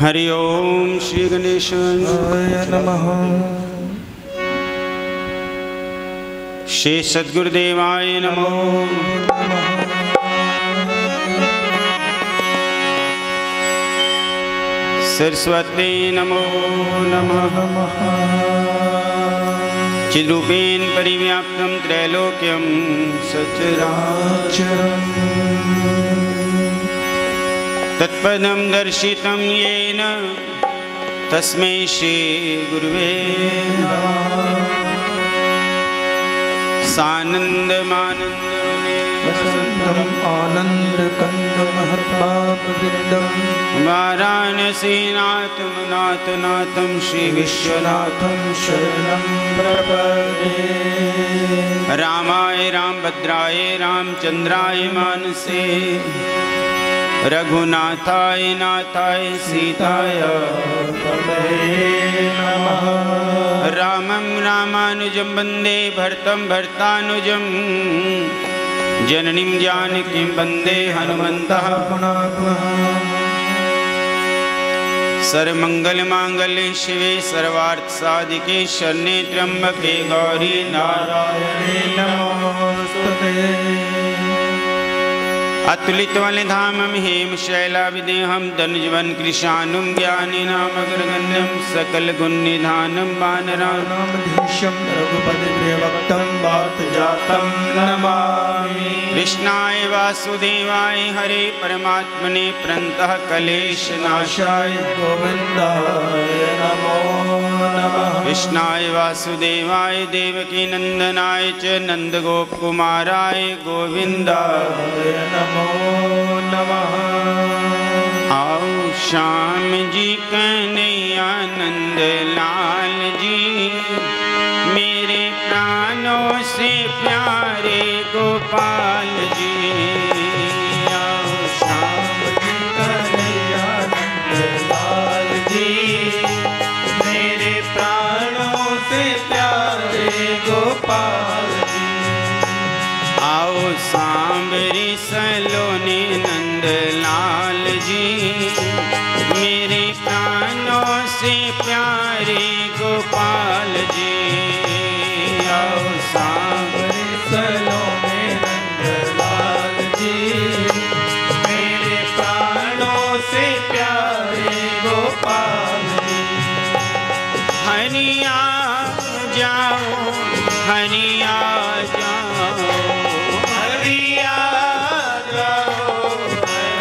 हरि ओम श्री गणेशाय नमः। श्री सद्गुरुदेवाय नमो नमः। सरस्वती नमो नमः। चिद्रूपेण परिव्याप्तं त्रैलोक्यं सचराचरम् तत्पदं दर्शितं येन तस्मै श्री गुरुवे नमः। सानन्दमानन्दं आनन्दकन्दमहत्पादवृन्दं वाराणसीनाथं श्री विश्वनाथं शरणं प्रपद्ये। रामाय रामभद्राय रामचन्द्राय मानसे रघुनाथाय नाथाय सीताय पतये नमः। रामं रामानुजं वन्दे भरतं भर्तानुजं जननीं जानकीं वन्दे हनुमन्तः पुनः पुनः। सर्वमङ्गलमाङ्गल्ये शिवे सर्वार्थसाधिके शरण्ये त्र्यम्बके गौरी नारायणे नमोस्तुते। अतुलितवलधामं हेमशैलाविदेहं धनुजवन कृशानुं ज्ञानिनामग्रगण्यं सकलगुणनिधानं वानराणामधीशं रघुपतिप्रियभक्तं वातजातं नमामि। कृष्णाय वासुदेवाय हरे परमात्मने प्रणतः क्लेशनाशाय गोविन्दाय नमो नमः। कृष्णाय वासुदेवाय देवकी नंदनाय च नंदगोपकुमाराय गोविन्दाय नमो नमः। आओ श्याम जी कन्हैया नंद लाल जी मेरे प्राणों से प्यारे गोपाल जी। आओ श्याम जी कन्हैया नंद लाल जी मेरे प्राणों से प्यारे गोपाल जी। आओ सांबरी सलोने नंद लाल जी मेरे प्राणों से प्यारे गोपाल जी। आओ सांबरी सलोने नंद लाल जी मेरे प्राणों से प्यारे गोपाल जी। हरिया जाओ हरिया जाओ हरिया जाओ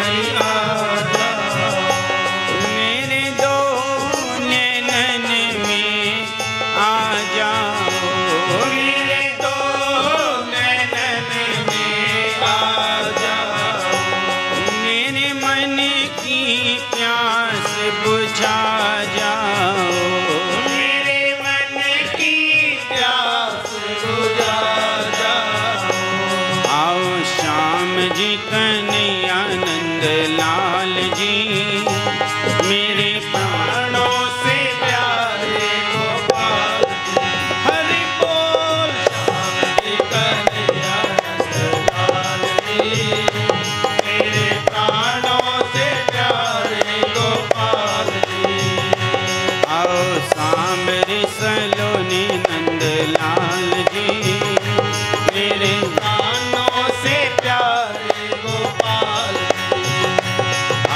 हरिया जाओ मेरे दो नैनन में आ जाओ। मेरे दो नैनन में आ जाओ मेरे मन की प्यास बुझा जाओ। मेरे मन की प्यास बुझा जाओ। आओ श्याम जी कन्हैया नंद लाल जी मेरे प्राणों से प्यारे गोपाल जी। हरि बोल श्याम जी कन्हैया नंद लाल जी मेरे प्राणों से प्यारे गोपाल जी। आओ सांबरी सलोने नंद लाल जी मेरे प्राणों से प्यारे गोपाल जी।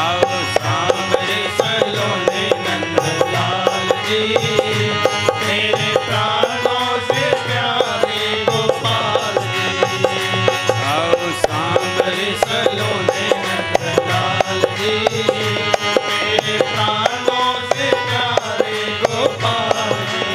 आओ सांबरी सलोने नंद लाल जी मेरे प्राणों से प्यारे गोपाल जी। आओ सांबरी सलोने नंद लाल जी मेरे प्राणों से प्यारे गोपाल जी।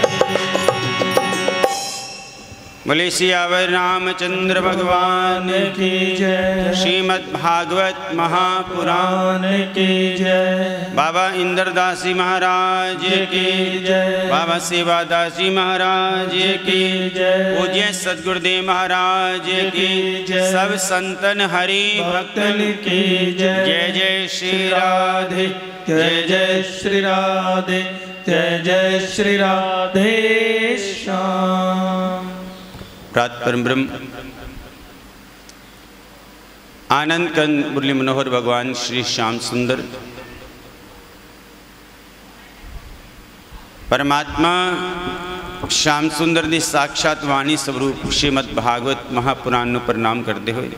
बोले सियावर रामचंद्र भगवान की जय। श्रीमद् भागवत महापुराण की जय। बाबा इंद्रदासी महाराज की जय। बाबा सेवादासी महाराज की जय। पूज्य सद्गुरुदेव महाराज की जय। सब संतन हरि भक्तन की जय। जय जय श्री राधे जय जय श्री राधे जय जय श्री राधे श्याम। प्रात परम ब्रह्म आनंद कंद मुरली मनोहर भगवान श्री श्याम सुंदर परमात्मा श्याम सुंदर दी साक्षात वाणी स्वरूप श्रीमद भागवत महापुराण नूं प्रणाम करते हुए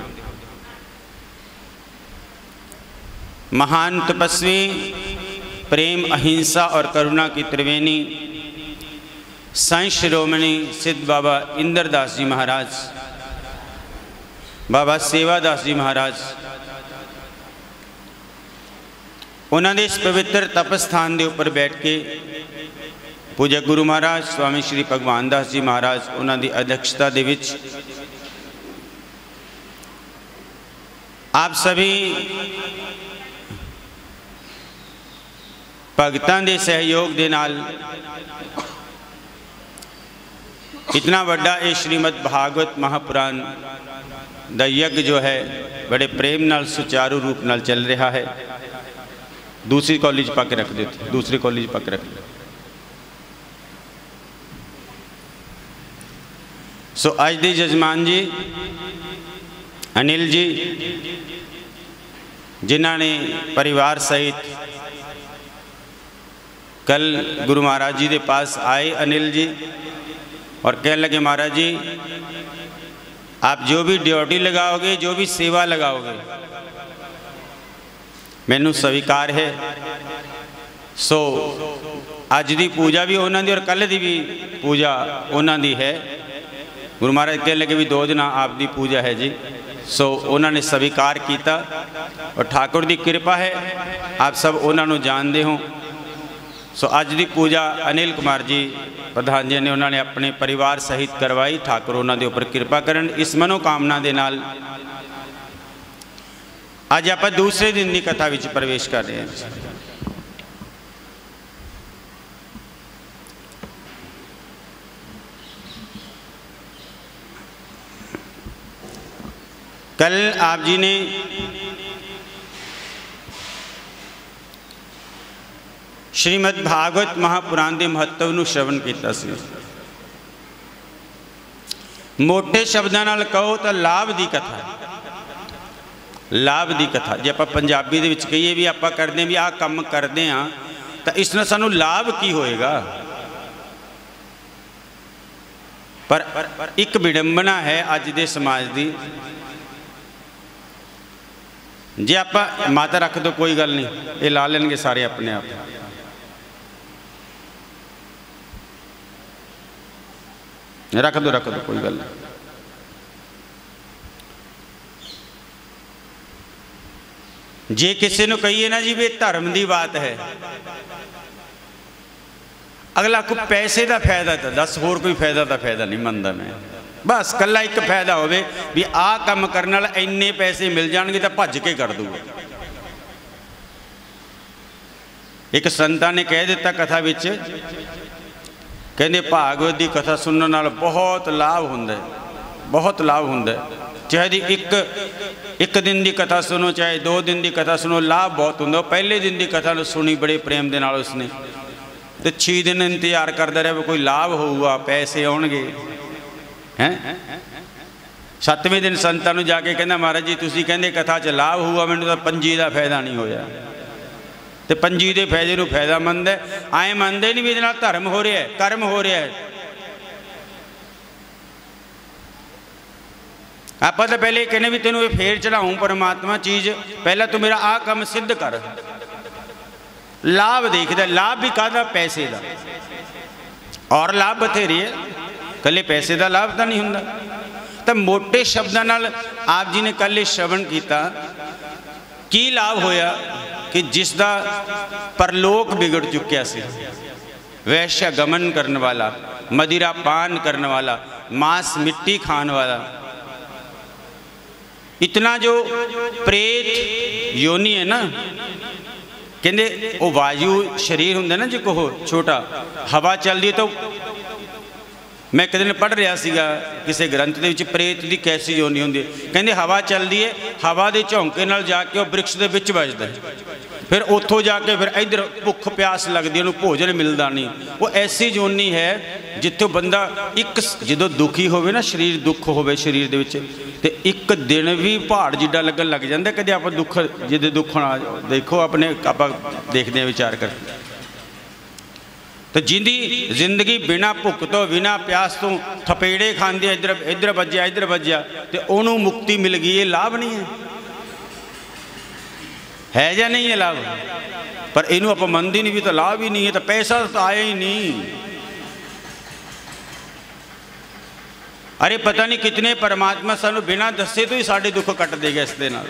महान तपस्वी प्रेम अहिंसा और करुणा की त्रिवेणी संत शिरोमणि सिद्ध बाबा इंद्रदास जी महाराज, बाबा सेवादास जी महाराज, उन्होंने इस पवित्र तप स्थान के उपर बैठ के पूज्य गुरु महाराज स्वामी श्री भगवान दास जी महाराज उन्होंने अध्यक्षता दे विच आप सभी भगतां दे सहयोग दे नाल इतना बड़ा ये श्रीमद भागवत महापुराण दा यज्ञ जो है बड़े प्रेम नाल सुचारू रूप नाल चल रहा है। दूसरी कॉलेज पक रख देते, दूसरी कॉलेज पक रख दे। सो अज दे जजमान जी अनिल जी जिन्हों ने परिवार सहित कल गुरु महाराज जी के पास आए अनिल जी और कहने लगे महाराज जी आप जो भी ड्यूटी लगाओगे, जो भी सेवा लगाओगे मैनू स्वीकार है। सो अज की पूजा भी उन्होंने और कल की भी पूजा उन्होंने है। गुरु महाराज कहने लगे भी 2 दिन आपकी पूजा है जी। सो उन्होंने स्वीकार किया और ठाकुर की कृपा है आप सब उन्होंने जानते हो। सो अज की पूजा अनिल कुमार जी प्रधान जी ने उन्होंने अपने परिवार सहित करवाई। ठाकुर उन्होंने उपर कृपा करन। इस मनोकामना के नाल अज आप दूसरे दिन की कथा विच प्रवेश कर रहे हैं। कल आप जी ने श्रीमद भागवत महापुराण के महत्व को श्रवण किया। मोटे शब्दों नाल कहो तो लाभ की कथा, लाभ की कथा जे आप पंजाबी दे विच कहिए भी आप करते भी आ काम करते हाँ तो इसमें सानू लाभ की होएगा। पर एक विडंबना है अज दे समाज की। जे आप माता रख दो कोई गल नहीं, ये ला लेंगे सारे अपने आप। रख दो कोई गल नहीं। जे किसी को कहिए ना जी भी धर्म की बात है, अगला को पैसे का फायदा तो दस, होर कोई फायदा तो फायदा नहीं मनता मैं। बस कला एक फायदा हो भी आ काम करने वाला इन्ने पैसे मिल जाएंगे तो भज के कर दूगा। एक संतां ने कह दिता कथा विच, कहते भागवत की कथा सुनने नाल बहुत लाभ हुंदा है, बहुत लाभ हुंदा है। चाहे एक दिन की कथा सुनो चाहे 2 दिन की कथा सुनो, लाभ बहुत हुंदा। पहले दिन की कथा सुनी बड़े प्रेम के नाल उसने, तो 6 दिन इंतजार करता रहा कोई लाभ होगा, पैसे आउणगे हैं। 7वें दिन संतां नूं जाके कहना महाराज जी तुसीं कहंदे कथा च लाभ हुआ, मैनूं तां पंजी का फायदा नहीं होया। तो पंजी के फायदे को फायदा मंद है, आए मनते नहीं भी ये धर्म हो रहा है, कर्म हो रहा है। आप तो पहले कहने भी तेनों फेर चढ़ाऊँ परमात्मा चीज़, पहला तू मेरा आ काम सिद्ध कर। लाभ देखता, लाभ भी कहता पैसे का, और लाभ बथेरे है, कले पैसे का लाभ तो नहीं होंदा। तो मोटे शब्दों नाल आप जी ने कल श्रवण किया की लाभ होया कि जिसका परलोक बिगड़ चुकिया से, वैश्य गमन करने वाला, मदिरा पान करने वाला, मांस मिट्टी खाने वाला, इतना जो प्रेत योनि है ना, कहते वो वायु शरीर होंगे ना जो कहो छोटा, हवा चलती है। तो मैं एक दिन पढ़ रहा सीगा किसी ग्रंथ के विच प्रेत की कैसी योनि होंगी, कहते हवा चलती है, हवा के झोंके नाल जाके वो वृक्ष के विच वजदा है, फिर उतों जाके फिर इधर भुख प्यास लगती है, उन्होंने भोजन मिलता नहीं। वो ऐसी योनि है जितों बंदा एक जो दुखी होवे ना, शरीर दुख होवे शरीर दे विच, ते एक दिन भी पहाड़ जिड्डा लगन लग जाता। कदे आप दुख जिदे दुख देखो अपने आप देखते हैं विचार कर। तो जिंदी जिंदगी बिना भुख तो बिना प्यास तो थपेड़े खाते इधर इधर वज्या तो उन्होंने मुक्ति मिल गई, ये लाभ नहीं है या नहीं है लाभ? पर इनू आप मनते नहीं भी तो लाभ ही नहीं है, तो पैसा तो आया ही नहीं। अरे पता नहीं कितने परमात्मा सानू बिना दसे तो ही साढ़े दुख कट देगा इस दे नाल।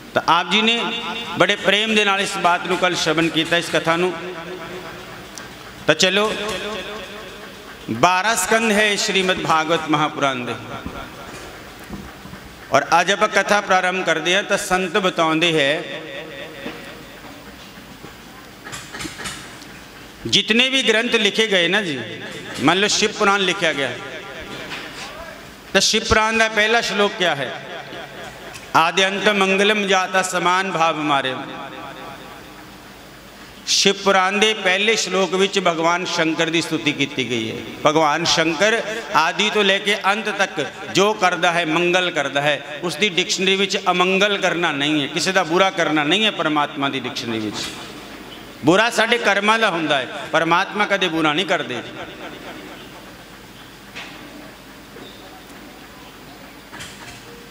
तो आप जी ने बड़े प्रेम दे नाल इस बात को कल श्रवण किया, इस कथा नू। तो चलो 12 स्कंद है श्रीमद् भागवत महापुराण दे, और आज आप कथा प्रारंभ करते हैं तो संत बताते हैं जितने भी ग्रंथ लिखे गए ना जी, मान लो शिव पुराण लिखा गया तो शिव पुराण का पहला श्लोक क्या है? आद्यंत मंगलम जाता समान भाव मारे। शिव पुराण के पहले श्लोक विच भगवान शंकर की स्तुति की गई है। भगवान शंकर आदि तो लेके अंत तक जो करता है मंगल करता है, उसकी डिक्शनरी विच अमंगल करना नहीं है, किसी का बुरा करना नहीं है। परमात्मा की डिक्शनरी विच बुरा साढ़े कर्मां दा हुंदा है, परमात्मा कदे बुरा नहीं करते।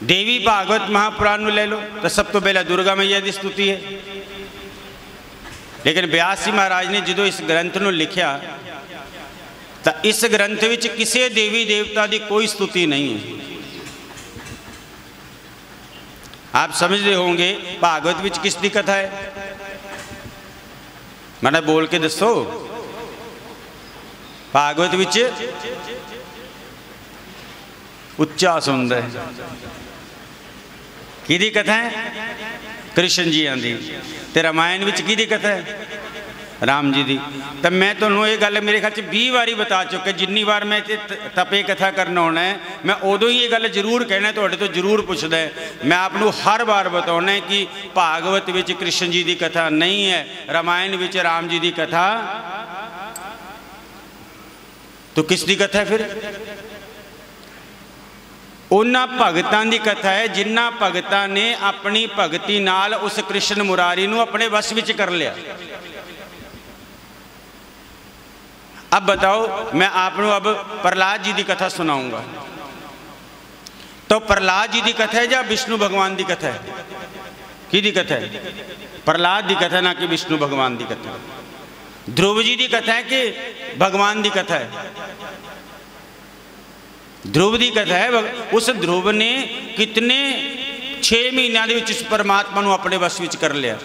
देवी भागवत महापुराण में ले लो तो सब तो पहला दुर्गा मैया की स्तुति है, लेकिन व्यास जी महाराज ने जो इस ग्रंथ को लिखा तो इस ग्रंथ विच किसी देवी देवता की कोई स्तुति नहीं है। आप समझते होंगे भागवत विच किसकी कथा है? मैंने बोल के दसो। भागवत विच उच्चा सुंदर किहदी कथा है? कृष्ण जी की। तो रामायण विच किहदी कथा है? राम जी की। तो मैं तुहानूं ये गल मेरे ख्याल 20 बारी बता चुका, जिन्नी बार मैं तपे कथा करना होना है मैं उदों ही ये गल जरूर कहना, तुहाडे तो जरूर पुछदा है। मैं आपनूं हर बार बताउणा है कि भागवत विच कृष्ण जी की कथा नहीं है, रामायण विच राम जी की कथा। तो किसकी कथा है फिर? उन्हां भगतां दी कथा है जिन्हां भगतां ने अपनी भगती नाल उस कृष्ण मुरारी नूं अपने वश विच कर लिया। अब बताओ, मैं आपनों अब प्रहलाद जी की कथा सुनाऊंगा। तो प्रहलाद जी की कथा है या विष्णु भगवान की कथा है? किहदी कथा है? प्रहलाद की कथा, ना कि विष्णु भगवान की कथा। ध्रुव जी की कथा है कि भगवान की कथा है? ध्रुव की कथा है। उस ध्रुव ने कितने 6 महीनों के उस परमात्मा को अपने वश विच कर लिया।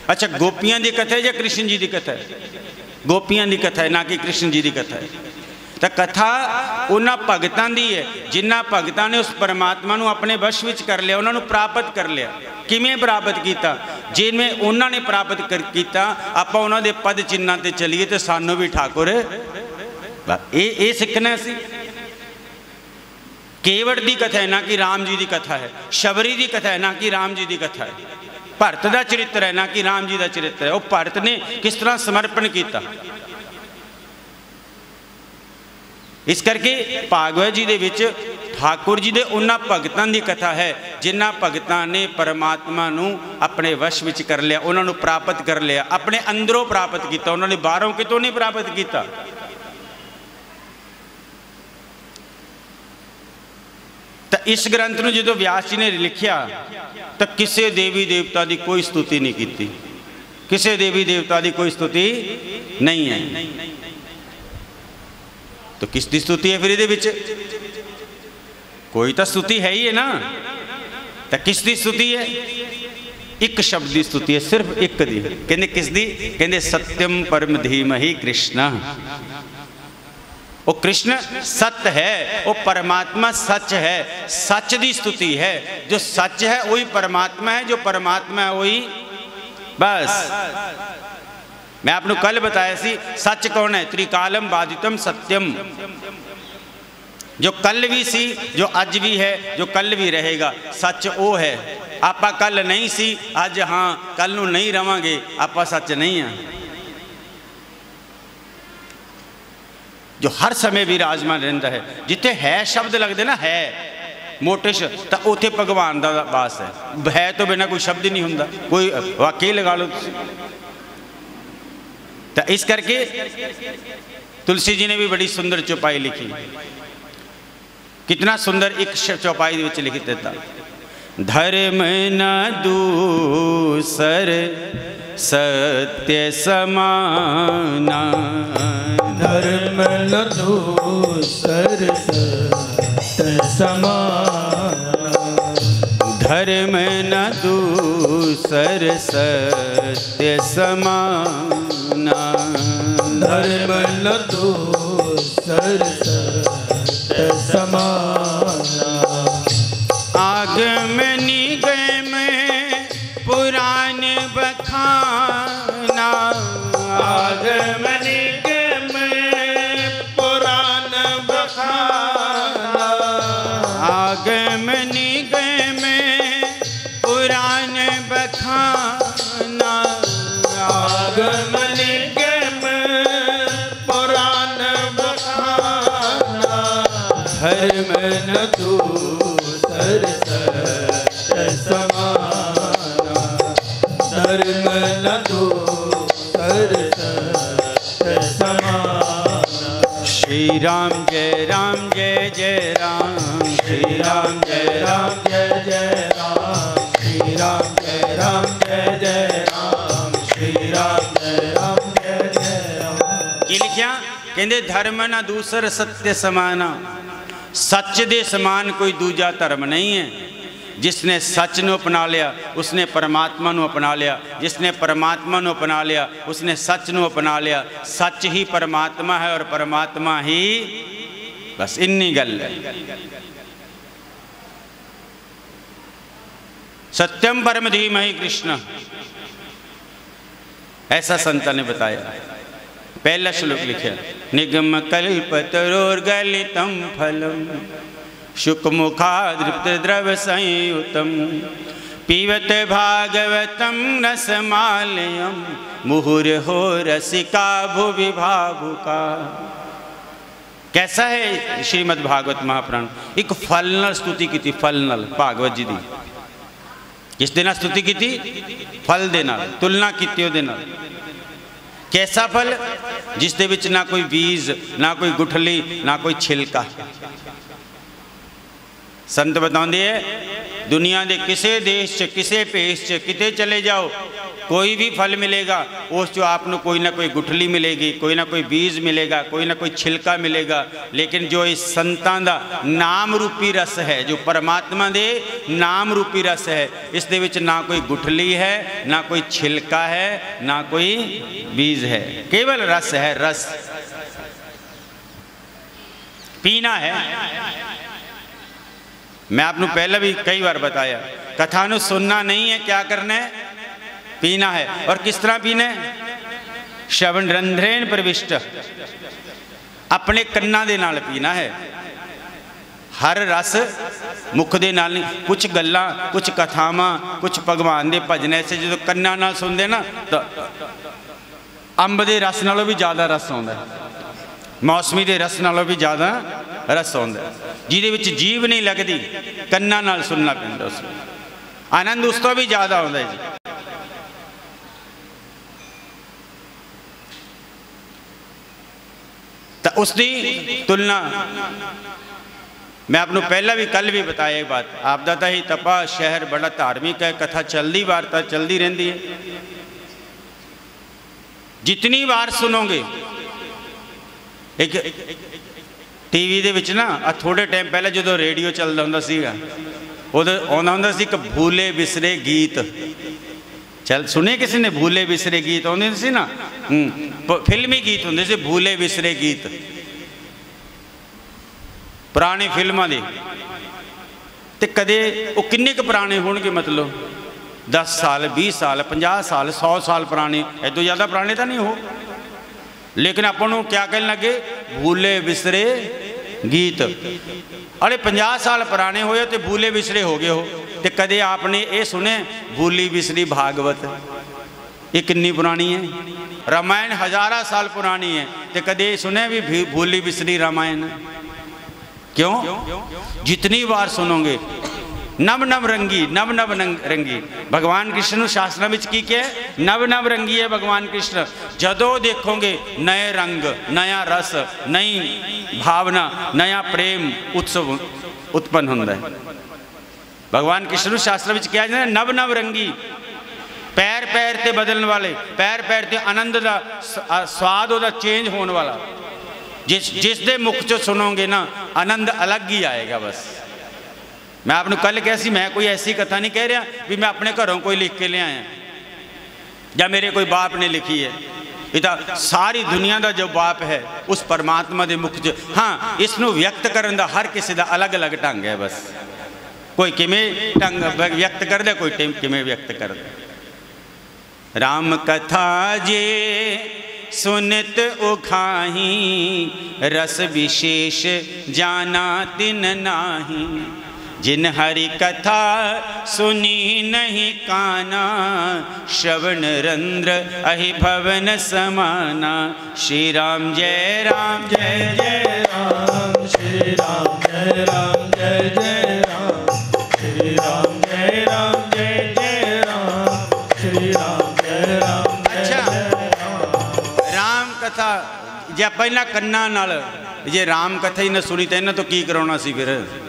अच्छा, गोपियां की कथा है या कृष्ण जी की कथा है? गोपियां की कथा है, ना कि कृष्ण जी की कथा है। तो कथा उन्हां भगतां दी है जिन्हां भगतां ने उस परमात्मा को अपने वश विच कर लिया, उन्होंने प्राप्त कर लिया। किवें प्राप्त किया? जिवें उन्होंने प्राप्त किया, आपां उन्हां दे पद चिन्हां ते चलीए तो सानू भी ठाकुर ये सीखना सी। केवट की कथा है, ना कि राम जी की कथा है। शबरी की कथा है, ना कि राम जी की कथा है। भरत का चरित्र है, ना कि राम जी का चरित्र है। वो भरत ने किस तरह समर्पण किया। इस करके भागवत जी दे विच ठाकुर जी दे उन्हां भगतां दी कथा है जिन्हां भगतां ने परमात्मा नूं अपने वश विच कर लिया, उन्होंने प्राप्त कर लिया, अपने अंदरों प्राप्त किया, उन्होंने बाहरों कितों नहीं प्राप्त किया। तो इस ग्रंथ में जो व्यास जी ने लिखा तो किसी देवी देवता की कोई स्तुति नहीं की, किसी देवी देवता की कोई स्तुति नहीं है। तो किसकी स्तुति है फिर ये विच? कोई तो स्तुति है ही है ना। तो किसकी स्तुति है? एक शब्द की स्तुति है, सिर्फ एक दी। कहते किसदी? कहते सत्यम परम धीमहि कृष्ण। वो कृष्ण सत्य है, वो परमात्मा सच है, सच की स्तुति है। जो सच है वही परमात्मा है, जो परमात्मा है वही बस। मैं आपको कल बताया सी सच कौन है? त्रिकालम बाधितम सत्यम। जो कल भी सी, जो अज भी है, जो कल भी रहेगा, सच वो है। आपा कल नहीं सी, अज हाँ, कल नूं नहीं रवांगे, आपा सच नहीं है। जो हर समय विराजमान रहिंदा है। जिथे है शब्द लगते ना, है मोटे शब्द, तो उत्थे भगवान का वास है। तो बिना कोई शब्द ही नहीं हुंदा। कोई वाकई लगा लो। तो इस करके तुलसी जी ने भी बड़ी सुंदर चौपाई लिखी। कितना सुंदर एक चौपाई विच लिख देता, धर्म न दूसर सत्य समाना, धर्म न दूसर सत्य समाना, धर्म न दूसर सत्य समाना, धर्म न दूसर सत्य समाना, आगम निगम पुराण बखाना, आगम निगम पुराण बखाना, आगम निगम पुराण बखाना, आगम निगम पुराण बखाना, धर्म न दूसर सत्य समाना, धर्म न दूसर सत्य समाना। श्री राम जय जय राम, श्री राम जय जय राम, श्री राम जय जय राम, श्री राम जय जय राम। की लिखिया कहते धर्म ना दूसर सत्य समाना, सच दे समान कोई दूजा धर्म नहीं है। जिसने सच ਨੂੰ अपना लिया उसने परमात्मा ਨੂੰ अपना लिया, जिसने परमात्मा ਨੂੰ अपना लिया उसने सच ਨੂੰ अपना लिया। सच ही परमात्मा है और परमात्मा ही, बस इन्नी गल है। सत्यम परम धीमहि कृष्ण, ऐसा संतों ने बताया। पहला श्लोक लिखा, निगम कल्पतरोर्गलितं फलम शुकमुखादृप्त द्रव संयुतम पीवत भागवतम रसमालयम मुहुर्हो रसिका भुवि भावुका। कैसा है श्रीमद् भागवत महापुराण? एक फल नाल स्तुति की थी, फल नाल भागवत जी दी। किस दे नाल स्तुति की थी? फल दे नाल, तुलना की ओहदे नाल। कैसा फल? जिस दे विच ना कोई बीज, ना कोई गुठली, ना कोई छिलका। संत बताते हैं दुनिया के किसी देश च, किसी भेष च किते चले जाओ, कोई भी फल मिलेगा उस जो आपको कोई ना कोई गुठली मिलेगी, कोई ना कोई बीज मिलेगा, कोई ना कोई छिलका मिलेगा। लेकिन जो इस संतां दा नाम रूपी रस है, जो परमात्मा दे नाम रूपी रस है, इस दे विच ना कोई गुठली है, ना कोई छिलका है, ना कोई बीज है, केवल रस है। रस पीना है। मैं आपको पहले भी कई बार बताया, कथा ਨੂੰ सुनना नहीं है, क्या करना है? पीना है। और किस तरह पीना है? श्रवण रंध्रेन प्रविष्ट, अपने कन्ना दे नाल पीना है। हर रस मुख दे नाल नहीं। कुछ गल्लां, कुछ कथावां, कुछ भगवान दे भजन ऐसे जो कन्ना नाल सुनते ना, तो अंब दे रस नालों भी ज़्यादा रस आउंदा है, मौसमी के रस नालों भी ज़्यादा रस आउंदा है। जिहदे विच जीव नहीं लगती, कन्ना नाल सुनना पैंदा, उसमें आनंद उस तो भी ज़्यादा आउंदा है जी। तो उसकी तुलना मैं आपको पहला भी कल भी बताया एक बात, आपदा तो ही तपा शहर बड़ा धार्मिक है, कथा चलती वार्ता चलती रहती है। जितनी बार सुनोगे, एक टीवी दे विच ना थोड़े टाइम पहले जो रेडियो चलता होंदा सीगा, उदों आउंदा हुंदा सी एक भूले बिसरे गीत। चल सुने किसी ने? भूले बिसरे गीत आउंदे सी ना, फिल्मी गीत होंदे सी, भूले बिसरे गीत पुरानी फिल्मां दे। ते कदे वो किन्ने क पुराने होणगे, मतलब 10 साल 20 साल 50 साल 100 साल पुराने, इदों ज़्यादा पुराने तो नहीं हो। लेकिन अपन क्या कहने लगे? भूले बिसरे गीत। अरे 50 साल पुराने होए तो भूले बिसरे हो गए हो। तो कदे आपने ये सुने भूली बिसरी भागवत? ये कितनी पुरानी है? रामायण हज़ारा साल पुरानी है, तो कदे सुने भी भूली बिसरी रामायण? क्यों? जितनी बार सुनोगे नव नव रंगी, नव नव रंगी। भगवान कृष्ण शास्त्रों में की क्या है? नव नव रंगी है भगवान कृष्ण। जदों देखोगे नए रंग, नया रस, नई भावना, नया प्रेम उत्सव उत्पन्न होता है। भगवान कृष्ण शास्त्र में क्या है? नव नव रंगी, पैर पैर ते बदलने वाले, पैर पैर ते आनंद का स्वाद वह चेंज होने वाला। जिस दे मुख चो सुनोगे ना आनंद अलग ही आएगा। बस मैं आपने कल कहा सी, मैं कोई ऐसी कथा नहीं कह रहा भी मैं अपने घरों कोई लिख के ले आया या मेरे कोई बाप ने लिखी है। ये सारी दुनिया का जो बाप है उस परमात्मा के मुख च। हाँ, इसनों व्यक्त करने का हर किसी का अलग अलग ढंग है। बस कोई किमें ढंग व्यक्त कर दे, कोई किमें व्यक्त कर दे। राम कथा जे सुनित उखाही, रस विशेष जाना तिन नाही। जिन हरि कथा सुनी नहीं काना, श्रवण रंद्र अहि भवन समाना। श्री राम जय राम जय जय राम, श्री राम जय राम जय जय राम, श्री राम जय राम जय जय राम, श्री राम जय राम। अच्छा, राम कथा जे पहला कन्ना नाल जे राम कथा ही ना सुनी तो इन्हां तो की कराउणा सी। फिर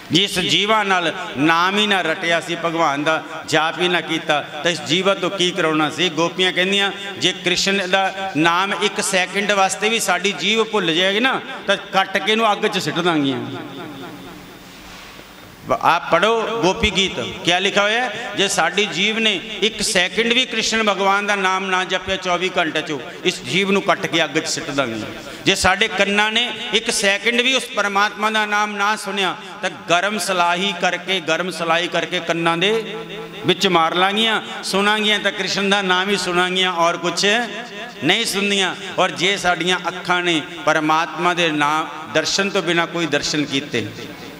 जिस जीवा नाल नाम ही ना रटिया सी, भगवान का जाप ही ना किया, तो इस जीवा तो की कराउणा सी। गोपियां कहंदियां जे कृष्ण का नाम एक सैकेंड वास्ते भी साड़ी जीव भुल जाएगी ना तो कट के इहनूं अग च सिट दांगियां। आप पढ़ो गोपी गीत, क्या लिखा हुआ है? जे साड़ी जीव ने एक सैकेंड भी कृष्ण भगवान का नाम ना जपिया 24 घंटे चो, इस जीव नूं कट के अग च सिट दांगे। जे साडे कन्ना ने एक सैकेंड भी उस परमात्मा का नाम ना सुनिया तो गर्म सलाही करके कन्ना दे विच मार लांगियां, सुनांगियां तो कृष्ण का नाम ही सुनांगियां और कुछ नहीं सुनदियां। और जे साडियां अखां ने परमात्मा के नाम दर्शन तो बिना कोई दर्शन कीते,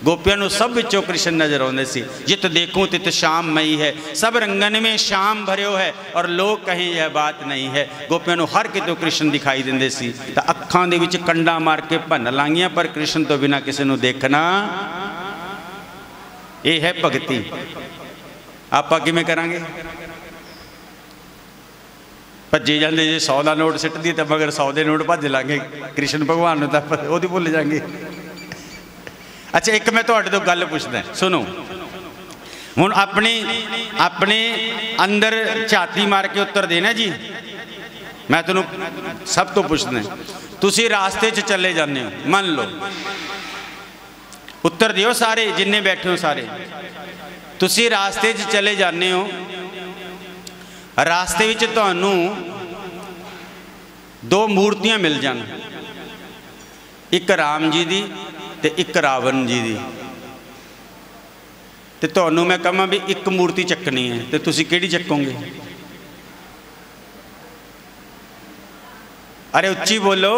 गोपियां सब विचों कृष्ण नजर आते सी। जित देखूं तित श्याम मई है, सब रंगन में श्याम भरियो है, और लोग कहें यह बात नहीं है। गोपियां हर कितों कृष्ण दिखाई देंदे सी। तो अखां दे विच कंडा मार के भन लांगियां, पर कृष्ण तो बिना किसी नूं देखना, यह है भगती। आपां किवें करांगे? भज्जे जांदे जे 100 का नोट सिट दी तो मगर 100 के नोट भज लांगे, कृष्ण भगवान नूं तां ओहदी भुल जाएंगे। अच्छा, एक मैं तुहाडे तो गल पुछदा, सुनो। हुण अपने अंदर झाती मार के उत्तर देना जी। मैं तुहानूं सब तो पुछदा, तुसीं रास्ते च चले जाते हो, मान लो, उत्तर दिओ सारे जिन्ने बैठे हो सारे। तुसीं रास्ते च चले जाते हो, रास्ते विच तुहानूं 2 मूर्तियां मिल जान, एक राम जी दी ते एक रावण जी दी। ते तुहानूं मैं कहां भी एक मूर्ति चकनी है, तो तुसीं किहड़ी चकोगे? अरे उच्ची बोलो।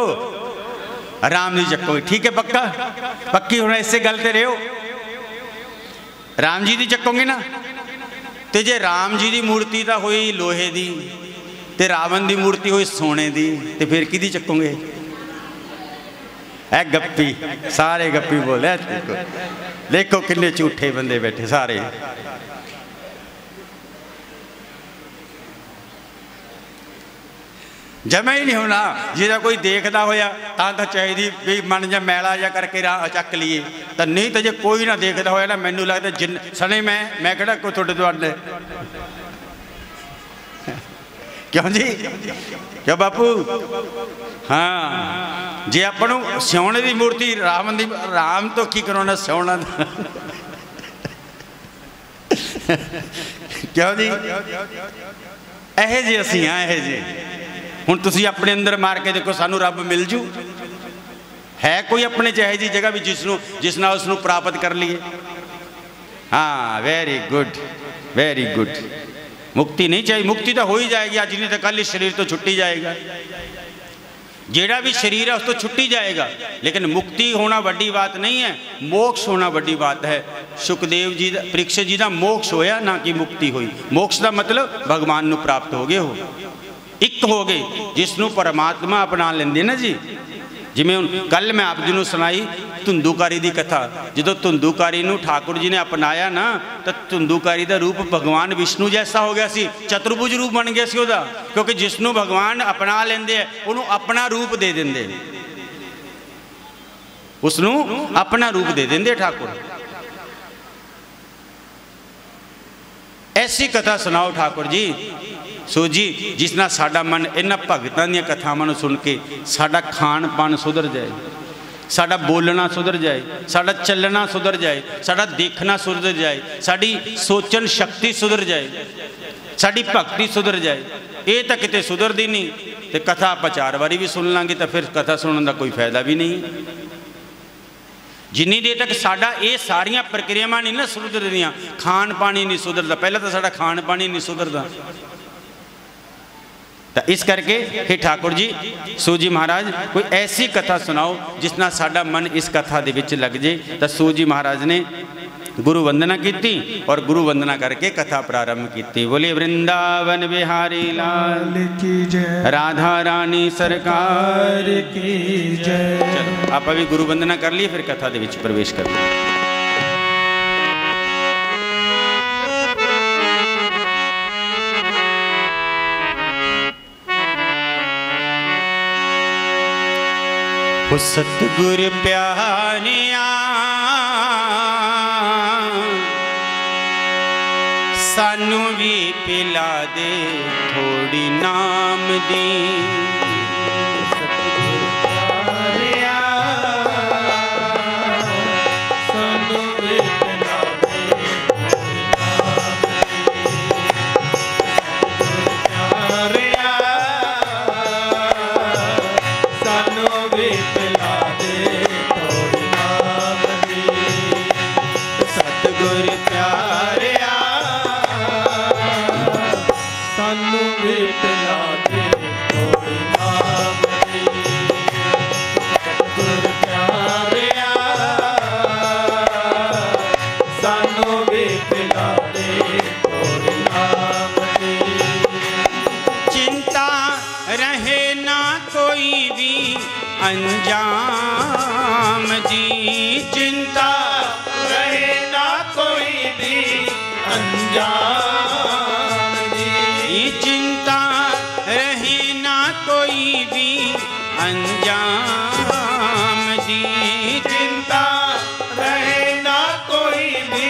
राम जी चकोगे, ठीक है, पक्का पक्की हुण इसे गल ते रहो। राम जी दी चकोगे ना? ते जे राम जी दी मूर्ति तां होई लोहे दी ते रावण दी मूर्ति होई सोने दी, ते फिर किहदी चकोगे? है गप्पी, सारे गप्पी बोले। देखो किन्ने झूठे बंदे बैठे सारे। जमा ही नहीं होना। जिदा कोई देखता होया तो चाहिए भी मन जा मैला जा करके चक लीए, तो नहीं तो जे कोई ना देखता होया ना, मैनू लगता जिन सने मैं कहना कोई थोड़े दुआले। क्यों जी, क्यों बापू? हाँ, जे आपनों सोने की मूर्ति राम तो की कराना सोना क्यों जी? यह जे असी हाँ, यह जे हुण तुसीं अपने अंदर मार के देखो, सानू रब मिल जू? है कोई अपने चाहे जी जगह भी जिस नाल उसनू प्राप्त कर लीए? हाँ, वेरी गुड, वेरी गुड। मुक्ति नहीं चाहिए, मुक्ति तो हो ही जाएगी, अज नहीं तो कल इस शरीर तो छुट्टी जाएगा। जेड़ा भी शरीर है उस तो छुट्टी जाएगा, लेकिन मुक्ति होना बड़ी बात नहीं है, मोक्ष होना बड़ी बात है। सुखदेव जी परीक्षित जी का मोक्ष होया, ना कि मुक्ति हुई। मोक्ष का मतलब भगवान नू प्राप्त हो गए, हो एक हो गए, जिसनों परमात्मा अपना लेंदे ना जी, जिमें कल मैं आप जी नूं सुनाई धुंदूकारी की कथा। जो धुंदूकारी नूं ठाकुर जी ने अपनाया ना तो धुंदूकारी का रूप भगवान विष्णु जैसा हो गया सी, चतुर्भुज रूप बन गया सी उहदा, क्योंकि जिसनों भगवान अपना लेंदे है उन्होंने अपना रूप दे देंदे, उसनों अपना रूप दे देंदे ठाकुर। ऐसी कथा सुनाओ ठाकुर जी। सो जी जिस नाल साडा मन इन्हां भगतां दीयां कथावां नूं सुन के साडा खान पान सुधर जाए, साडा बोलना सुधर जाए, साडा चलना सुधर जाए, साडा देखना सुधर जाए, साडी सोचन शक्ति सुधर जाए, साडी भक्ति सुधर जाए। ये तो किते सुधरदी नहीं, तो कथा आपां 4 वारी भी सुन लांगे तो फिर कथा सुनने का कोई फायदा भी नहीं। जिन्नी देर तक साडा ये सारिया प्रक्रियावां नहीं ना सुधरदियां, खान पानी नहीं सुधरता, पहला तो साडा खान पानी नहीं सुधरता। तो इस करके हे ठाकुर जी सो जी महाराज कोई ऐसी कथा सुनाओ जिस नाल साडा मन इस कथा दे विच लग जाए। तो सो जी महाराज ने गुरु वंदना की और गुरु वंदना करके कथा प्रारंभ की। बोले वृंदावन बिहारी लाल की जय, राधा रानी सरकार की जय। चलो आप अभी गुरु वंदना कर लिए, फिर कथा दे विच प्रवेश कर लिए। सतगुर प्यारिया सानू भी पिला दे थोड़ी नाम दी। सतगुर प्यारिया सानू भी पिला दे थोड़ी नाम दी। सानू भी पिला दे थोड़ी नाम दी। सतगुर प्यारिया सानू भी पिला दे थोड़ी नाम दी। सतगुर प्यारिया सानू भी पिला दे थोड़ी नाम दी। चिंता रहे ना कोई भी अंजाम जी, चिंता रहे ना कोई भी अंजाम जी। चिंता रहे ना कोई भी अंजाम जी, चिंता रहे ना कोई भी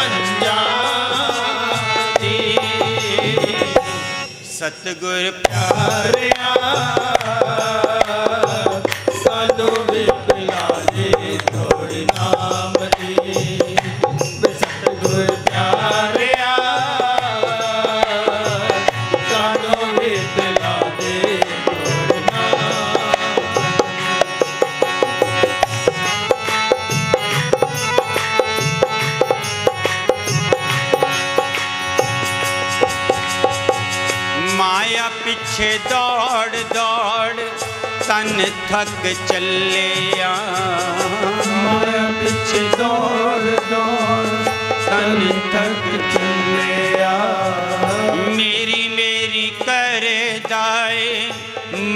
अंजाम जी। सतगुर प्यारिया सानू भी पिला दे थोड़ी नाम दी। सतगुर प्यारिया सानू भी पिला दे थोड़ी नाम। माया पीछे दौड़ दौड़ तन थक चलिया, माया पीछे दौड़ दौड़ तन थक चलिया। मेरी मेरी कर दाए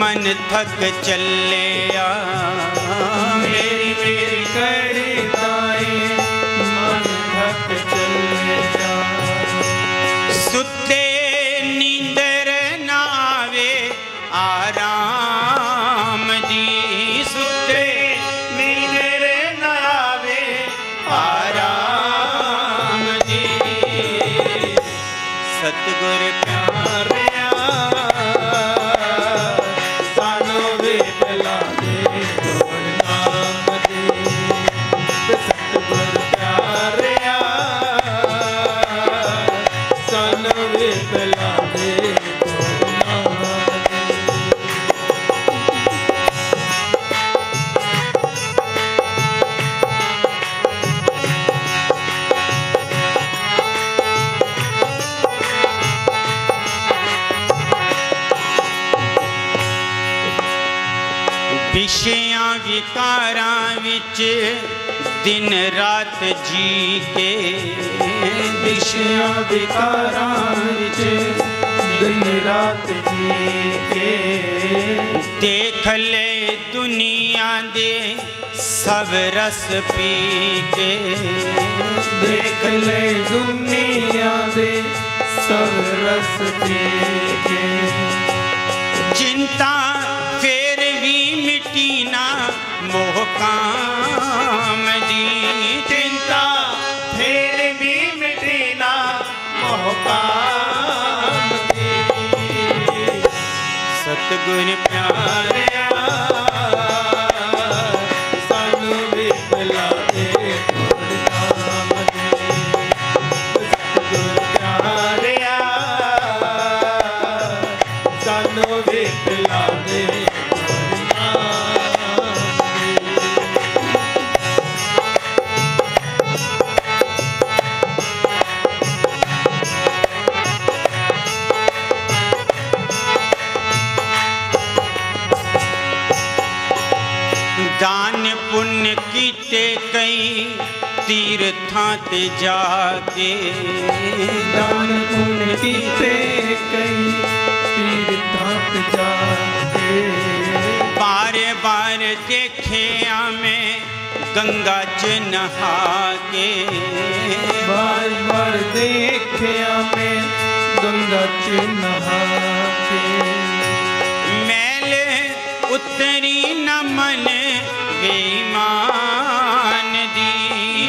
मन थक चलिया, मेरी मेरी कर दाए मन थक चलिया। सुते नींदर ना आवे आराम जी, सुते नींदर न आवे आराम जी। सतगुर प्यारिया सानू भी पिला दे थोड़ी नाम दी। सतगुर प्यारिया सानू भी पिला दे थोड़ी नाम दी। विषयां विकारां विच दिन रात जी के, विषयां विकारां विच दिन रात जी के। देख ले दुनिया दे सब रस पी के, देख ले दुनिया दे सब रस पी के। चिंता फिर भी मिटी ना मोह काम दी, चिंता फिर भी मिटी ना मोह काम दी। सतगुर प्यारिया सानू भी पिला दे गुर नाम दे। सतगुर प्यारिया सानू भी पिला दे गुर नाम दे। दान पुण्य कीते कई तीर्थां ते जाके, दान पुण्य कीते कई तीर्थां ते जाके। बार बार देखे मैं गंगा च नहा के, बार बार देखिया मैं गंगा च नहा के। मैल उतरी न मन बेईमान दी,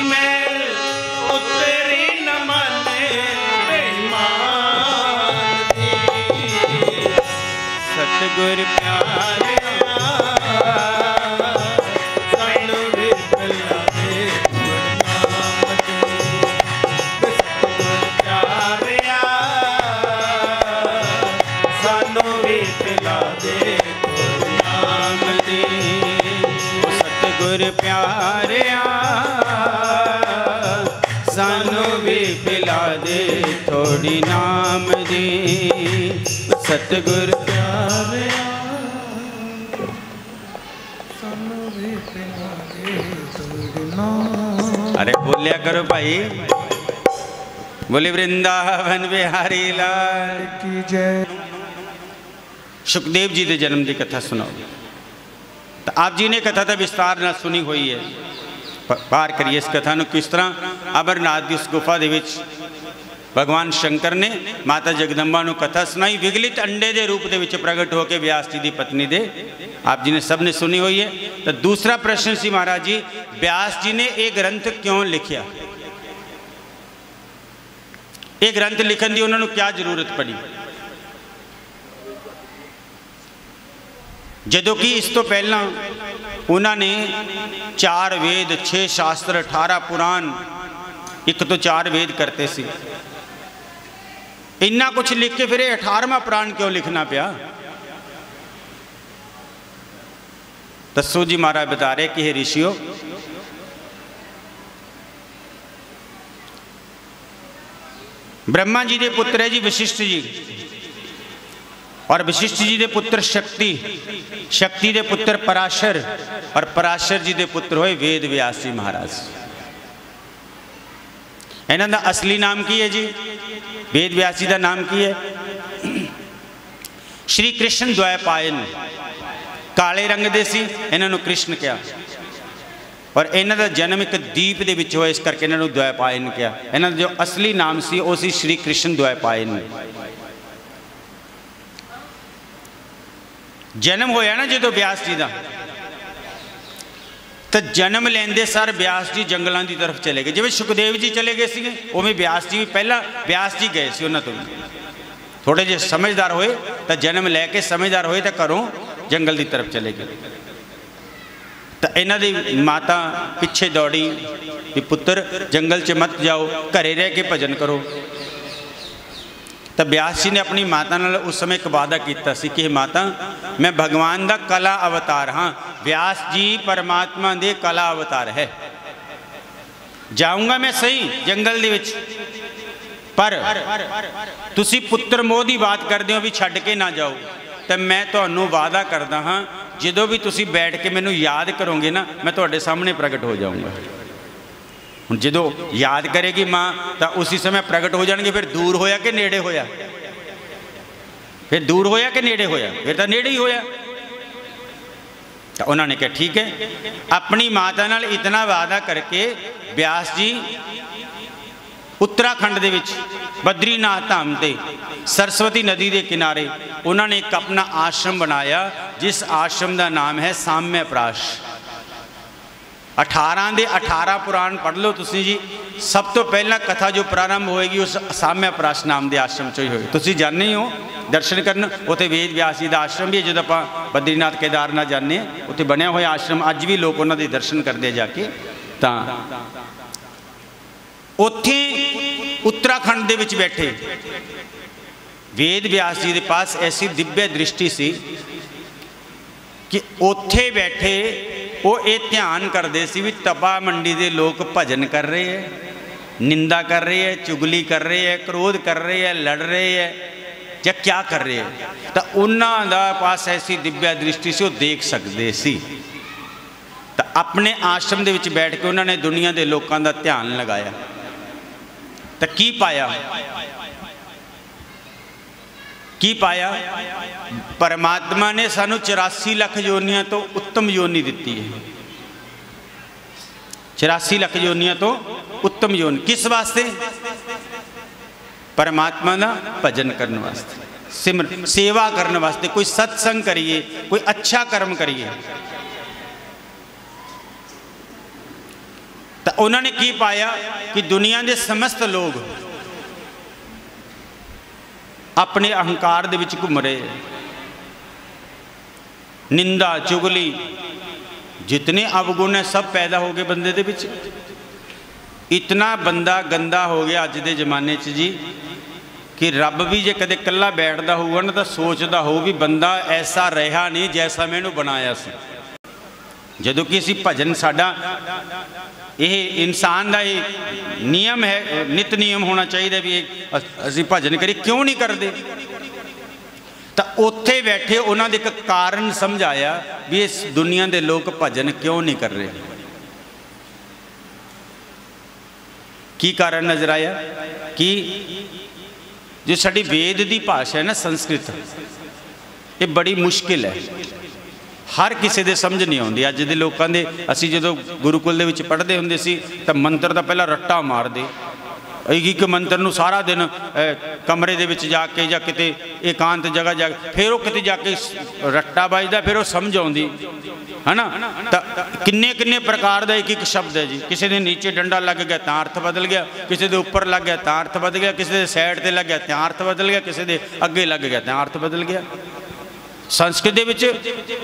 मैल उतरी न मन बेईमान दी। सतगुर प्यारिया सानू भी पिला दे गुर नाम दे। सतगुर प्यारिया सानू भी पिला दे गुर नाम दे। सतगुर प्यारिया सानू भी पिला दे थोड़ी नाम दी। सतगुर प्यारिया सानू भी पिला दे गुर नाम। अरे बोलिया करो भाई, बोले वृंदावन बिहारी लाल की जय। सुखदेव जी के जन्म की कथा सुनाओ। तो आप जी ने कथा तो विस्तार न सुनी हुई है, पार करिए इस कथा ਨੂੰ। किस तरह अमरनाथ की उस गुफा ਦੇ ਵਿੱਚ भगवान शंकर ने माता जगदम्बा ਨੂੰ कथा सुनाई, विगलित अंडे के रूप ਦੇ ਵਿੱਚ प्रगट होकर व्यास जी की पत्नी दे। आप जी ने सब ने सुनी हुई है। तो दूसरा प्रश्न सी महाराज जी, व्यास जी ने ये ग्रंथ क्यों लिखिया, ये ग्रंथ लिखन की उन्होंने क्या जरूरत पड़ी। जदों कि इस तो पहला उन्होंने 4 वेद 6 शास्त्र 18 पुराण 1 तो 4 वेद करते सी। इन्ना कुछ लिख के फिर 18वां पुराण क्यों लिखना पिया। दसो जी। महाराज बता रहे कि हे ऋषियों, ब्रह्मा जी के पुत्र है जी वशिष्ठ जी, और वशिष्ठ जी के पुत्र शक्ति, शक्ति के पुत्र पराशर, और पराशर जी के पुत्र होए वेद व्यास जी महाराज। इन्हों का असली नाम की है जी, वेद व्यास जी का नाम की है श्री कृष्ण द्वैपायन। काले रंग दे सी, इन्हों कृष्ण कहा, और इन्हों का जन्म एक दीप के विच होया, इस करके इन्हों द्वैपायन कहा। इन्हों जो असली नाम सी वो सी श्री कृष्ण द्वैपायन। जन्म होया ना जो व्यास जी का, तो जन्म लेंदे सर व्यास जी जंगलों की तरफ चले गए। जिवें सुखदेव जी चले गए थे, उवें व्यास जी भी पहला व्यास जी गए सी। उन्होंने तो थोड़े जे समझदार होए तो जन्म लैके समझदार होए तो घरों जंगल की तरफ चले गए। तो इन्हों की माता पिछे दौड़ी कि पुत्र जंगल च मत जाओ, घरे रह के भजन करो। तो व्यास जी ने अपनी माता नाल उस समय एक वादा किया सी कि माता मैं भगवान का कला अवतार हाँ। व्यास जी परमात्मा दे कला अवतार है। जाऊँगा मैं सही जंगल दे विच, पर तुसी पुत्र मोह की बात करते हो भी छड्ड के ना जाओ। तो मैं तुहानू वादा करदा हाँ जो भी तुसी बैठ के मैनू याद करोगे ना, मैं तुहाडे सामने प्रगट हो जाऊँगा। हुण जो याद करेगी माँ तो उसी समय प्रगट हो जाएंगे। फिर दूर होया कि नेड़े होया, फिर दूर होया कि नेड़े होया, फिर तो नेड़े ही होया। तो उन्होंने कहा ठीक है। अपनी माता नाल इतना वादा करके व्यास जी उत्तराखंड दे विच बद्रीनाथ धाम ते सरस्वती नदी के किनारे उन्होंने एक अपना आश्रम बनाया, जिस आश्रम का नाम है साम्यप्राश। 18 दे 18 पुराण पढ़ लो तुसी जी। सब तो पहला कथा जो प्रारंभ होएगी उस साम्यप्राश नाम के आश्रम चो ही होगी। तुसी जाने हो दर्शन करन, उत्थे वेद व्यास जी का आश्रम भी है। जो आप बद्रीनाथ केदारनाथ जाने उत्थे बनया हुआ आश्रम, अज भी लोग उन्होंने दर्शन करते जाके। तो उत्थे उत्तराखंड दे विच बैठे वेद व्यास जी के पास ऐसी दिव्य दृष्टि सी कि उत्थे बैठे वो ये ध्यान करते सी भी तपा मंडी के लोग भजन कर रहे हैं, निंदा कर रहे हैं, चुगली कर रहे हैं, क्रोध कर रहे हैं, लड़ रहे हैं या क्या कर रहे हैं। तो उन्हों का पास ऐसी दिव्य दृष्टि से वो देख सकते सी। तो अपने आश्रम के बैठ के उन्होंने दुनिया के लोगों का ध्यान लगाया। तो की पाया, की पाया? परमात्मा ने सानू 84 लाख योनियां तो उत्तम योनि दी है। 84 लाख योनियां तो उत्तम योनि किस वास्ते? परमात्मा का भजन करने वास्ते, सिमर सेवा करने वास्ते, कोई सत्संग करिए, कोई अच्छा कर्म करिए। तो उन्होंने की पाया कि दुनिया के समस्त लोग अपने अहंकार दे विच घूम रहे हैं। निंदा चुगली जितने अवगुण है सब पैदा हो गए बंदे दे विच। इतना बंदा गंदा हो गया अज दे जमाने च जी कि रब भी जे कदे कल्ला बैठदा होगा ना तो सोचदा हो भी बंदा ऐसा रहा नहीं जैसा मैं इहनूं बनाया सी। जदों कि असीं भजन साडा यह इंसान का ये नियम है, नित नियम होना चाहिए भी असीं भजन करिए, क्यों नहीं करते? तो उत्थे बैठे उन्होंने एक कारण समझाया भी इस दुनिया के लोग भजन क्यों नहीं कर रहे। की कारण नजर आया कि जो साडी वेद की भाषा है ना संस्कृत, ये बड़ी मुश्किल है, हर किसी दे समझ नहीं आती। अज दे लोगों दे असी जो गुरुकुल दे विच पढ़ते हुंदे सी तो मंत्र का पहला रट्टा मार दे, एक मंत्र नूं सारा दिन कमरे दे विच जाके या किते एकांत जगह जाके फिर वो किते जाके रट्टा बजदा, फिर वो समझ आउंदी है ना। तो किन्ने किन्ने प्रकार का एक एक शब्द है जी। किसी के नीचे डंडा लग गया तो अर्थ बदल गया, किसी के उपर लग गया तो अर्थ बदल गया, किसी के साइड पर लग गया तो अर्थ बदल गया, किसी के अगे लग गया तो अर्थ बदल गया। संस्कृत दे विच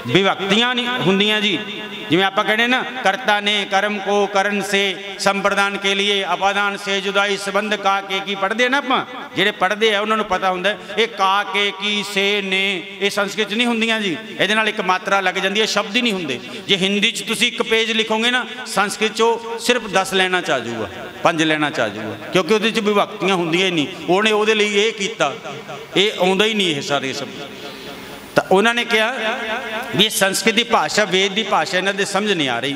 विभक्तियां नहीं होंदियां जी। जिवें आपां कहने ना कर्ता ने कर्म को करण से, संप्रदान के लिए अपादान से जुदाई संबंध का के की पढ़ते ना आपां, जिहड़े पढ़ते हैं उन्होंने पता हुंदा है ये का के की से ने ये संस्कृत नहीं होंदियां जी। इहदे नाल एक मात्रा लग जाती है, शब्द ही नहीं होंदे। जे हिंदी च तुसीं एक पेज लिखोगे ना संस्कृत चो सिर्फ 10 लाइनां च आ जाऊगा, 5 लाइनां च आ जाऊगा, क्योंकि उहदे च विभक्तियां होंदियां ही नहीं। उहने उहदे लई ये कीता, ये आउंदा ही नहीं, ये सारे शब्द। तो उन्होंने कहा भी संस्कृत की भाषा वेद की भाषा इन्हों समझ नहीं आ रही,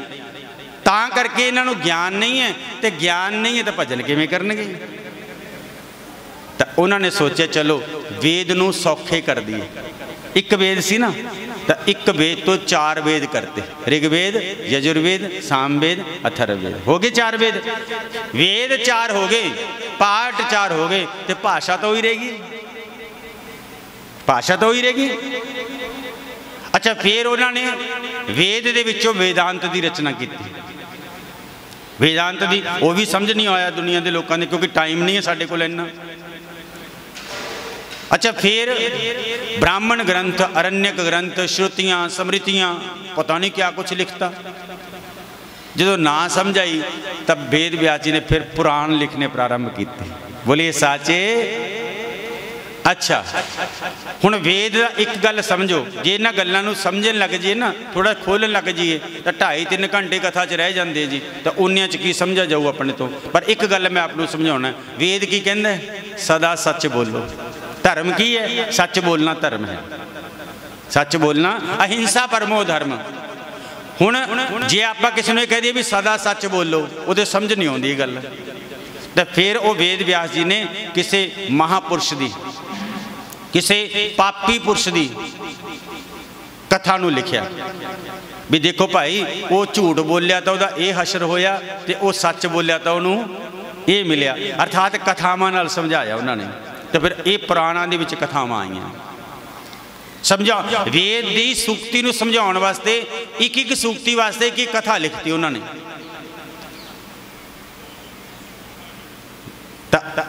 तां करके इन्हों ज्ञान नहीं है, तो ज्ञान नहीं है तो भजन किवें करनगे। तो उन्होंने सोचा चलो वेद नूं सौखे कर दिए। एक वेद सी ना, तो एक वेद तो 4 वेद करते, ऋग्वेद यजुर्वेद सामवेद अथर्ववेद, हो गए 4 वेद। वेद 4 हो गए, पाठ 4 हो गए, तो भाषा तो ही रहेगी, भाषा तो ही रहेगी। अच्छा फिर उन्होंने वेद दे विचों वेदांत की रचना की। वेदांत की वो भी समझ नहीं आया दुनिया के लोगों ने, क्योंकि टाइम नहीं है साढ़े कोल इन्ना। अच्छा फिर ब्राह्मण ग्रंथ, अरण्यक ग्रंथ, श्रुतियाँ स्मृतियाँ, पता नहीं क्या कुछ लिखता। जो ना समझ आई तब वेद व्यास जी ने फिर पुराण लिखने प्रारंभ किए। बोलिए साचे। अच्छा हुण वेद एक गल समझो, जे इन्हां गल्लां नूं समझन लग जाइए ना, थोड़ा खोलन लग जाइए तो 2.5-3 घंटे कथा च रह जाते जी, तो उन्नियां च की समझा जाऊ अपने तो। पर एक गल मैं आपनूं समझाउणा, वेद की कहंदा है? सदा सच बोलो। धर्म की है? सच बोलना धर्म है, सच बोलना, अहिंसा परमो धर्म। हुण जे आपां किसी नूं कह दईए भी सदा सच बोलो, उहदे समझ नहीं आउंदी गल। तो फिर वो वेद व्यास जी ने किसी महापुरुष की, किसी पापी पुरुष की कथा नूं लिखिया भी देखो भाई वो झूठ बोलिया तो वह ये हशर होया ते वो सच बोलिया तो उन्होंने ये मिलिया। अर्थात कथावां नाल समझाया उन्होंने। तो फिर ये पुराणों दे विच कथावां आईयां समझा। वेद की सूक्ति नूं समझाउण वास्ते एक एक सूक्ति वास्ते एक एक कथा लिखती उन्होंने।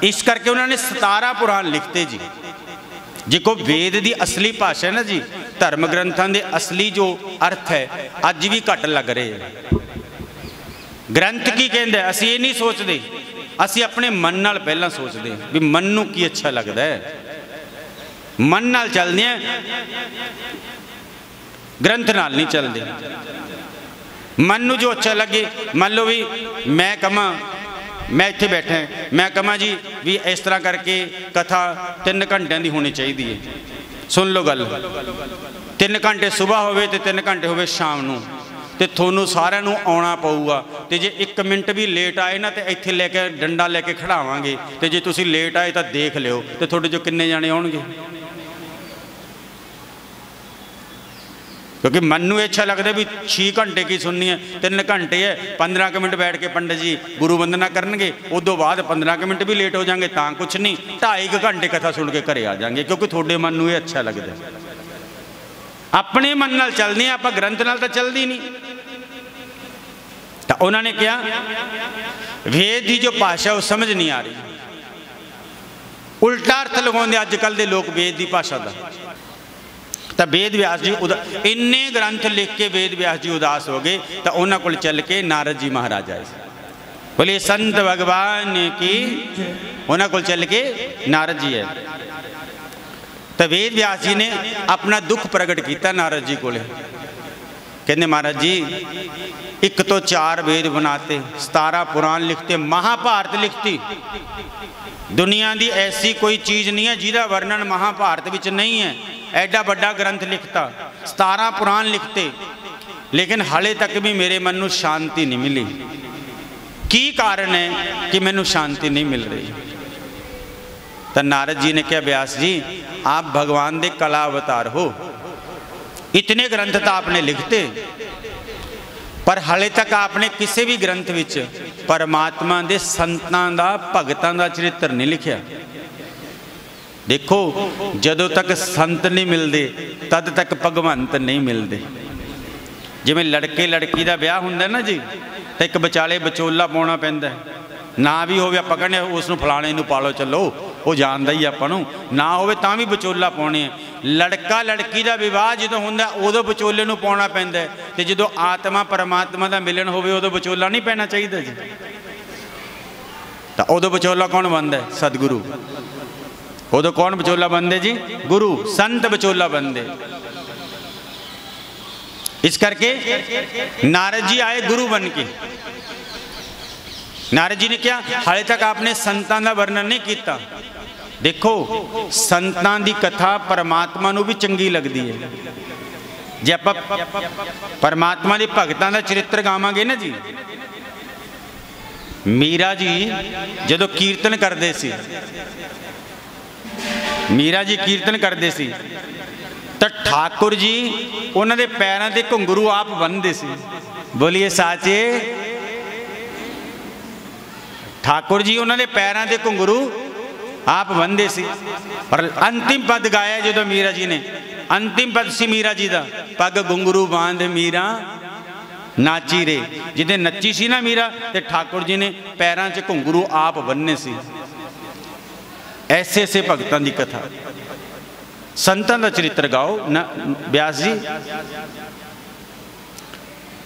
इस करके उन्होंने 17 पुराण लिखते जी। जिको वेद की असली भाषा है ना जी, धर्म ग्रंथों के असली जो अर्थ है अज भी घट लग रहे हैं। ग्रंथ की कहते असी ये नहीं सोचते, असी अपने मन नाल पहला सोचते भी मन नूं की अच्छा लगता है, मन नाल चलते हैं, ग्रंथ नाल नहीं चलते। मन नूं जो अच्छा लगे, मान लो भी मैं कमा मैं इत्थे बैठा मैं कमा जी भी इस तरह करके कथा 3 घंटे की होनी चाहिए है। सुन लो गल, 3 घंटे सुबह होवे ते 3 घंटे होवे शाम नूं ते थोनू सारिਆਂ ਨੂੰ आना पऊगा। तो जे 1 मिनट भी लेट आए ना तो इत्थे लेके डंडा लेके खड़ावांगे। तो जे तुसी लेट आए तो देख लियो तो थोड़े जो किन्ने जाने आउणगे। क्योंकि मन नूं अच्छा लगता भी 6 घंटे की सुननी है, 3 घंटे है, 15 मिनट बैठ के पंडित जी गुरु वंदना करनगे, उदों बाद 15 मिनट भी लेट हो जाएंगे तो कुछ नहीं, 2.5 घंटे कथा सुन के घरे आ जाएंगे। क्योंकि थोड़े मन नूं अच्छा लगता है। अपने मन नाल चलते हैं, आप ग्रंथ नाल तो चलती नहीं। तो उन्होंने कहा वेद की जो भाषा वो समझ नहीं आ रही, उल्टा अर्थ लगाते अजकल के लोग वेद की भाषा का। तो वेद व्यास जी इन्ने ग्रंथ लिख के वेद व्यास जी उदास हो गए। तो उन्होंने को चल के नारद जी महाराज आए। बोलिए संत भगवान की। उन्होंने को चल के नारद जी है। तो वेद व्यास जी ने अपना दुख प्रगट किया नारद जी को। कहते महाराज जी 1 तो 4 वेद बनाते, 17 पुराण लिखते, महाभारत लिखती। दुनिया की ऐसी कोई चीज़ नहीं है जिसका वर्णन महाभारत विच नहीं है। एडा बड़ा ग्रंथ लिखता, 17 पुराण लिखते, लेकिन हाले तक भी मेरे मन को शांति नहीं मिली। की कारण है कि मैनू शांति नहीं मिल रही? तो नारद जी ने कहा व्यास जी आप भगवान दे कला अवतार हो, इतने ग्रंथ तो आपने लिखते, पर हाले तक आपने किसी भी ग्रंथ विच परमात्मा दे संतां दा भगतां दा चरित्र नहीं लिखिया। देखो जदों तक संत नहीं मिलते तद तक भगवंत नहीं मिलते। जिवें लड़के लड़की का ब्याह हुंदा ना जी, तो एक विचाले विचोला पाउणा पैंदा है। ना भी होवे आपां कहने उसनूं फलाणे नूं पालो चलो, वो जानदा ही आपां नूं, ना होवे तां भी विचोला पाउणे। लड़का लड़की का विवाह जो हुंदा उदों विचोले नूं पाउणा पैंदा है, ते जदों आत्मा परमात्मा का मिलन होवे उदों विचोला नहीं पैना चाहिए जी। तो उदों विचोला कौन बनदा है? सतगुरु। उदों कौन विचोला बनते जी? गुरु संत विचोला बनते। इस करके नारद जी आए गुरु बन के। नारद जी ने क्या हाले तक आपने संतां का वर्णन नहीं किया। देखो संतां की कथा परमात्मा नूं भी चंगी लगती है। जे आप परमात्मा के भगतां का चरित्र गावांगे ना जी। मीरा जी जदों कीर्तन करते सी, मीरा जी कीर्तन करते सी, तो ठाकुर जी उन्होंने पैरों के घुंघरू आप बन्नते सी। बोलिए साचे। ठाकुर जी उन्होंने पैरों के घुंघरू आप बन्नते सी। और अंतिम पद गाया जो मीरा जी ने, अंतिम पद सी मीरा जी का, पग घुंघरू बांध मीरा नाची रे। जिदे नच्ची सी ना मीरा, तो ठाकुर जी ने पैरों च घुंघरू आप बन्ने सी। ऐसे ऐसे भगतों की कथा, संतां का चरित्र गाओ ना व्यास जी।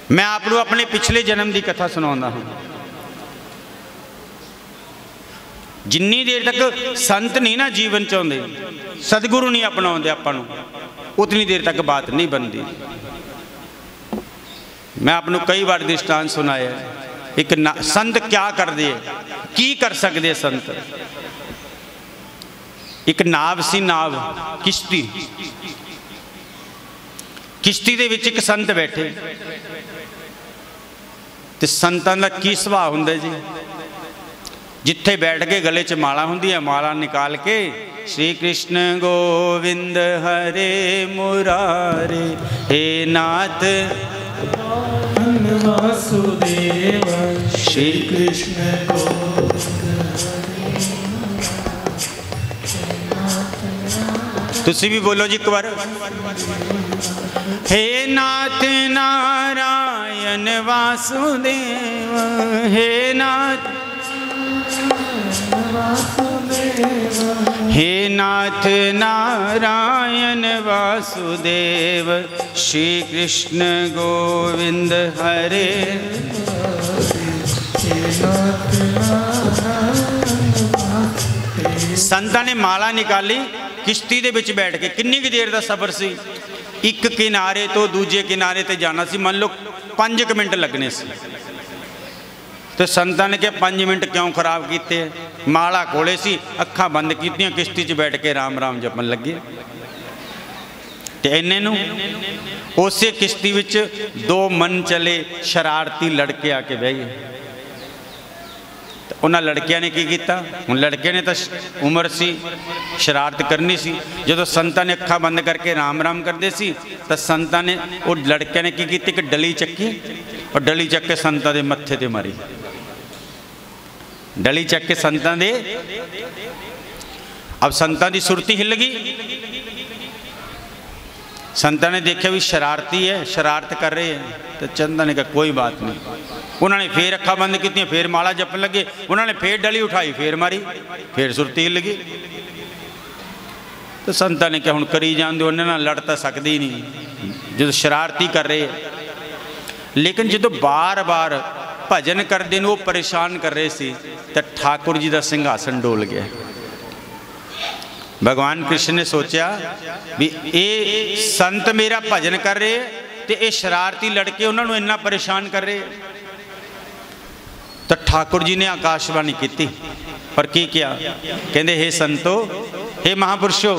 मैं आपको अपने पिछले जन्म की कथा सुनाता हूँ। जिन्नी देर तक संत नहीं ना जीवन चाहते, सतगुरु नहीं अपनाते आपां नूं, उतनी देर तक बात नहीं बनती। मैं आपको कई बार दृष्टांत सुनाया। एक संत क्या करते है, की कर सकते संत। एक नाव सी, नाव किश्ती, किश्ती दे विच एक संत बैठे। तो संतां दा की सुभाव हुंदा जी, जिथे बैठ के गले च माला हुंदी है, माला निकाल के श्री कृष्ण गोविंद हरे मुरारे, हे नाथ वासुदेव श्री कृष्ण गोविंद। तुसी भी बोलो जी एक बार, हे नाथ नारायण वासुदेव, हे नाथ हे नाथ नारायण वासुदेव श्री कृष्ण गोविंद हरे। संतां ने माला निकाली, किश्ती दे विच बैठ के, किन्नी की देर का सफर सी, एक किनारे तो दूजे किनारे ते जाना सी, मान लो 5 मिनट लगने से। तो संतां ने क्या 5 मिनट क्यों खराब किए, माला कोले सी, अखा बंद कीतियां, किश्ती च बैठ के राम राम जपन लगे। तो इन्ने नूं उसे किश्ती विच 2 मन चले, शरारती लड़के आके बह गए। उन्होंने लड़किया ने की किया, हुण लड़के ने तो उम्र सी शरारत करनी सी, जो संतां ने अखा बंद करके राम राम करते सी, तो संतां ने वो लड़किया ने की की कि डली चक्की और डली चक के संतां दे मत्थे ते मारी, डली चक के संतां दे। अब संतां दी सुरती हिल गई, संतां ने देखा भी शरारती है, शरारत कर रहे हैं, तो चंदा ने कहा कोई बात नहीं। उन्होंने फिर अखा बंद की, फिर माला जपन लगे, उन्होंने फिर डली उठाई, फिर मारी, फिर सुरती हिल गई। तो संतां ने कहा हुण करी जान दो, उन्होंने लड़ तो सकती ही नहीं, जो शरारती कर रहे हैं। लेकिन जो बार बार भजन करते वो परेशान कर रहे थे, तो ठाकुर जी का सिंघासन डोल गया। भगवान कृष्ण ने सोचा भी ये संत मेरा भजन कर रहे तो ये शरारती लड़के उन्होंने इन्ना परेशान कर रहे। तो ठाकुर जी ने आकाशवाणी की, पर की किया, कहते हे संतो, हे महापुरुषो,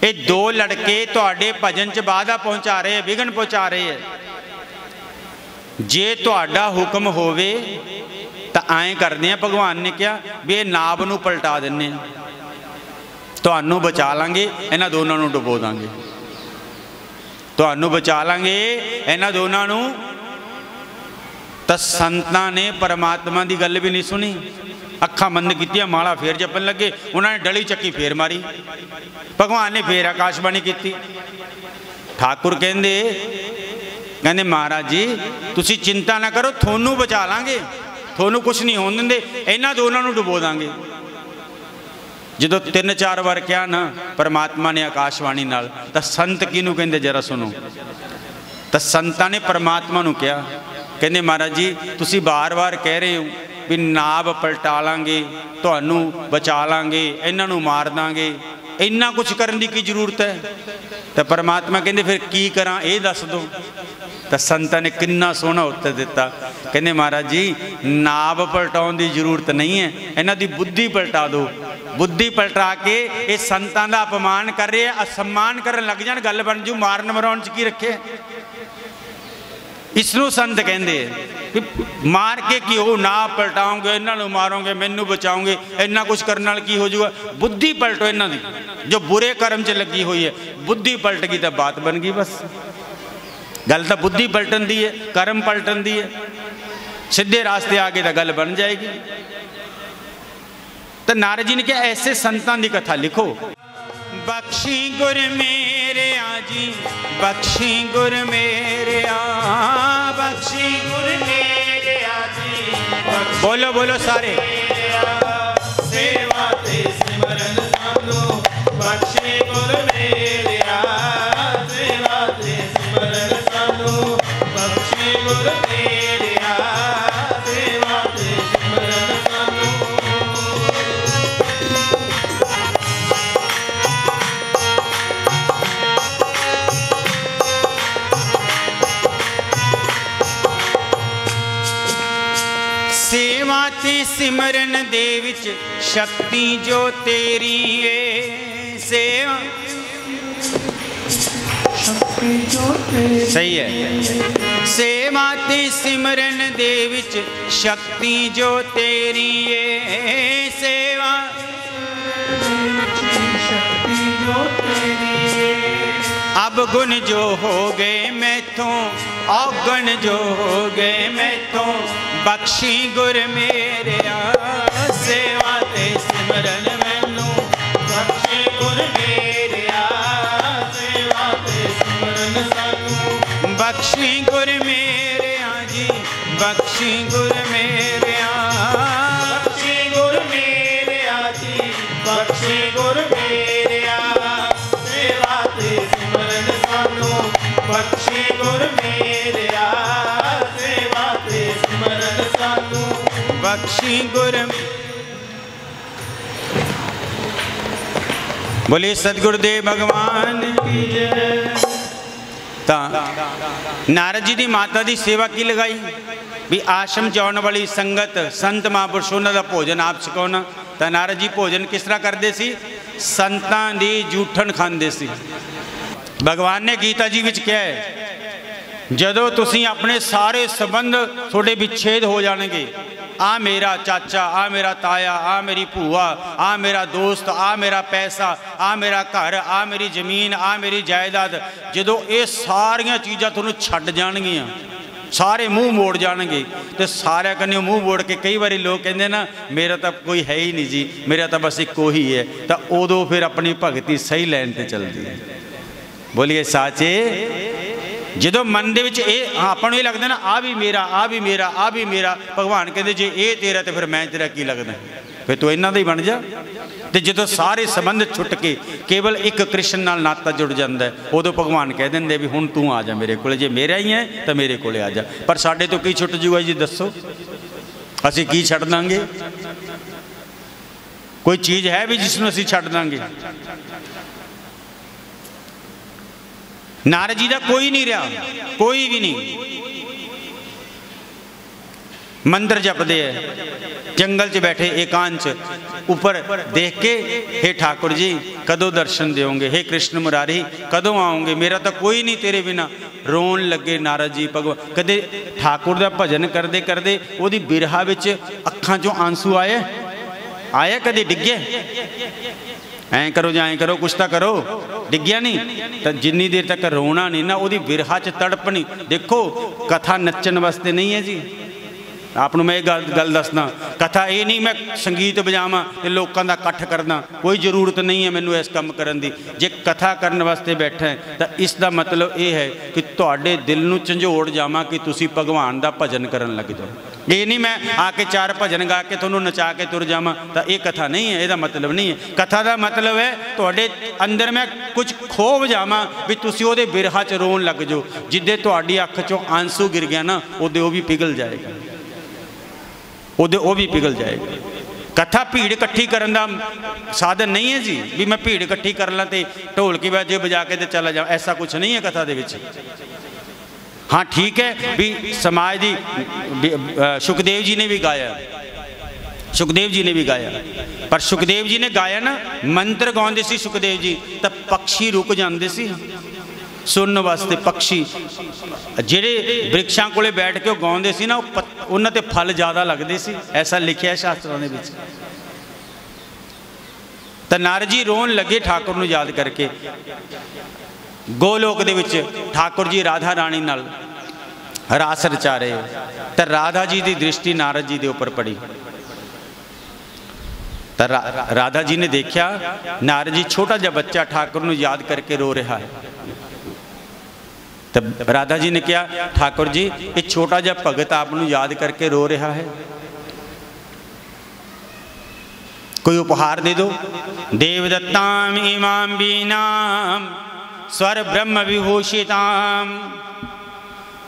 ये 2 लड़के तुहाडे भजन च बाधा पहुंचा रहे, विघन पहुंचा रहे है। जे तुहाडा हुक्म होवे तो आए करते हैं, भगवान ने कहा भी ये नाब नूं पलटा देने, तुहानू बचा लांगे, इन्हां दोनों नूं डुबो दांगे, तुहानू बचा लांगे इन्हां दोनों नूं। तो संतां ने परमात्मा की गल भी नहीं सुनी, अखा बंद की, माला फिर जपन लगे, उन्होंने डली चक्की फिर मारी, भगवान ने फिर आकाशवाणी की। ठाकुर कहते महाराज जी तुसी चिंता ना करो, थोनू बचा लांगे, थोनू कुछ नहीं होने देंगे, इन्हां दोनों नूं डुबो दांगे। जो 3-4 बार कहा ना परमात्मा ने आकाशवाणी नाल, तो संत किनू कहते जरा सुनो। तो संतां ने परमात्मा नूं कहा, कहते महाराज जी तुसी बार बार कह रहे हो भी नाब पलटा लांगे, तुहानू बचा लांगे, इन्हां नूं मार दांगे, इन्ना कुछ करने की जरूरत है। तो परमात्मा कहते फिर की करा ये दस दो। तो संतां ने किन्ना सोहना उत्तर दिता, कहते महाराज जी नाब पलटाउण की जरूरत नहीं है, इन्हां दी बुद्धि पलटा दो, बुद्धि पलटा के ये संतां दा अपमान कर रहे, असम्मान करन लग जाण, गल बन जू, मारन मराउण च की रखे। इसनों संत कहते मार के की हो, ना पलटाओगे, इन्हों मारोगे, मैनू बचाओगे, इन्ना कुछ करने नाल की हो जाऊगा। बुद्धि पलटो इन्हों की, जो बुरे कर्म च लगी हुई है, बुद्धि पलट गई तो बात बन गई। बस गल तो बुद्धि पलटन दी है, कर्म पलटन दी है, सीधे रास्ते आ गए तो गल बन जाएगी। तो नारद जी ने कहा ऐसे संतां की कथा लिखो। बख्शी गुर मेरे आजी, बख्शी गुर मेरे आ, बख्शी गुर मेरे आजी, बोलो बोलो सारे, सेवा ते सिमरन सानू, बख्शी गुर मेरे आ, सेवा ते सिमरन सानू, बख्शी गुर मेरे आ, सेवा ते सिमरन सानू। सेवा ते सिमरन दे विच शक्ति जो तेरी है, सेवा शक्ति जो तेरी। सही है। सेवा ते सिमरन दे विच शक्ति जो तेरी है। सेवा शक्ति जो तेरी है। अब गुण जो हो गए मैथों, औगण जो हो गए मैथों, बख्शी गुर मेरेया। सेवा ते सिमरन मैनू बख्शी गुर मेरेया। सेवा ते सिमरन सानू बख्शी गुर मेरेया जी। बख्शी गुर मेरेया। बख्शी गुर मेरेया जी। बख्शी गुर मेरेया। सेवा ते सिमरन सानू बख्शी गुर मेरेया। सेवा ते सिमरन सानू बख्शी गुर। बोले सतगुरुदेव भगवान की जय। नारद जी की माता की सेवा की लगाई भी आश्रम च आने वाली संगत संत महापुरुष उन्होंने भोजन आप छकाना। तो नारद जी भोजन किस तरह करते सी? संतां दी जूठन खांदे सी। भगवान ने गीता जी विच कहा है जदों तुसीं अपने सारे संबंध थोड़े विच्छेद हो जाणगे, आ मेरा चाचा, आ मेरा ताया, आ मेरी भूआ, आ मेरा दोस्त, आ मेरा पैसा, आ मेरा घर, आ मेरी जमीन, आ मेरी जायदाद, जदों ये सारियां चीज़ां तुहानूं छड्ड जाणगियां, सारे मूँह मोड़ जाएंगे। तो सारे कन्ने मूँह मोड़ के कई बार लोग कहते ना मेरा तो कोई है ही नहीं जी, मेरा तो बस एक ही है। तो उदों फिर अपनी भगती सही लाइन पर चलती है। बोलिए साचे। जो मन के अपन ये लगता ना आ भी मेरा, आ भी मेरा, आ भी मेरा, भगवान कहते जे ये तेरा तो फिर मैं तेरा की लगना, फिर तू इन्हों का ही बन जा। तो जो सारे संबंध छुट के केवल एक कृष्ण नाल नाता जुड़ जाता है, उदों भगवान कह देंगे भी हुण तू आ जा मेरे को, जे मेरा ही है तो मेरे को आ जा। पर साडे तो की छुट जूगा जी, दसो असी की छड्ड दांगे? कोई चीज़ है भी जिसनों असी छड्ड दांगे? नारद जी का कोई नहीं रहा, कोई भी नहीं। मंत्र जपते है, जंगल च बैठे एकांत च, ऊपर देख के हे ठाकुर जी कदों दर्शन दोगे, हे कृष्ण मुरारी कदों आओगे, मेरा तो कोई नहीं तेरे बिना। रोन लगे नारद जी। भगवान कदे ठाकुर का भजन करते करते वो बिरहा विच अखां चों आंसू आए आया, कदे डिगे ऐं करो जां ऐं करो, कुछ तो करो, डिग्या नहीं। तो जिन्नी देर तक रोना नहीं ना, वो बिरहा च तड़प नहीं। देखो कथा नच्चन वास्ते नहीं है जी। आप मैं गल दसना, कथा ये नहीं मैं संगीत बजावा तो लोगों का इकट्ठ करना, कोई जरूरत नहीं है मैनू इस काम करन दी। जे कथा करने वास्ते बैठा है तो इसका मतलब ये है कि तुहाडे दिल नूं झंझोड़ जावां कि तुसी भगवान का भजन करन लग जाओ। ये नहीं मैं आके चार भजन गा के तुहानूं नचा के तुर जावां, तो ये कथा नहीं है, यदा मतलब नहीं है। कथा का मतलब है तुहाडे अंदर मैं कुछ खोव जावां भी तुसी उहदे बिरहा च रोन लग जाओ। जिद्दे तुहाडी अख चों आंसू गिर गया ना, उहदे वो भी पिघल जाएगा, उहदे वो भी पिघल जाएगा। कथा भीड़ इकट्ठी करन दा साधन नहीं है जी, भी मैं भीड़ इकट्ठी कर ला तो ढोलकी बाजे बजा के तो चला जाऊँ, ऐसा कुछ नहीं है कथा दे विच। हाँ ठीक है भी समाज की, सुखदेव जी ने भी गाया, सुखदेव जी ने भी गाया, पर सुखदेव जी ने गाया ना मंत्र गाते सी सुखदेव जी, तो पक्षी रुक जाते सी सुनने वास्ते। पक्षी जेड़े वृक्षां कोले बैठ के गाते सी ना, उन्हां ते फल ज़्यादा लगते सी, ऐसा लिखिया है शास्त्रों के विच। तो नारद जी रोन लगे ठाकुर नूं याद करके। गोलोक दे विच ठाकुर जी राधा रानी नाल रास रचा रहे, तो राधा जी की दृष्टि नारद जी के उपर पड़ी। तो राधा जी ने देखा नारद जी छोटा जिहा बच्चा ठाकुर नूं याद करके रो रहा है। तो राधा जी ने कहा ठाकुर जी ये छोटा जिहा भगत आपनूं याद करके रो रहा है, कोई उपहार दे दो। देवदत्ताम इमाम बीनाम स्वर ब्रह्म विभूषिताम।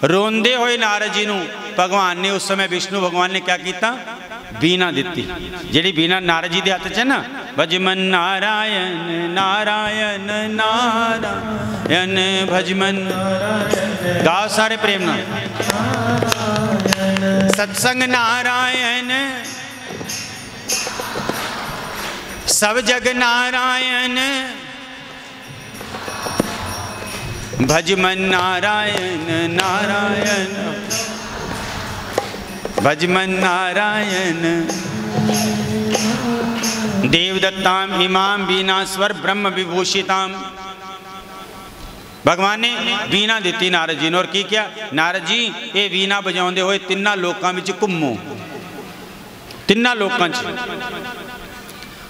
रोंदे हुए नारद जी नूं भगवान ने उस समय विष्णु भगवान ने क्या किया? बीना दी। जी बीना नारद जी के हाथ च ना, भजमन नारायण नारायण नारायण भजमन, गाओ सारे प्रेम नाल। सत्संग नारायण सब जग नारायण, भज मन नारायण नारायण, भज मन नारायण। देवदत्ताम इमाम वीणा स्वर ब्रह्म विभूषिताम। भगवान ने वीणा दी नारद जी ने, और की क्या? नारद जी ये वीणा बजाते हुए तिन्ना लोकां विच घुमो, तिन्ना लोकां च।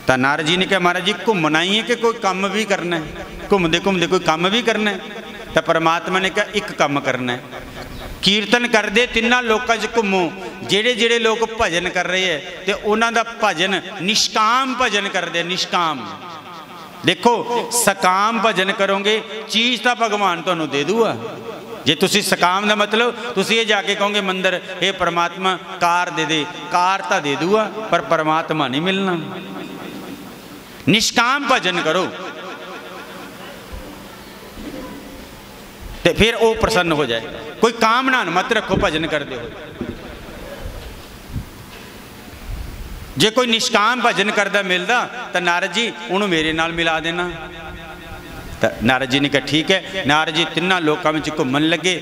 तो नारद जी ने कहा महाराज जी घूमना ही है कि कोई काम भी करना है? घूमते घूमते कोई काम भी करना है? तो परमात्मा ने कहा एक काम करना है, कीर्तन करते तिन्ना लोकां च घूमो। जेड़े जेड़े लोग भजन कर रहे हैं तो उन्हां दा भजन निष्काम भजन करते, निष्काम। देखो सकाम भजन करोगे चीज़ तो भगवान तुहानू दे दूगा। जे तुसी सकाम का मतलब तुसी ये जाके कहोगे मंदिर हे परमात्मा कार दे दे, कार तो दे दूगा पर परमात्मा नहीं मिलना। निष्काम भजन करो तो फिर वो प्रसन्न हो जाए। कोई कामना मत रखो भजन करते हो। जे कोई निष्काम भजन करता मिलता तो नारद जी उन्होंने मेरे नाल मिला देना। तो नारद जी ने कहा ठीक है। नारद जी तिन्ना लोकां विच घूमन लगे।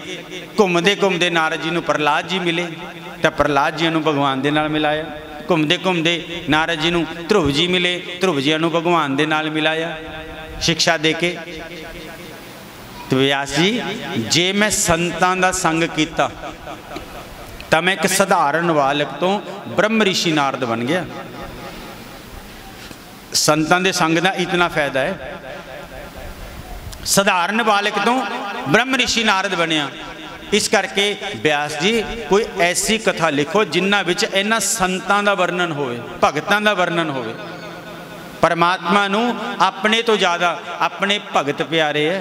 घूमते घूमते नारद जी नूं प्रहलाद जी मिले तो प्रहलाद जी नूं भगवान दे नाल मिलाया। घूमते घूमते नारद जी नूं ध्रुव जी मिले, ध्रुव जी नूं भगवान दे नाल मिलाया शिक्षा दे के। तो व्यास जी जे मैं संतां दा संग कीता तो मैं एक साधारण बालक तो ब्रह्म ऋषि नारद बन गया। संतां दे संग दा इतना फायदा है। साधारण बालक तो ब्रह्म ऋषि नारद बनिया। इस करके व्यास जी कोई ऐसी कथा लिखो जिन्हां विच इन्हां संतां दा वर्णन होवे, भगतां दा वर्णन होवे। परमात्मा नूं अपने तो ज़्यादा अपने भगत प्यारे है।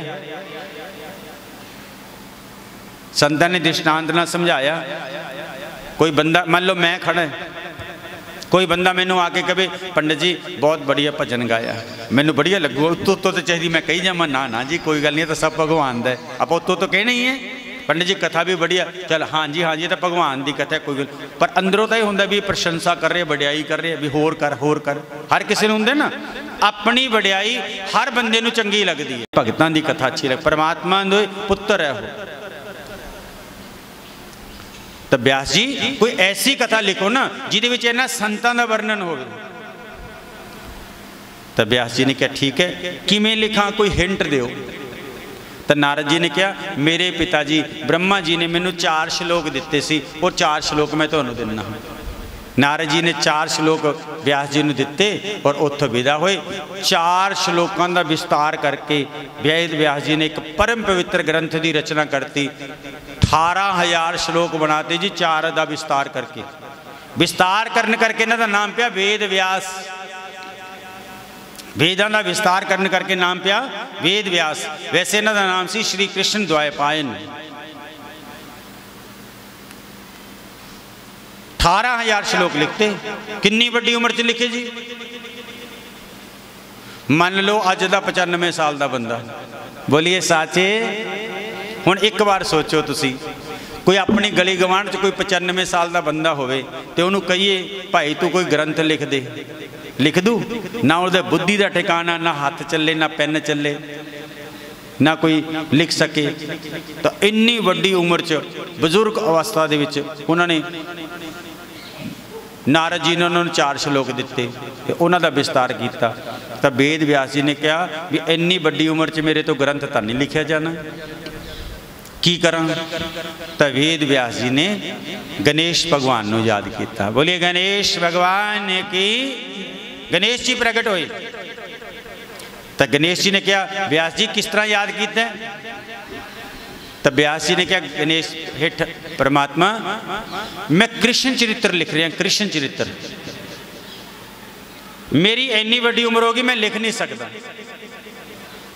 संतां ने दृष्टांत नाल समझाया। कोई बंदा मान लो मैं खड़ा है, कोई बंदा मैनू आके कहे पंडित जी बहुत बढ़िया भजन गाया, मैनू बढ़िया लगू, उत्तों तो चाहिए मैं कही जावां ना ना जी कोई गल नहीं, तो सब भगवान दा है। आप उत्तों तो कहना ही है पंडित जी कथा भी बढ़िया, चल हाँ जी तो भगवान की कथा कोई गल। पर अंदरों तो यह होंगे भी प्रशंसा कर रहे, वड्याई कर रहे भी होर कर होर कर। हर किसी होंगे ना अपनी वड्याई हर बंदे नूं चंगी लगती है। भगतां की कथा अच्छी लग, परमात्मा दे पुत्र है वो। तो व्यास जी कोई ऐसी कथा लिखो ना जिहदे विच इन्हां संतां दा वर्णन होवे। तो व्यास जी ने कहा ठीक है किवें लिखां, कोई हिंट दिओ। तो नारद जी ने कहा मेरे पिताजी ब्रह्मा जी ने मैनू 4 श्लोक दिते सी, वो 4 श्लोक मैं तुहानूं दिना। नारद जी ने 4 श्लोक व्यास जी नूं दिते और उत्थों विदा होए। 4 श्लोकां दा विस्तार करके वेद व्यास जी ने एक परम पवित्र ग्रंथ की रचना करती। 18,000 श्लोक बनाते जी 4 का विस्तार करके। विस्तार करके इन्हां दा नाम पिया वेद व्यास। वेदां का विस्तार करके नाम पिया वेद व्यास। वैसे इन्हां दा नाम सी श्री कृष्ण द्वैपायन। 18,000 श्लोक लिखते। कितनी बड़ी उम्र च लिखे जी। मान लो अज का 95 साल का बंदा, बोलिए साचे। हुण एक बार सोचो तुसी कोई अपनी गली गवांढ च कोई 95 साल का बंदा होवे ते उन्होंने कहिए भाई तू कोई ग्रंथ लिख दे, लिख दूँ? ना उहदे बुद्धि का ठिकाना, ना हाथ चले, ना पेन चले, ना कोई लिख सके। तो इन्नी वड्डी उम्र च बजुर्ग अवस्था दे विच उन्होंने नारद जी ने उन्होंने 4 श्लोक दिते, उन्हों का विस्तार किया। तो वेद व्यास जी ने कहा भी इन्नी वड्डी उम्र च मेरे तो ग्रंथ तो नहीं लिखा जाना, की करा? तो वेद व्यास जी ने गणेश भगवान को याद किया। बोलिए गणेश भगवान की। गणेश जी प्रगट होए। तो गणेश जी ने कहा व्यास जी किस तरह याद किया? तो व्यास जी ने कहा गणेश हेठ परमात्मा मैं कृष्ण चरित्र लिख रहा, कृष्ण चरित्र। मेरी इन्नी वड्डी उम्र होगी मैं लिख नहीं सकता।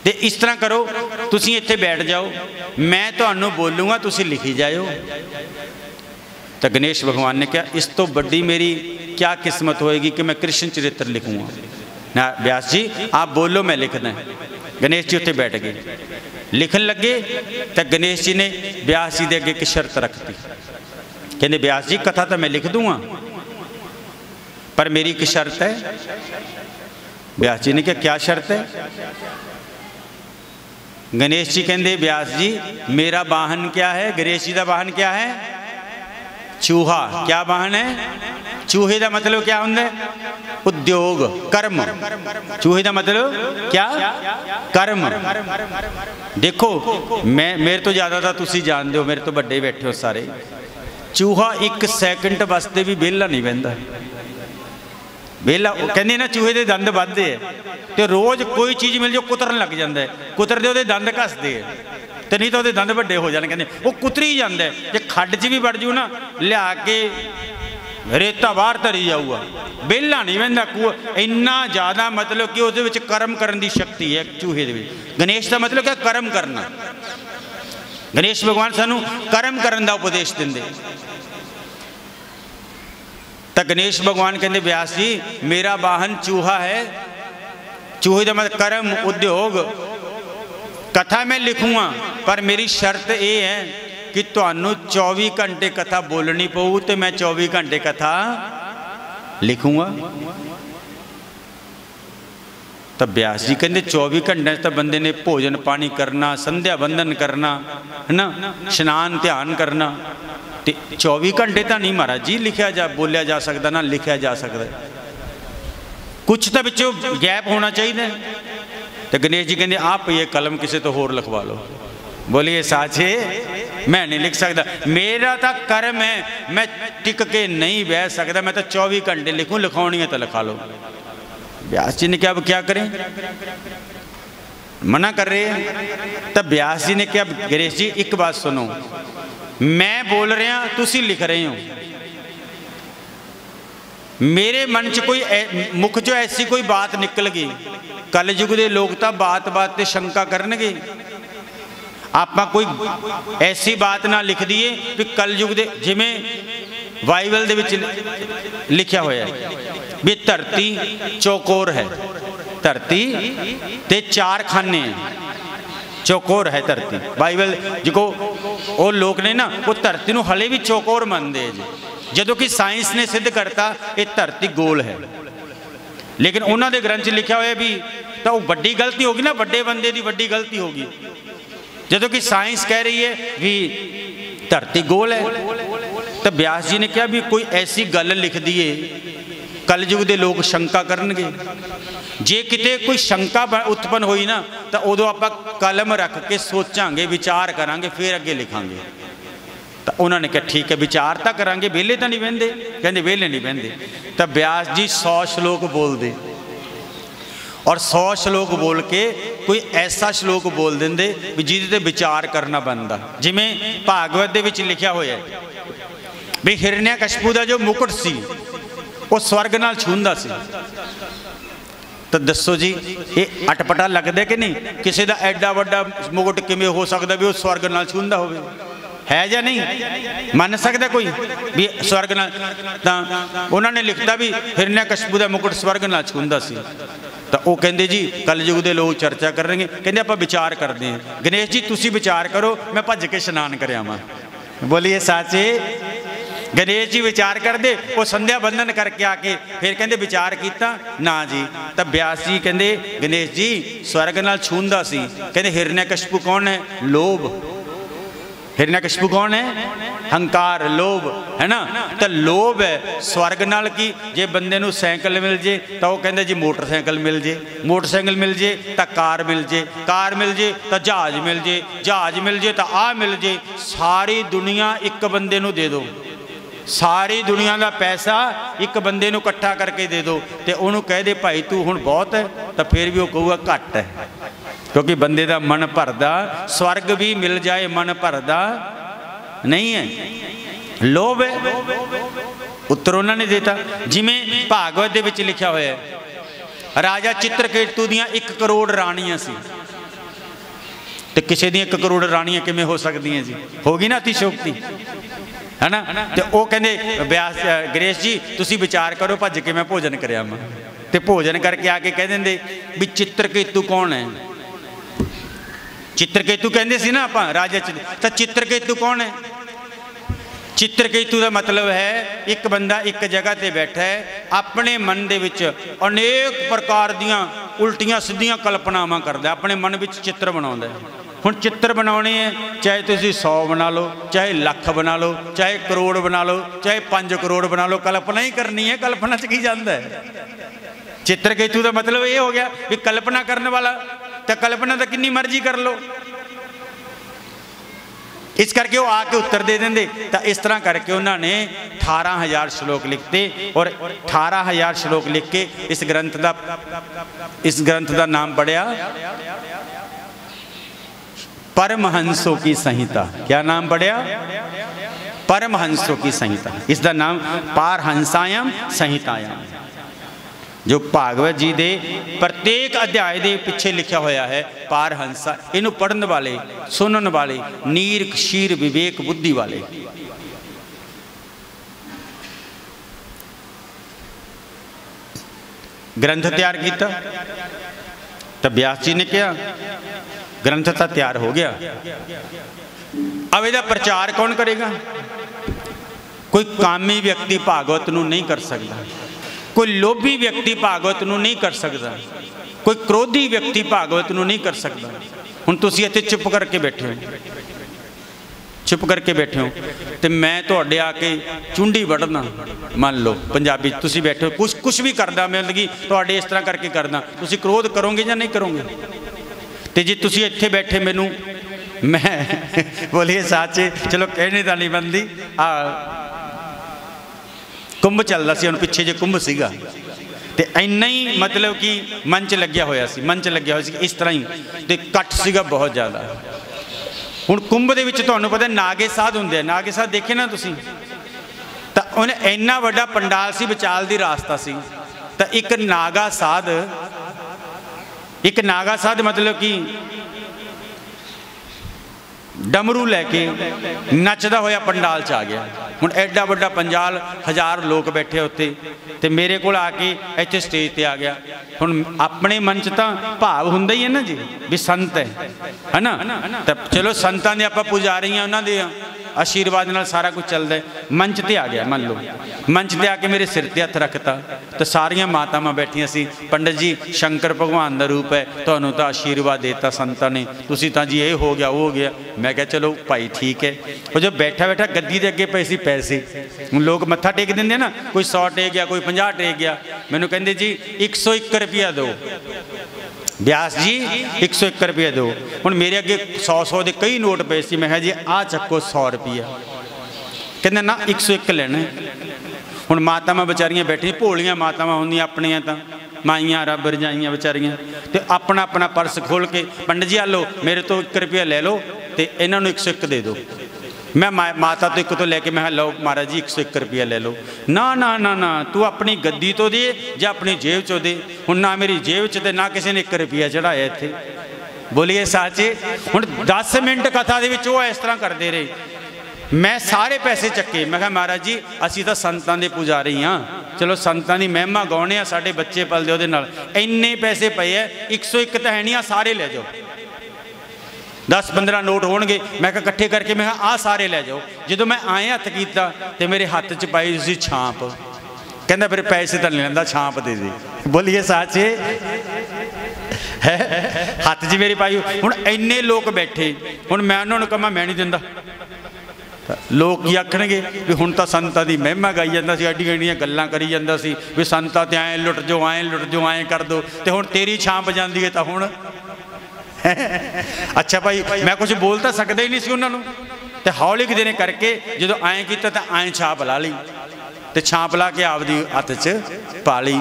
तो इस तरह करो तुसी इत्थे बैठ जाओ, मैं तुहानू बोलूँगा तुसी लिखी जाओ। तो गणेश भगवान ने कहा इस तो बड़ी मेरी क्या किस्मत होएगी कि मैं कृष्ण चरित्र लिखूँगा। ना व्यास जी आप बोलो मैं लिखना। गणेश जी उत्थे बैठ गए, लिखन लगे। तो गणेश जी ने व्यास जी के अगे एक शर्त रखती। कहते व्यास जी कथा तो मैं लिख दूँगा पर मेरी एक शर्त है। व्यास जी ने कहा क्या शर्त है? गणेश जी कहते व्यास जी मेरा वाहन क्या है? गणेश जी का वाहन क्या है? चूहा। क्या वाहन है? चूहे का मतलब क्या होंगे? उद्योग, कर्म। चूहे का मतलब क्या? कर्म। देखो मैं मेरे तो ज़्यादा तो तुसी जानते हो, मेरे तो बड़े बैठे हो सारे। चूहा एक सैकंड वास्ते भी वेला नहीं बहता। वेला कहते ना चूहे के दंद वधदे है तो रोज़ कोई चीज़ मिल जाए कुतरन लग जाता है, कुतरते वो दंद घसते है तो नहीं तो वो दंद वड्डे हो जाने। कहते वो कुतरी जाता है, जो खड्ड च भी वड़ जू ना लिया के रेता बाहर तरी जाऊगा, वेला नहीं बहता। इन्ना ज़्यादा मतलब कि उस कर्म करने की शक्ति है चूहे के। गणेश का मतलब क्या? कर्म करना। गणेश भगवान सानू कर्म करने का उपदेश देंगे। तो गणेश भगवान कहते व्यास जी मेरा वाहन चूहा है। चूहे का मतलब कर्म, उद्योग। कथा मैं लिखूँगा पर मेरी शर्त ये है कि तुहानू 24 घंटे कथा बोलनी पऊ तो मैं 24 घंटे कथा लिखूँगा। तब व्यास जी कहते 24 घंटे तो बंदे ने भोजन पानी करना, संध्या बंधन करना है ना, स्नान ध्यान करना। 24 घंटे तो नहीं महाराज जी लिखा जा बोलिया जा सकता ना लिखा जा सकता, कुछ तो बिचों गैप होना चाहिए। तो गणेश जी कहते आप ये कलम किसी तो होर लिखवा लो। बोलिए साचे मैं नहीं लिख सकता, मेरा तो कर्म है, मैं टिक के नहीं बह सकता, मैं तो 24 घंटे लिखूँ, लिखानी है तो लिखा लो। व्यास जी ने क्या अब क्या करें, मना कर रहे हैं। तब व्यास जी ने क्या, गणेश जी एक बात सुनो, मैं बोल रहा तुसी लिख रहे हो, मेरे मन च कोई मुख चो ऐसी कोई बात निकल गई, कलयुग के लोग तो बात बात ते शंका करनगे। आपां कोई ऐसी बात ना लिख दिए भी कलयुग दे, जिमें बाइबल दे विच लिखा होया भी धरती चौकोर है, धरती ते 4 खाने हैं, चौकोर है धरती। बाइबल जो वो लोग ने ना वो धरती को हले भी चौकोर मानते हैं जी, जो कि साइंस ने सिद्ध करता ये धरती गोल है। लेकिन उन्होंने ग्रंथ लिखा हुआ भी तो वो बड़ी गलती होगी ना, बड़े बंदे की बड़ी गलती होगी, जो कि साइंस कह रही है भी धरती गोल है। तो व्यास जी ने क्या भी कोई ऐसी गल लिख दिए कलयुग के लोग शंका करनगे। जे किते कोई शंका उत्पन्न हुई ना तो उदों आपां कलम रख के सोचांगे, विचार करांगे, फिर अगे लिखांगे। तो उन्होंने कहा ठीक है विचार तो करांगे, वेले तो नहीं बहते, कहते वेले नहीं बहते। तो व्यास जी 100 श्लोक बोल दे और 100 श्लोक बोल के कोई ऐसा श्लोक बोल देंगे भी जिहदे ते विचार करना बनता। जिमें भागवत दे विच लिखा होया भी हिरण्यकशिपु दा जो मुकुट सी वो स्वर्ग नाल छूंदा सी। तो दसो जी ये अटपटा लगता कि नहीं, किसी का एडा वड्डा मुकुट किमें हो सकता भी वो स्वर्ग नाल छूंदा होवे, है या नहीं? मन सकता कोई भी स्वर्ग नाल? तां उन्होंने लिखता भी हिरण्यकशिपु दा मुकुट स्वर्ग नाल छूंदा सी। तो वो कहते जी कलयुग के लोग चर्चा करेंगे, कहते आप विचार करते हैं। गणेश जी तुसी विचार करो, मैं भज के स्नान कर आवां। बोलिए साचे। गणेश जी विचार करते, वो संध्या बंधन करके आके फिर कहते विचार किया ना जी। तब व्यास जी कहते गणेश जी स्वर्ग नाल छूंदा सी, कहते हिरण्यकशिपु कौन है? लोभ। हिरण्यकशिपु कौन है? हंकार, लोभ, है ना। तो लोभ है स्वर्ग नाल की, जे बंदे नूं साइकिल मिल जे तो वह कहते जी मोटरसाइकिल मिल जे, मोटरसाइकिल मिल जे तो कार मिल जे, कार मिल जे तो जहाज मिल जे, जहाज मिल जे तो आ मिल जे। सारी दुनिया एक बंदे नूं दे दो, सारी दुनिया का पैसा एक बंदे नूं इकट्ठा करके दे दो तो उन्होंने कह दे भाई तू हुण बहुत है, तो फिर भी वो कहूगा घट है, क्योंकि बंदे का मन भरदा। स्वर्ग भी मिल जाए मन भरदा नहीं है, लोभ है। उत्तर उन्होंने देता जिमें भागवत दे विच लिखा होया है राजा चित्रकेतु दियां 1 करोड़ राणियां सी, तो किसी दी 1 करोड़ राणियां किमें हो सकदियां जी? होगी ना अतिशोक्ति, है ना। तो वो कहते व्यास गणेश जी तुसी विचार करो, भज के मैं भोजन कर आवां। तो भोजन करके आके कह देंगे भी चित्रकेतु कौन है? चित्रकेतु कहते सी ना आपां राजा तो चित्रकेतु कौन है? चित्रकेतु का मतलब है एक बंदा एक जगह पर बैठा है, अपने मन दे विच अनेक प्रकार दियां उल्टियां सीधियां कल्पनावां करदा, अपने मन विच चित्र बनाउंदा है। हुण चित्र बनाने है, चाहे तुसीं 100 बना लो, चाहे लाख बना लो, चाहे करोड़ बना लो, चाहे 5 करोड़ बना लो, कल्पना ही करनी है। कल्पना च की जाता है? चित्रकेतु का मतलब ये हो गया भी कल्पना करने वाला, तो कल्पना तो कितनी मर्जी कर लो। इस करके वो आके उत्तर दे देंगे। तो इस तरह करके उन्होंने 18,000 श्लोक लिखते और 18,000 श्लोक लिख के इस ग्रंथ का नाम पढ़िया परमहंसों की संहिता। क्या नाम पढ़िया? परमहंसों की संहिता। इसका नाम पारहंसायाम संहितायाम। जो भागवत जी दे प्रत्येक अध्याय के पिछे लिखा होया है पारहंसा। इनू पढ़न वाले, सुनन वाले, नीर क्षीर विवेक बुद्धि वाले। ग्रंथ तैयार किया तो व्यास जी ने कहा ग्रंथ तो तैयार हो गया, अब इसका प्रचार कौन करेगा? कोई कामी व्यक्ति भागवत नूं नहीं कर सकता, कोई लोभी व्यक्ति भागवत नूं नहीं कर सकता, कोई क्रोधी व्यक्ति भागवत नूं नहीं कर सकता। हुण तुसीं इत्थे चुप करके बैठे हो, चुप करके बैठे हो, तो मैं तुहाडे आके चुंडी वढ़ना, मान लो पंजाबी तुसीं बैठे हो, कुछ भी करदा, मैं लगी तुहाडे इस तरह करके करदा, तुसीं क्रोध करोगे या नहीं करोगे? तो जे तुसीं इत्थे बैठे मैनू मैं बोलिए साचे, चलो कहने का नहीं बनती। कुंभ चलता सी, पिछे जे कुंभ सीगा ते इन्ना ही मतलब कि मंच लग्या होया सी, मंच लग्या होया सी इस तरह ही, ते कट सीगा बहुत ज़्यादा। हुण कुंभ दे विच तुहानूं पता नागे साध हुंदे, नागे साध देखे ना तुसीं, तां उन्हें इन्ना वड्डा पंडाल सी, विचाल दी रास्ता सी, तां एक नागा साध मतलब कि डमरू लैके नचदा होया पंडाल च आ गया। हुण एडा वड्डा पंजाल, 1000 लोग बैठे उत्ते, ते मेरे कोल आके इत्थे स्टेज ते आ गया। हुण अपने मन च तां भाव हुंदा ही है ना जी भी संत है ना, तो चलो संतां दे आपां पुजारी हां, उन्हां दे आशीर्वाद नाल सारा कुछ चलदा है। मंच ते आ गया, मान लो मंच ते आके मेरे सिर ते हथ रखता, तो सारियां मातावां बैठियां सी, पंडित जी शंकर भगवान का रूप है, तुहानूं तां आशीर्वाद देता संतां ने, तुसीं तां जी ये हो गया वो हो गया। मैं क्या चलो भाई ठीक है। वो जो बैठा बैठा गद्दी दे अगे पए सी पैसे, लोग मत्था टेक देंगे ना, कोई 100 टेक गया, कोई 50 टेक गया, मैनू कहंदे जी 101 रुपया दो, व्यास जी 101 रुपया दो। हुण मेरे अगे 100 के कई नोट पे सी, मैं जी आ चक्को 100 रुपया, कहंदे ना 101 लेना। हुण मातावां बेचारियां बैठी, भोलियां मातावां होंदियां अपनियां तां माइयां रब रजाइयां बेचारियां, तो अपना अपना पर्स खोल के पंडित जी आ लो मेरे तो 1 रुपया ले लो, तो इन्हों 101 दे दो। मैं माता तो 1 तो लैके मैं लो महाराज जी 101 रुपया ले लो। ना ना ना ना, तू अपनी गद्दी तो दे या अपनी जेब चो दे। हुण ना मेरी जेब च ते ना किसी ने 1 रुपया चढ़ाया इत्थे। बोलिए साचे। हुण 10 मिनट कथा दे विच वो इस तरह करते रहे, मैं सारे पैसे चक्के। मैं कहा महाराज जी असी तो संतां दे पुजारी हाँ, चलो संतां दी महिमा गाउने आ, साडे बच्चे पलदे उहदे नाल, इन्ने पैसे पे है 101 तो है नहीं, सारे ले जाओ। 10-15 नोट होणगे, मैं कहा इकट्ठे करके मैं आ सारे ले जाओ। जो मैं आए हथ किया तो मेरे हाथ च पाई उसी छांप, कहंदा फिर पैसे तो नहीं लैंदा, छांप दे दे। बोलिए साचे है, हाथ च मेरी पाई। हुण इन्ने लोग बैठे, हुण मैं उन्होंने कहा मैं नहीं दिंदा, लोग की आखणगे भी हुण तां संतां दी महिमा गाई जांदा सी, एड्डियां एड्डियां गल्लां करी जांदा सी भी संतां ते ऐ लुट जो ऐ लुट जो ऐ कर दो, ते हुण तेरी छांप जांदी है तां हुण अच्छा भाई मैं कुछ बोल तो सकदा ही नहीं सी उन्हां नूं, ते हौली देने करके जो ऐ कीता तां ऐ छाप ला लई, ते छाप ला के आपदी हत्थ च पा लई,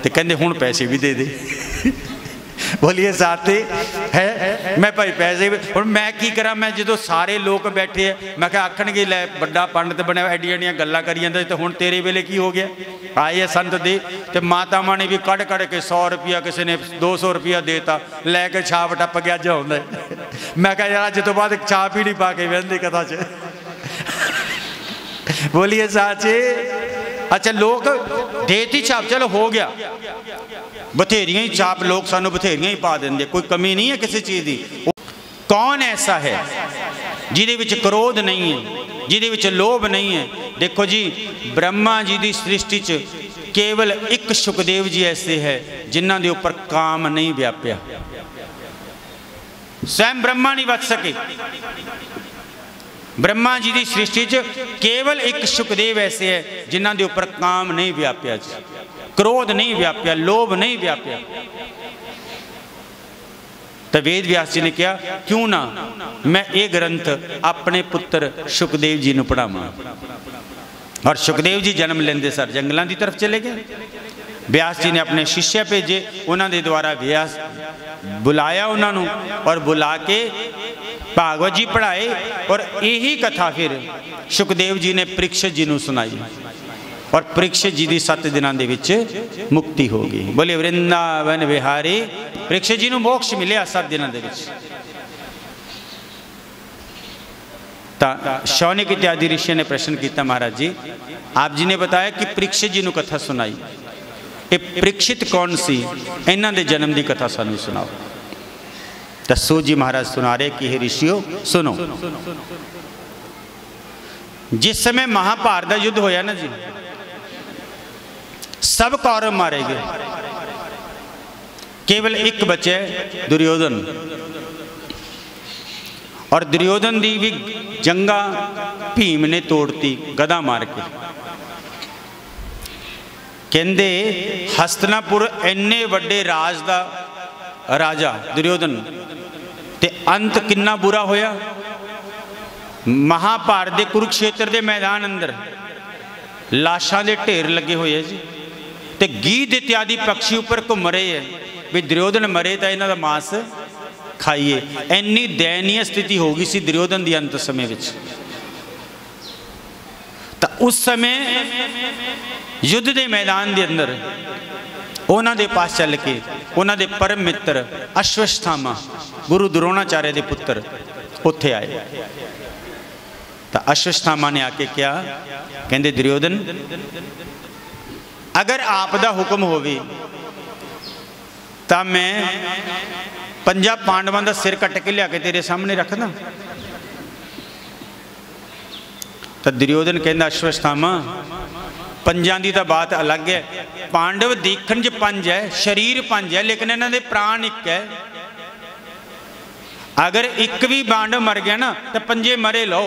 ते कहंदे हुण पैसे भी दे दे। बोलिए साथे है, मैं भाई पैसे हुण मैं की करा, मैं जो सारे लोग बैठे है मैं क्या आखणगे लै बड़ा पंडित बनया एडियां एडियां गल्लां करी जांदा, तो हुण तेरे वेले की हो गया। आए है संत दे, ते मातावां ने भी कड़ कड़ के 100 रुपया, किसी ने 200 रुपया देता, लैके छाप टप गया अज आउंदा। मैं क्या यार अज तो बाद छाप ही नहीं पा के बहिंदे कथा च। बोलिए साचे। अच्छा लोग देती छाप, चलो हो गया, बथेरियां ही छाप लोग सानू बथेरियां ही पा देंगे, कोई कमी नहीं है किसी चीज़ की। कौन ऐसा है जिहदे विच क्रोध नहीं है, जिहदे विच लोभ नहीं है? देखो जी ब्रह्मा जी की सृष्टि च केवल एक सुखदेव जी ऐसे है जिन्हां दे उपर काम नहीं व्याप्या। स्वयं ब्रह्मा नहीं बच सके। ब्रह्मा जी की सृष्टि च केवल एक सुखदेव ऐसे है जिन्हां दे उपर काम नहीं व्याप्या, क्रोध नहीं व्याप्या, लोभ नहीं व्याप्या। तो वेद व्यास जी ने कहा क्यों ना मैं ये ग्रंथ अपने पुत्र सुखदेव जी को पढ़ावां। और सुखदेव जी जन्म लेंदे सर जंगलों की तरफ चले गए। व्यास जी ने अपने शिष्य भेजे, उन्होंने द्वारा व्यास बुलाया उन्होंने और बुला के भागवत जी पढ़ाए। और यही कथा फिर सुखदेव जी ने परीक्षित जी को सुनाई और परीक्षित जी की 7 दिनों के विच मुक्ति हो गई। बोले वृंदावन विहारी परीक्षित जी को मोक्ष मिले 7 दिनों के विच। शौनिक इत्यादि ऋषि ने प्रश्न किया महाराज जी आप जी ने बताया कि परीक्षित जी को कथा सुनाई, ये परीक्षित कौन सी, इन्हों के जन्म की कथा सानू सुनाओ। दसो जी महाराज सुना रहे कि हे ऋषियों सुनो। जिस समय महाभारत का युद्ध होया ना जी, सब कौरव मारे गए, केवल एक बचे दुर्योधन। और दुर्योधन की भी जंगा भीम ने तोड़ती गदा मार के। कहते हस्तिनापुर इन्ने वड्डे राज का राजा दुर्योधन ते अंत कितना बुरा होया। महाभारत के कुरुक्षेत्र के मैदान अंदर लाशां दे ढेर लगे हुए जी, ते गीध इत्यादि पक्षी उपर घूम रहे है भी दुर्योधन मरे तो इन्हों का मांस खाइए। इन्नी दयनीय स्थिति हो गई सी दुर्योधन की अंत समय विच। तो उस समय युद्ध के मैदान के अंदर उन्होंने पास चल के उन्होंने परम मित्र अश्वत्थामा गुरु द्रोणाचार्य के पुत्र उत्थे आए। तो अश्वत्थामा ने आके क्या कहते दुर्योधन अगर आपका हुक्म होवे तो मैं 5 पांडवों का सिर कट के लिया के तेरे सामने रखना। तो दुर्योधन कहता अश्वत्थामा 5 की तो बात अलग है, पांडव देखने च 5 है, शरीर 5 है, लेकिन इन्हों के प्राण 1 है। अगर एक भी पांडव मर गया ना तो 5 मरे लो,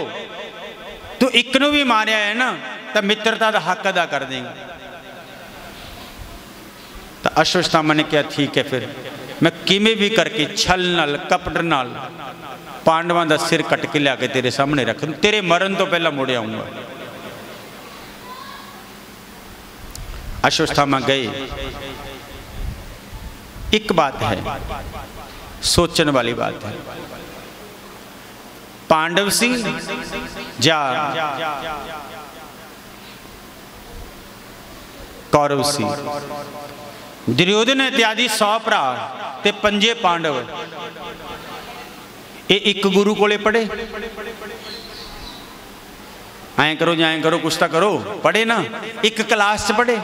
तो एक नू भी मारिया है ना तो मित्रता का हक अदा कर देंगे। तो अश्वत्थामा ने कहा ठीक है फिर मैं किमें भी करके छल नाल कपट नाल पांडवों का सिर कट के लिया के तेरे सामने रख दूं, तेरे मरण तो पहला मुड़ आऊंगा। अश्वत्थामा गए। एक बात है सोचने वाली बात है, पांडव सी जा कौरव सी। दुर्योधन इत्यादि 100 भरा ते 5 पांडव ये एक गुरु कोले पढ़े। ऐ करो जाए करो कुछ तो करो, पढ़े ना, एक क्लास च पढ़े।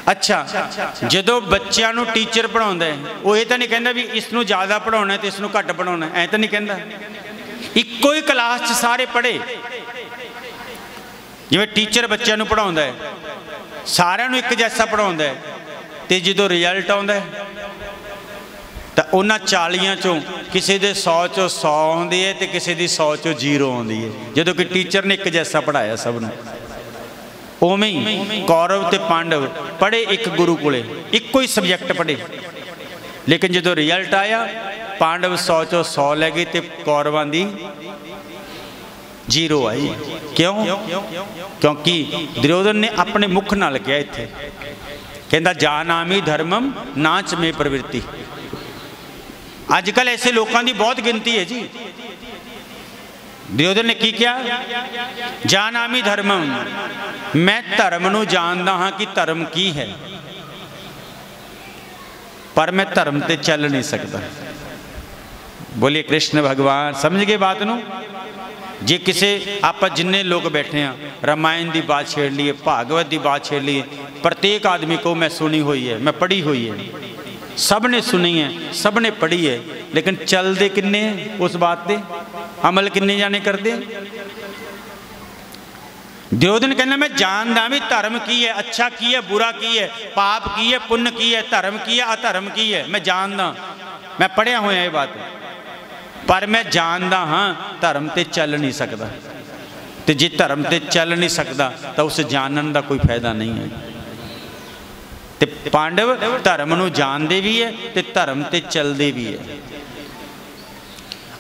अच्छा जो बच्चों को टीचर पढ़ाता है वो ये तो नहीं कहता भी इसनों ज़्यादा पढ़ाना तो इसनों घट पढ़ाना, ऐ तो नहीं कहता। इको ही क्लास च सारे पढ़े। जिवें टीचर बच्चों को पढ़ाता है सारिਆਂ ਨੂੰ एक जैसा पढ़ाता है, तो जो रिजल्ट आता है तो उन्होंने 40 चों किसी के 100 चों 100 आती है तो किसी की 100 चों 0 आती है, जो कि टीचर ने एक जैसा पढ़ाया सबनों। उवें ही कौरव ते पांडव पढ़े एक गुरु कोले, एको ही सबजैक्ट पढ़े, लेकिन जो रिजल्ट आया पांडव 100 चों 100 लै गए तो कौरवां दी 0 आई। क्यों? क्योंकि दुर्योधन ने अपने मुख नाल कहा इत्थे, कहता जानामि धर्मम नाच में प्रवृत्ति। अजकल ऐसे लोगों की बहुत गिनती है जी। दुर्योधन ने की किया, जानामि धर्मम, मैं धर्म नूं जानदा हाँ कि धर्म की है, पर मैं धर्म ते चल नहीं सकता। बोलिए कृष्ण भगवान, समझ गए बात नूं? जे किसे आप जिन्ने लोग बैठे हैं रामायण की बात छेड़ लिए, भागवत की बात छेड़ लिए, प्रत्येक आदमी को मैं सुनी हुई है, मैं पढ़ी हुई है, सब ने सुनी है, सब ने पढ़ी है, लेकिन चलते किन्ने उस बात पे, अमल किन्ने जाने करते। दुर्योधन कहना मैं जानदा भी धर्म की है, अच्छा की है, बुरा की है, पाप की है, पुण्य की है, धर्म की है, अधर्म की है, मैं जानदा, मैं पढ़िया होया ये बात, पर मैं जानदा हाँ धर्म ते चल नहीं सकता। तो जे धर्म ते चल नहीं सकता तो उस जानन का कोई फायदा नहीं है। ते पांडव धर्म नूं जानते भी है ते धर्म ते चलते भी है।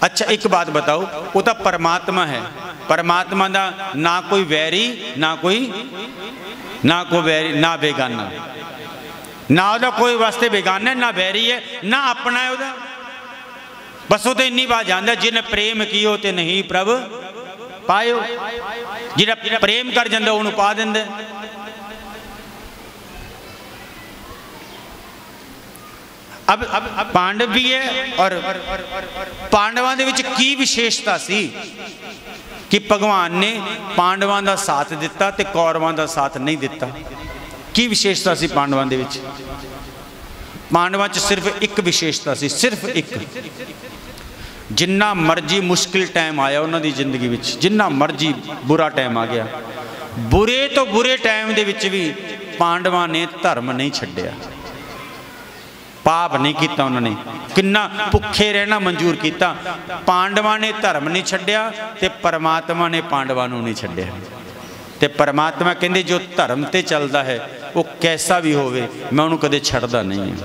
अच्छा एक बात बताओ, वो तो परमात्मा है, परमात्मा का ना कोई वैरी ना कोई वैरी ना बेगाना, ना वह कोई वास्ते बेगाना ना वैरी है ना अपना है वह, बस वो तो इन्नी बात जानता जिन्हें प्रेम कियो ते नहीं प्रभ पायो, जिन्हें प्रेम कर जाता उन्होंने पा देंगे। अब पांडव भी है और पांडवों के विच की विशेषता सी कि भगवान ने पांडवों का साथ दिता ते कौरवों का साथ नहीं दिता। की विशेषता सी पांडवों के विच? पांडवों च सिर्फ एक विशेषता सी, सिर्फ एक। जिन्ना मर्जी मुश्किल टाइम आया उन्होंने जिंदगी में, जिन्ना मर्जी बुरा टाइम आ गया, बुरे तो बुरे टाइम दे विच भी पांडवों ने धर्म नहीं छड्डिया, पाप नहीं किया उन्होंने, किन्ना भुखे रहना मंजूर किया। पांडवों ने धर्म नहीं छड्डिया ते परमात्मा ने पांडवों को नहीं छड्डिया। ते परमात्मा कहते जो धर्म ते चलता है वो कैसा भी होवे मैं उन्होंने कदे छड्डदा नहीं है।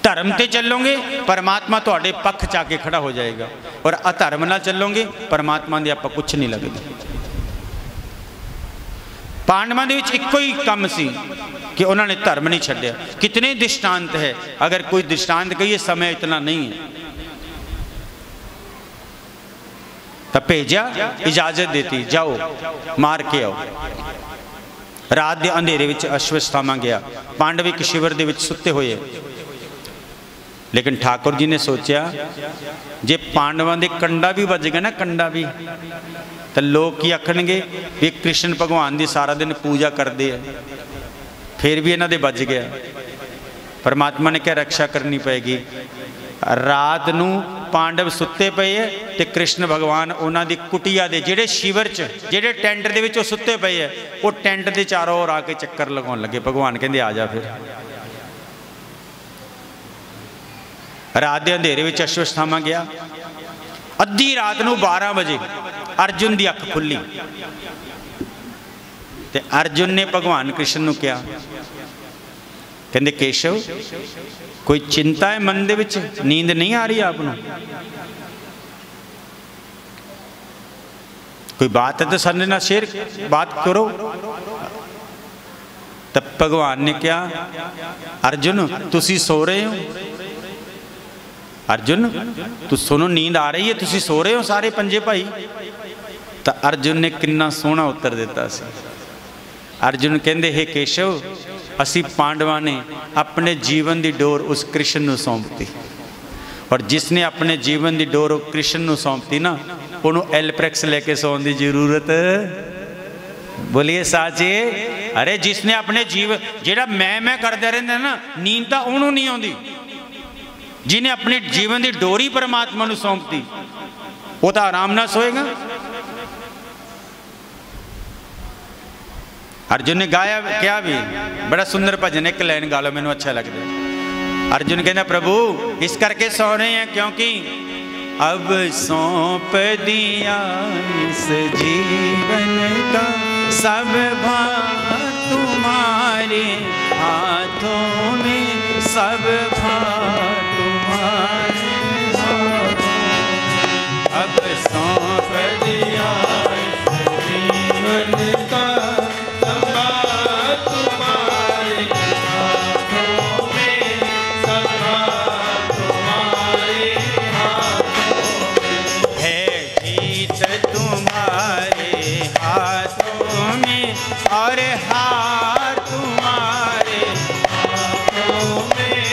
धर्म ते चलोगे परमात्मा तुहाडे पक्ष च आके खड़ा हो जाएगा, और अधर्म ना चलोगे परमात्मा दे आपां कुछ नहीं लगदा। पांडवों के विच इक्को ही कम सी कि उन्होंने धर्म नहीं छड्डिया। कितने दृष्टांत है, अगर कोई दृष्टांत कहिए समय इतना नहीं है, तो भेजा इजाजत देती जाओ मार के आओ। रात के अंधेरे विच अश्वत्थामा गया, पांडव एक शिविर दे विच सुते हुए, लेकिन ठाकुर जी ने सोचा जे पांडवों के कंडा भी बज गया ना, कंडा भी, तो लोग की आखणगे भी कृष्ण भगवान की सारा दिन पूजा करते हैं, फिर भी इन्हों दे बज गया। परमात्मा ने क्या रक्षा करनी पएगी। रात नू पांडव सुते पे है तो कृष्ण भगवान उन्होंने कुटिया के जेडे शिविर च जेडे टेंट दे विच सुते पे है, वो टेंट के चारों ओर आके चक्कर लगाउण लगे। भगवान कहते आ जा। फिर रात के अंधेरे में अश्वत्थामा गया। अद्धी रात नू 12 बजे अर्जुन की अख खुली, तो अर्जुन ने भगवान कृष्ण को कहा, कहते केशव कोई चिंता है मन दे विच, नींद नहीं आ रही आपको? कोई बात है तो साडे नाल शेयर बात करो। तब भगवान ने कहा अर्जुन तुसी सो रहे हो? अर्जुन तू सुनो नींद आ रही है, तुसी सो रहे हो सारे पंजे भाई? तो अर्जुन ने कितना सोहना उत्तर दिता सी। अर्जुन कहते हे केशव असी पांडवां ने अपने जीवन की डोर उस कृष्ण को सौंपती, और जिसने अपने जीवन की डोर कृष्ण को सौंपती ना उन्होंने एलप्रैक्स लेके सोने की जरूरत, बोलिए साचे। अरे जिसने अपने जीवन जेड़ा मैं करते रहते ना, नींद तो उन्होंने नहीं आती। जिन्हें अपने जीवन की डोरी परमात्मा को सौंपती वो तो आराम ना सोएगा। अर्जुन ने गाया क्या भी बड़ा सुंदर भजन, एक लाइन गा लो मैनू अच्छा लगता है। अर्जुन कहना प्रभु इस करके सो रहे हैं क्योंकि अब सौंप दिया इस जीवन का सब भार तुम्हारे हाथों में, सब भार तुम्हारे हाथों में। अब सौंप दिया इस जीवन का सब भार तुम्हारे हाथों में, सब भार तुम्हारे हाथों में। है जीत तुम्हारे हाथों में और हार तुम्हारे हाथों में,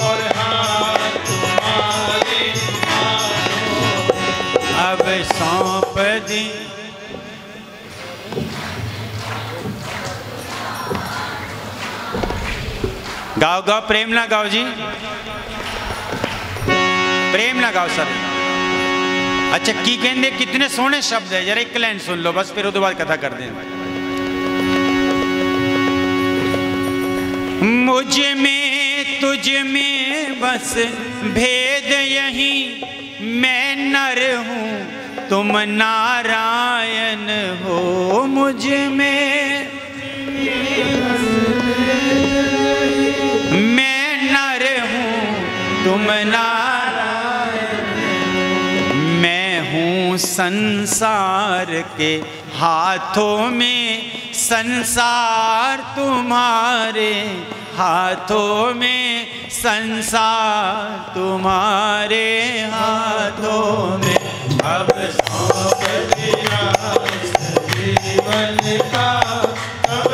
और हार तुम्हारे हाथों में। अब सौंप दी। गाओ गाओ, प्रेम ना गाओ जी, प्रेम ना गाओ सर। अच्छा की कहते कितने सोहने शब्द है, जरा एक लाइन सुन लो बस, फिर उसके बाद कथा कर दें। मुझ में तुझ में बस भेद यही, मैं नर हूँ तुम नारायण हो। मुझ में मैं नर हूँ तुम नारायण, मैं हूँ संसार के हाथों में, संसार तुम्हारे हाथों में, संसार तुम्हारे हाथों में। अब सौंप दिया जीवन का, सब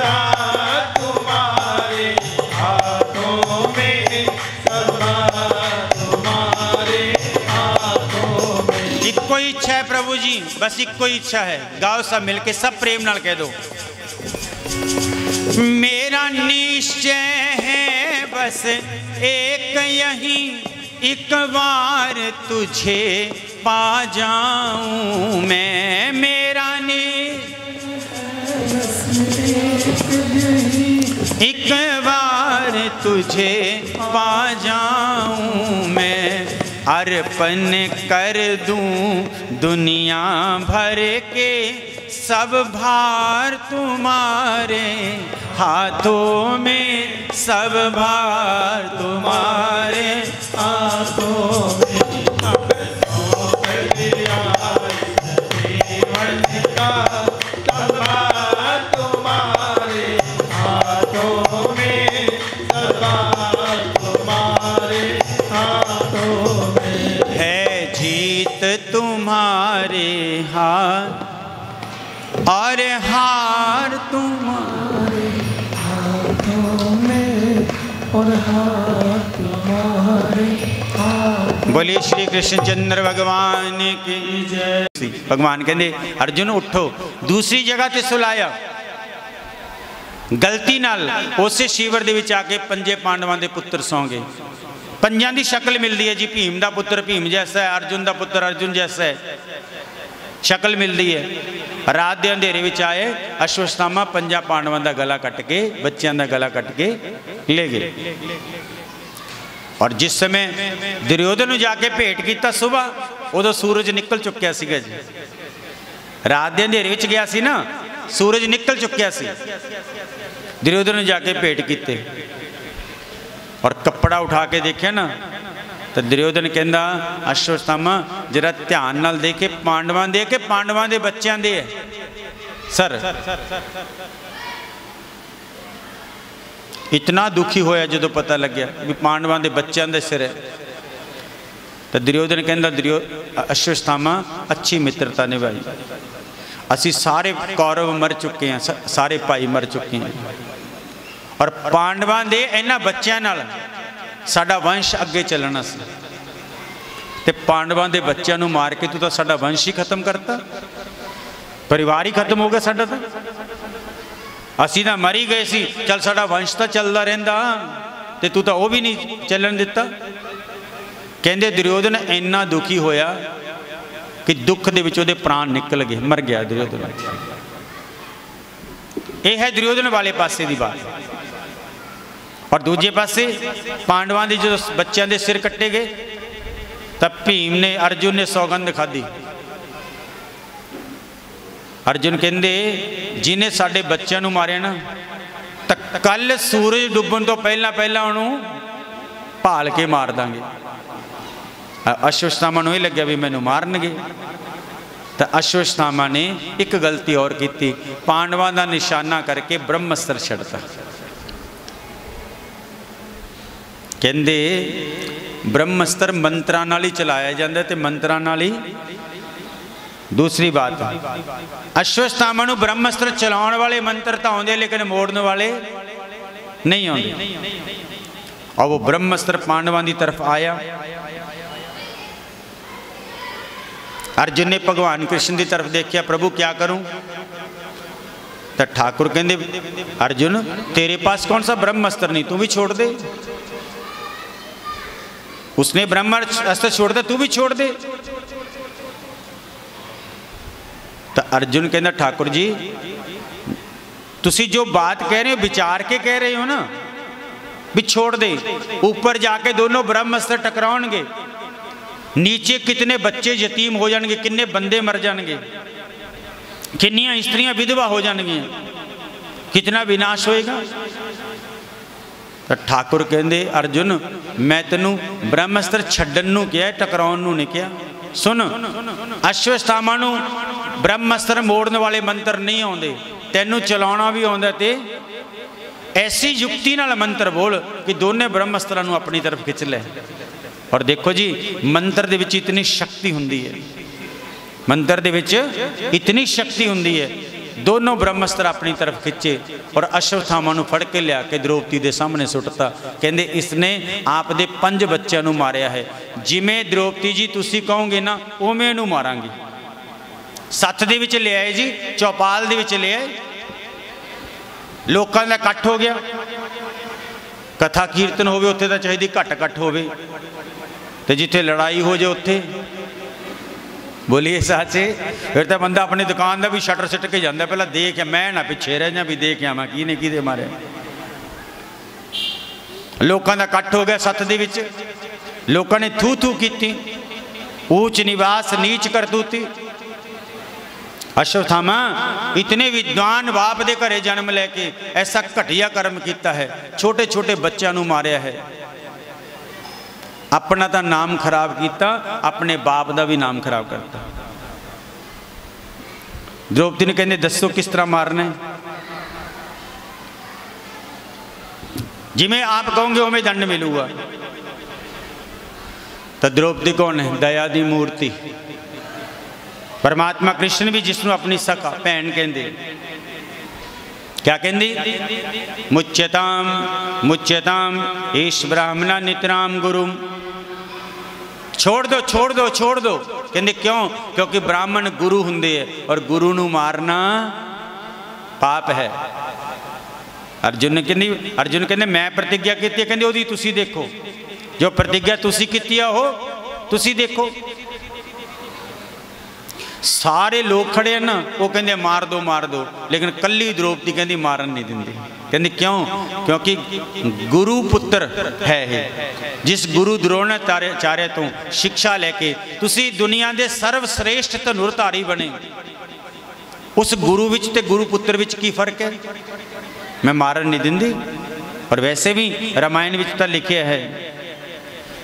तुम्हारे हाथों में, सब तुम्हारे हाथों में। इक्को इच्छा है प्रभु जी, बस इक्को इच्छा है, गाओ सब मिलके, सब प्रेम नाल कह दो। मेरा निश्चय है बस एक यही, एक बार तुझे पा जाऊं मैं। मेरा एक बार तुझे पा जाऊं मैं, अर्पण कर दूं दुनिया भर के, सब भार तुम्हारे हाथों में, सब भार तुम्हारे हाथों में। अब सौंप दिया जीवन का, सब तुम्हारे हाथों में, सब तुम्हारे हाथों में। है जीत तुम्हारे हाथ और हार तुम्हारे हाथों में, और हाथ तुम्हारे हाथों। बोलिए श्री कृष्णचंद्र भगवान की जय। भगवान कहते अर्जुन उठो, दूसरी जगह ते सुलाया गलती नाल उसे शीवर दे विच आके पंजे पांडवां दे पुत्र सौ गए। पंजां दी शक्ल मिलती है जी, भीम दा पुत्र भीम जैसा है, अर्जुन दा पुत्र अर्जुन जैसा है, शक्ल मिलती है। रात के अंधेरे में आए अश्वत्थामा पंजा पांडवां दा गला कट के, बच्चों का गला कट के ले गए। और जिस समय दुर्योधन जाके भेंट किया सुबह, उदों सूरज निकल चुकिया सीगा जी। रात के अंधेरे में गया सी ना, सूरज निकल चुकिया सी। दुर्योधन जाके भेंट किते और कपड़ा उठा के देखा ना, तो दुर्योधन कहता अश्वत्थामा जरा ध्यान नाल देखे, पांडवां दे के पांडवां दे बच्चों दे सर। इतना दुखी होया जो पता लग्या भी पांडवां दे बच्चों दे सिर है। तो दुर्योधन कहता अश्वत्थामा अच्छी मित्रता निभाई, असी सारे कौरव मर चुके हैं, सारे भाई मर चुके हैं, और पांडवां दे इन्हां बच्चों नाल साडा वंश अगे चलना सी, ते पांडवां दे बच्चों नूं मार के तू तो साडा वंश ही खत्म करता, परिवार ही खत्म हो गया साडा। तो असी तो मर ही गए सी, चल साडा वंश तो चलता रहिंदा, ते तू तो वह भी नहीं चलन दिता। कहंदे दुर्योधन इन्ना दुखी होया कि दुख दे विच उहदे प्राण निकल गए, मर गया दुर्योधन। यह है दुर्योधन वाले पासे की बात। और दूजे पासे पांडवां दे जो बच्चों के सिर कट्टे गए, तब भीम ने अर्जुन ने सौगंध खाधी। अर्जुन कहंदे जिन्हें साडे बच्चों नूं मारे ना, तो कल सूरज डुब्बन तो पहला पहला उन्होंने भाल के मार देंगे। अश्वत्थामा नूं ही लग्या भी मैनूं मारनगे। तो अश्वत्थामा ने एक गलती और की, पांडवां दा निशाना करके ब्रह्मस्त्र छड़ता। कहंदे ब्रह्मस्त्र मंत्रां नाल ही चलाया जाता, तो मंत्रां नाल ही। दूसरी बात, अश्वत्थामा नूं ब्रह्मस्त्र चलाउण वाले मंत्र तो आउंदे, लेकिन मोड़न वाले नहीं आउंदे। और वो ब्रह्मस्त्र पांडवां की तरफ आया। अर्जुन ने भगवान कृष्ण की तरफ देखिया, प्रभु क्या करूं? तो ठाकुर कहंदे अर्जुन तेरे पास कौन सा ब्रह्मस्त्र नहीं, तू भी छोड़ दे। उसने ब्रह्मास्त्र छोड़ दे, तू भी छोड़ दे। अर्जुन कहता ठाकुर जी तुसी जो बात कह रहे हो विचार के कह रहे हो ना भी छोड़ दे, ऊपर जाके दोनों ब्रह्मास्त्र टकराओगे, नीचे कितने बच्चे यतीम हो जाएंगे, कितने बंदे मर जाएंगे, कितनियां स्त्रियां विधवा हो जाएंगी, कितना विनाश होएगा। तो ठाकुर कहते अर्जुन मैं तेनू ब्रह्मास्त्र छड्डन नू कहा, टकराउन नू नहीं कहा। सुन अश्वत्थामा नू ब्रह्मास्त्र मोड़न वाले मंत्र नहीं आते, तेनू चलाना भी आंदा ते ऐसी युक्ति नाल मंत्र बोल कि दोने ब्रह्मास्त्रां नू अपनी तरफ खिंच ले। और देखो जी मंत्र दे विच इतनी शक्ति हुंदी है, मंत्र दे विच इतनी शक्ति हुंदी है, दोनों ब्रह्मास्त्र अपनी तरफ खिंचे और अश्वत्थामा नू फड़ के लिया के द्रौपदी दे सामने सुटता। कहंदे इसने आप दे 5 बच्चों नू मारिया है, जिमें द्रौपदी जी तुसी कहोगे ना उवें नू मारांगी। सत्थ दे विच ले आए जी, चौपाल दे विच ले आए, लोकां दा इकट्ठ हो गया, कथा कीर्तन होवे उत्थे तां चाहिदी घट इकट्ठ होवे, ते जिथे लड़ाई हो जाए उत्थे बोलिए साचे। फिर तो बंदा अपनी दुकान का भी शटर सिट के जाता, पहला देख मैं ना पिछे रह जा भी देख आवा की ने कि मारे। लोगों का इकट्ठ हो गया सत्थ दे विच, लोगों ने थू थू की, ऊंच निवास नीच करतूती। अश्वत्थामा इतने विद्वान बाप दे घरे जन्म लैके ऐसा घटिया कर्म किया है, छोटे छोटे बच्चों को मारिया है, अपना तो नाम खराब किया, अपने बाप का भी नाम खराब करता। द्रौपदी ने कहते दसो किस तरह मारना है, जिमें आप कहोगे उमें दंड मिलूगा। तो द्रौपदी कौन है? दया दी मूर्ति, परमात्मा कृष्ण भी जिसनों अपनी सखा भैन कहते, क्या कहती? मुच्यताम मुच्यताम ईश ब्राह्मणा नितराम गुरुम। छोड़ दो छोड़ दो छोड़ दो। कहते क्यों? क्योंकि ब्राह्मण गुरु हुंदे है और गुरु नू मारना पाप है। अर्जुन कहते मैं प्रतिज्ञा की, कहते ओदी तुसी देखो, जो प्रतिज्ञा तुसी कीती हो तुसी देखो। सारे लोग खड़े हैं ना, वो कहते मार दो, लेकिन कली द्रौपदी कहती मारन नहीं देंगे। कहते क्यों? क्योंकि गुरु पुत्र है, जिस गुरु द्रोणाचार्य तो शिक्षा लेके तुसी दुनिया के सर्वश्रेष्ठ धनुर्धारी बने, उस गुरु विच ते गुरु पुत्र विच की फर्क है? मैं मारन नहीं देंदी। और वैसे भी रामायण विच तो लिखे है,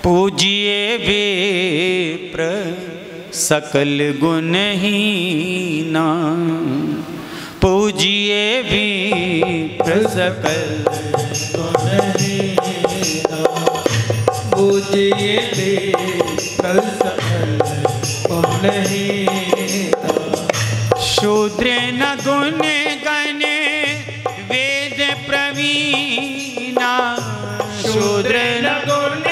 पूजिए विप्र सकल गुणहीना, पूजिए विप्र सकल गुणहीना, पूजिए विप्र सकल गुणहीना। शूद्र न गुण गणे वेद प्रवीणा, शूद्र न गुण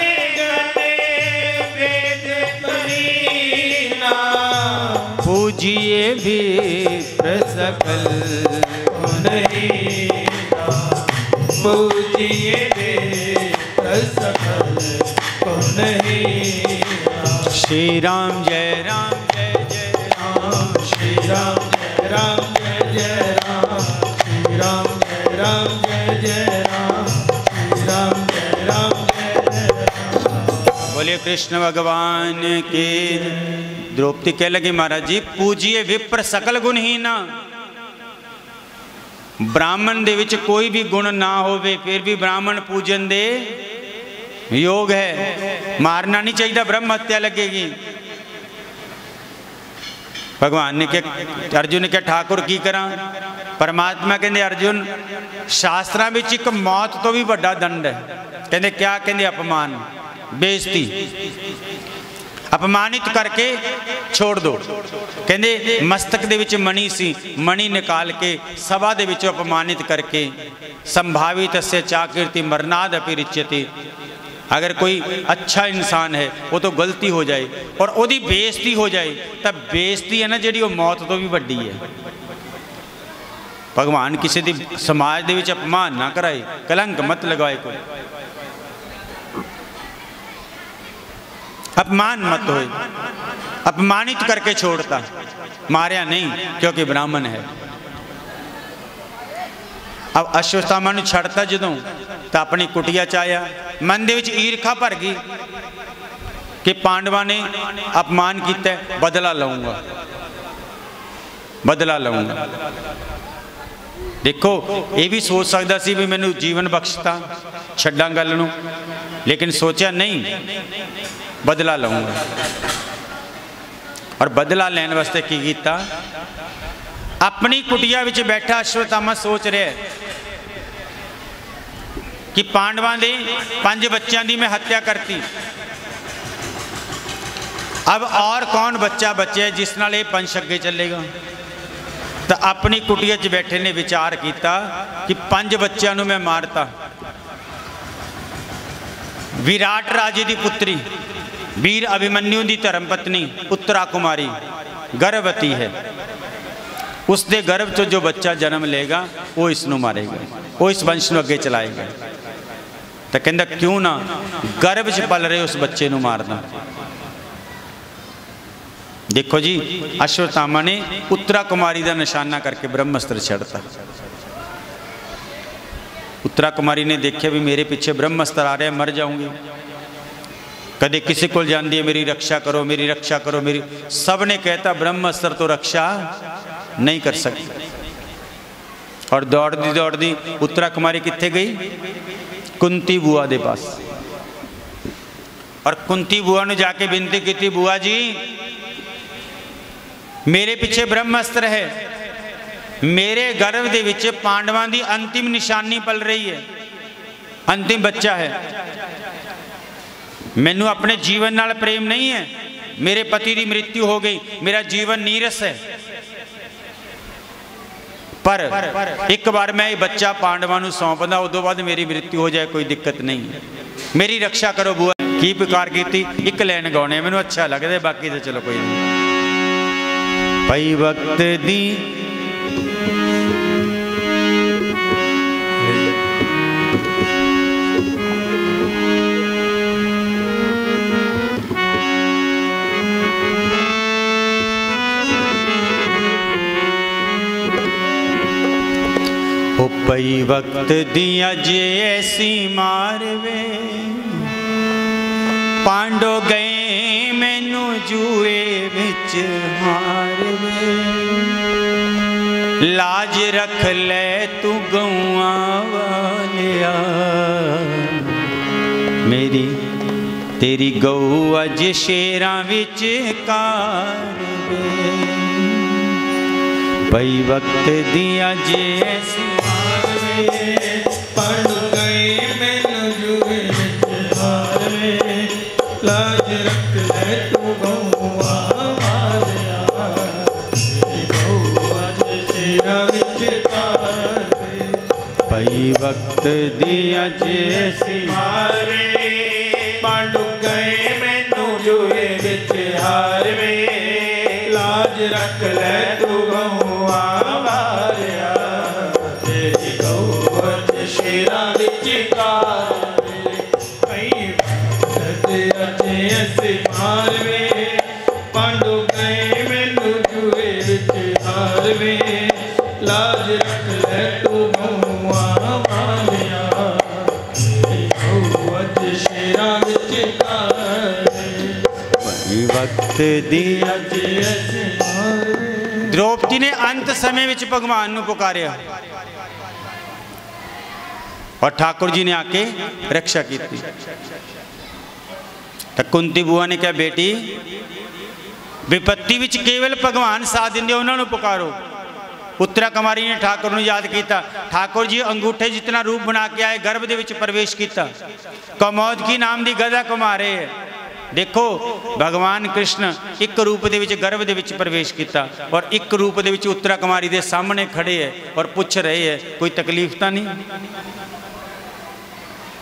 पूजिए विप्र सकल गुणहीना, पूजिए विप्र सकल गुणहीना। श्री राम जय राम जय जय राम, श्री राम जय राम जय जय राम, श्री राम जय राम जय जय राम, श्री राम जय राम जय जय राम। बोलिए कृष्ण भगवान की। द्रौपदी कह लगी महाराज जी पूजिए विप्र सकल गुणहीना। ब्राह्मण दे विच कोई भी गुण ना होवे फिर भी ब्राह्मण पूजन दे योग है, मारना नहीं चाहिए, ब्रह्म हत्या लगेगी। भगवान ने क्या, अर्जुन ने क्या ठाकुर की करा? परमात्मा कहते अर्जुन शास्त्रां विच एक मौत तो भी बड़ा दंड है। कहते क्या? कहते अपमान, बेइज्जती, अपमानित करके छोड़ दो। कहते मस्तक दे विच मणि सी, मणि निकाल के सभा दे विच अपमानित करके संभावित से चाकीर्ति मरनाद अपि रिच्यते। अगर कोई अच्छा इंसान है वो तो गलती हो जाए और ओदी बेइज्जती हो जाए, तब बेइज्जती है ना जी वो मौत तो भी वड्डी है। भगवान किसी दी समाज दे विच अपमान ना कराए, कलंक मत लगाए कोई। अपमान मत होए, अपमानित करके छोड़ता, मारिया नहीं क्योंकि ब्राह्मण है। अब अश्वत्थामा नूं छड़ता जदों तो अपनी कुटिया च आया, मन दे विच ईर्खा भर गई कि पांडवां ने अपमान किया, बदला लऊंगा, बदला लऊंगा। देखो ये भी सोच सकता सी भी मैनू जीवन बख्शता, छड्डां गल नूं, लेकिन सोचा नहीं, बदला लऊंगा। और बदला लैण वास्ते की कीता, अपनी कुटिया विच बैठा अश्वत्थामा सोच रहा है कि पांडवां दे 5 बच्चों की मैं हत्या करती, अब और कौन बच्चा बचे जिस नाल ये वंश अगे चलेगा। तो अपनी कुटिया च बैठे ने विचार किया कि 5 बच्चों को मैं मारता। विराट राजे की पुत्री वीर अभिमन्यु की धर्मपत्नी उत्तरा कुमारी गर्भवती है, उसके गर्भ चो जो बच्चा जन्म लेगा वो इसनों मारेगा, वो इस वंश को अगे चलाएगा। तो कहता क्यों ना गर्भ च पल रहे उस बच्चे को मारना। देखो जी अश्वत्थामा ने उत्तरा कुमारी का निशाना करके ब्रह्मास्त्र छड़ता। उत्तरा कुमारी ने देखा भी मेरे पीछे ब्रह्मास्त्र आ रहा है, मर जाऊंगी। कदे किसी को जाती है मेरी रक्षा करो, मेरी रक्षा करो, मेरी, सब ने कहता ब्रह्मास्त्र तो रक्षा नहीं कर सकती। और दौड़ती दौड़ती उत्तरा कुमारी कित्थे गई, कुंती बुआ के पास। और कुंती बुआ ने जाके विनती की, बुआ जी मेरे पीछे ब्रह्मास्त्र है, मेरे गर्भ दे विच पांडवां दी अंतिम निशानी पल रही है, अंतिम बच्चा है, मैनू अपने जीवन नाल प्रेम नहीं है, मेरे पति की मृत्यु हो गई, मेरा जीवन नीरस है, पर एक बार मैं ये बच्चा पांडवां नू सौंपदा, उदों बाद मेरी मृत्यु हो जाए कोई दिक्कत नहीं है, मेरी रक्षा करो बुआ। की पुकार की, एक लाइन गाने मैनू अच्छा लगता है, बाकी तो चलो कोई नहीं। पई वक्त दी ओ पई वक्त दिया जे ऐसी मारवे, पांडो गए मैनू जुए विच हारवे, लाज रख ले तू गौआं वालिया, मेरी तेरी गऊ अज शेरां विच कारवे। पई वक्त दिया जे ऐसी मारवे, पांडो गए मैनू जुए विच हारवे, लाज रख ले तू गौआं वालिया, तेरी गऊ अज शेरां विच कारवे। पई वक्त दिया जैसी मारे, पांडु गए मैनू जुए विच हारवे, लाज रख ले तू गौआं वालिया, तेरी गऊ अज शेरां विच कारवे। पई वक्त दिया ऐसी मारवे, पांडु गए मैनू जुए विच हारवे, लाज रख ले तू गौआं वालिया, तेरी गऊ अज शेरां विच कारवे। पई वक्त दिया ऐसे मारवे। द्रौपदी ने अंत समय विच भगवान नू पुकारिया और ठाकुर जी ने आके रक्षा की। तो कुंती बुआ ने कहा बेटी विपत्ति विच केवल भगवान साथ देंदे, उन्होंने पुकारो। उत्तरा कुमारी ने ठाकुर नू याद किया, ठाकुर जी अंगूठे जितना रूप बना के आए, गर्भ दे विच प्रवेश किया, कौमोदकी नाम की गदा घुमा रहे है। देखो भगवान कृष्ण एक रूप दे विच गर्भ दे विच प्रवेश किया और एक रूप दे विच उत्तरा कुमारी दे सामने खड़े है और पूछ रहे है कोई तकलीफ तो नहीं।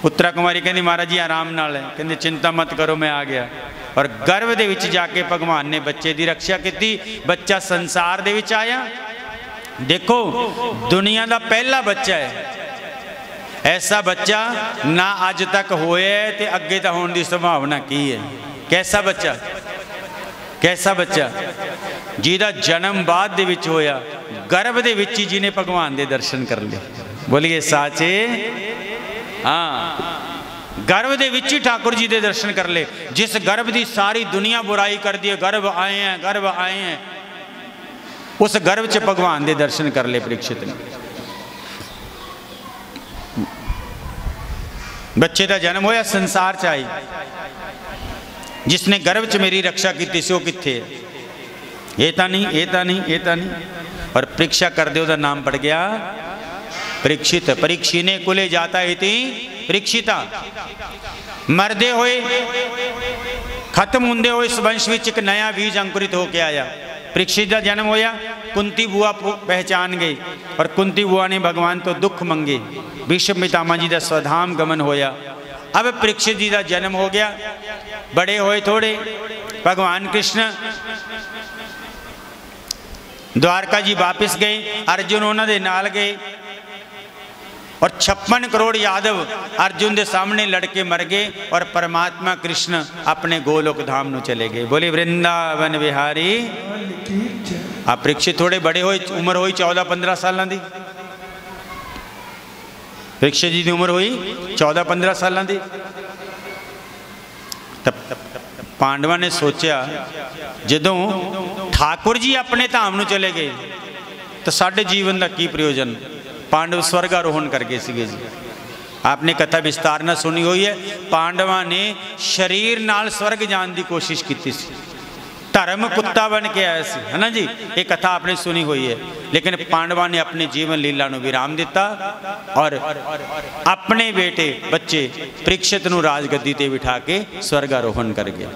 उत्तरा कुमारी कहती महाराज जी आराम नाल है, कहते चिंता मत करो मैं आ गया। और गर्भ दे विच जाके भगवान ने बच्चे की रक्षा की, बच्चा संसार दे विच आया। देखो दुनिया का पहला बच्चा है, ऐसा बच्चा ना अज तक होया ते अगे तो होने की संभावना की है, कैसा बच्चा, कैसा बच्चा जिहदा जन्म बाद दे विच होया, गर्भ दे विच ही जिन्हें भगवान दे दर्शन कर लिए। बोलिए साचे हाँ, गर्भ दे विच ही ठाकुर जी दे दर्शन कर ले। जिस गर्भ दी सारी दुनिया बुराई कर दी है, गर्भ आए हैं, गर्भ आए हैं, उस गर्भ च भगवान दे दर्शन कर ले परीक्षित ने। बच्चे का जन्म होया, संसार च आई, जिसने गर्भ च मेरी रक्षा की सी, वो कित्थे है? ये तो नहीं, ये तो नहीं, ये तो नहीं। और परीक्षा कर दे, उसका नाम पड़ गया परीक्षित। परीक्षिने कुले जाता इति परीक्षिता। मरदे होए, खत्म होंदे होए इस वंश विच एक नया बीज अंकुरित होके आया। परीक्षित का जन्म होया, कुंती बुआ पहचान गई और कुंती बुआ ने भगवान तो दुख मंगे। भीष्म पितामह जी का स्वधाम गमन होया। अब परीक्षित जी का जन्म हो गया। बड़े होए थोड़े, भगवान कृष्ण द्वारका जी वापिस गए, अर्जुन उन्होंने नाल गए और 56 करोड़ यादव अर्जुन के सामने लड़के मर गए और परमात्मा कृष्ण अपने गोलोक धाम में चले गए। बोले वृंदावन बिहारी। आप परीक्षित थोड़े बड़े हुए, उम्र हुई 14-15 साल की। परीक्षित जी की उम्र हुई 14-15 साल की। तब पांडवा ने सोचा, जदों ठाकुर जी अपने धाम में चले गए तो साढ़े जीवन का की प्रयोजन। पांडव स्वर्गारोहण कर गए थे जी। आपने कथा विस्तार न सुनी हुई है। पांडवा ने शरीर नाल स्वर्ग जाने की कोशिश की थी, धर्म कुत्ता बन के आया सी, है ना जी। ये कथा आपने सुनी हुई है। लेकिन पांडवा ने अपने जीवन लीला को विराम दिता और अपने बेटे बच्चे परीक्षित को राजगद्दी ते बिठा के स्वर्गारोहण कर गया।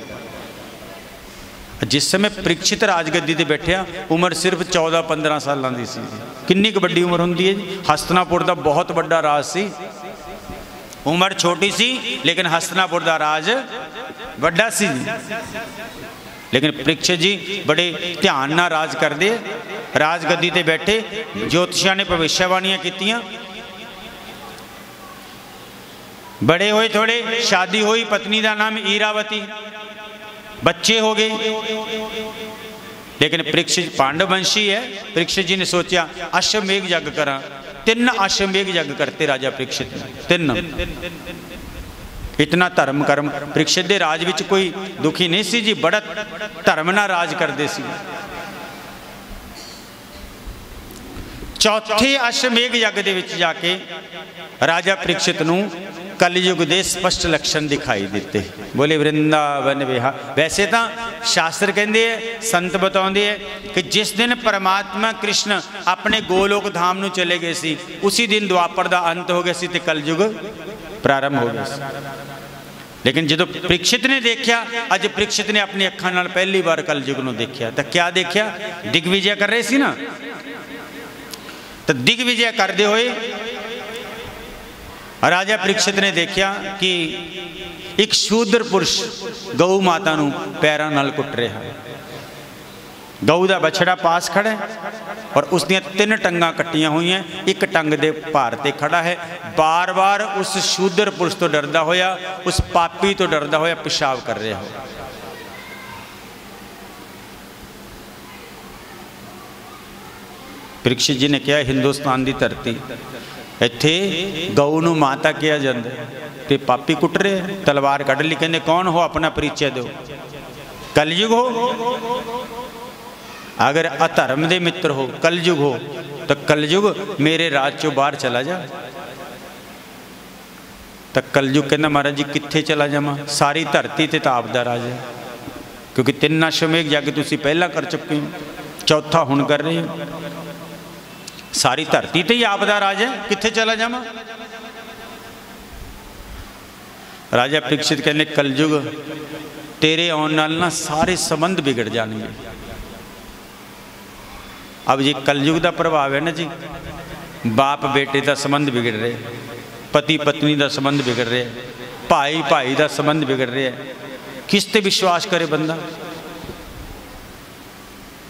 जिस समय परीक्षित राजगद्दी ते बैठा, उम्र सिर्फ 14-15 साल की सी। किन्नी क बड़ी उम्र होंदी है जी। हस्तिनापुर का बहुत बड़ा राज सी। उम्र छोटी सी लेकिन हस्तिनापुर का राज बड़ा सी। लेकिन परीक्षित जी बड़े ध्यान नाल राज करते, राजगद्दी ते बैठे। ज्योतिषियां ने भविष्यवाणियां कीतियां। बड़े होए थोड़े, शादी हुई, पत्नी का नाम ईरावती, बच्चे हो गए। लेकिन परीक्षित पांडववंशी है। परीक्षित जी ने सोचा अश्वमेघ यज्ञ करा। 3 अश्वमेघ यज्ञ करते राजा परीक्षित ने, 3। इतना धर्म कर्म। परीक्षित के राज विच कोई दुखी नहीं सी जी, बड़ा धर्म नाल राज करते सी। चौथे अश्वमेघ यज्ञ दे विच जाके राजा परीक्षित नूं कलयुग के स्पष्ट लक्षण दिखाई देते। बोले वृंदावन विहार। वैसे तो शास्त्र कहते हैं, संत बताते हैं कि जिस दिन परमात्मा कृष्ण अपने गोलोक धाम में चले गए सी, उसी दिन द्वापर का अंत हो गया सी ते कलयुग प्रारंभ हो गया। लेकिन जो परीक्षित ने देखा, अज परीक्षित ने अपनी अखां नाल पहली बार कलयुग को देखा। तो क्या देखा? दिग्विजय कर रहे सी ना, तो दिग्विजय करते हुए राजा परीक्षित ने देखा कि एक शूद्र पुरुष गऊ माता नूं पैरां नाल कुट रहा। गऊ का बछड़ा पास खड़ा है और उसदियां 3 टंगां कट्टियां हुई हैं, एक टंग दे भार ते खड़ा है। बार बार उस शूद्र पुरुष तो डरदा होया, उस पापी तो डरदा होया पेशाब कर रहा हो। परीक्षित जी ने कहा, हिंदुस्तान की धरती, इत्थे गऊ नूं माता कहा जाता ते पापी कुट रहे। तलवार कढ़ ली, कहते कौन हो, अपना परिचय दो। कलयुग हो, अगर अधर्म दे मित्र हो, कलयुग हो, तो कलयुग मेरे राज चो बाहर चला जा। तो कलयुग कहना, महाराज जी कित्थे चला जावां, सारी धरती ते ताप दा राज है। क्योंकि 3 अश्वमेघ यज्ञ तुसीं पहला कर चुके हो, चौथा हुण कर रहे हो। सारी धरती ते ही आपदा राज है, कित्थे चला जावां। राजा परीक्षित कहने, कलयुग तेरे आने नाल ना सारे संबंध बिगड़ जाएंगे। अब ये कलयुग का प्रभाव है ना जी। बाप बेटे का संबंध बिगड़ रहे, पति पत्नी का संबंध बिगड़ रहा है, भाई भाई का संबंध बिगड़ रहा है। किस ते विश्वास करे बंदा?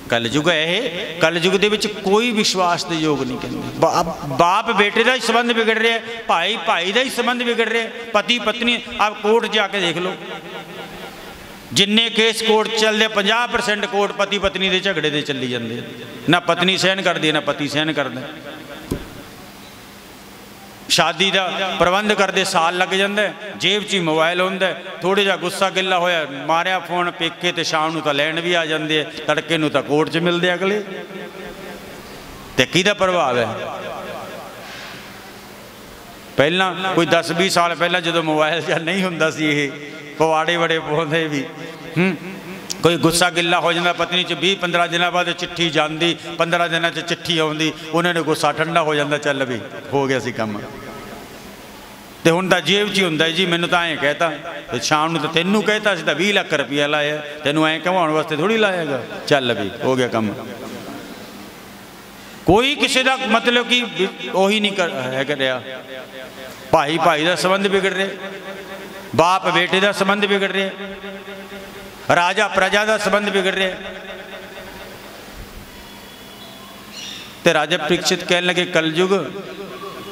कलयुग है, कलयुग दे विच कोई विश्वास के योग नहीं कहते। बाप बेटे का ही संबंध बिगड़ रहा है, भाई भाई का ही संबंध बिगड़ रहा है, पति पत्नी। आप कोर्ट जाके देख लो, जिन्ने केस कोर्ट चलते 50% कोर्ट पति पत्नी के झगड़े दे चली जाते, ना पत्नी सहन करती ना पति सहन करता। शादी का प्रबंध करते साल लग जाता है, जेब च ही मोबाइल होंगे, थोड़ा जहा गुस्सा गिला होया मारिया फोन पेके तो शाम को लैन भी आ जाते, तड़के तो कोर्ट च मिलते अगले। तो किहदा प्रभाव है? पहला कोई 10-20 साल पहला जो मोबाइल या नहीं होंदा सी, ये पवाड़े बड़े पाते भी, कोई गुस्सा गिला हो जाता पत्नी च 20-15 दिनों बाद चिट्ठी जाती, 15 दिनों च चिट्ठी आती, उन्होंने गुस्सा ठंडा हो जाता, चल भी हो गया सी काम। तो हुण तां जेब च ही हुंदा जी, मैनूं तां ऐ कहता, तो शाम नूं तो तेनू कहता सी, 20 लाख रुपया लाया, तेनू ऐ कहवाउण वास्ते थोड़ी लाएगा, चल भी हो गया काम। कोई किसी का मतलब कि उही नहीं कर रहा, भाई भाई का संबंध बिगड़ रहे, बाप बेटे का संबंध बिगड़ रहे, राजा प्रजा का संबंध बिगड़ रहा। तो राजा परीक्षित कहने लगे कलयुग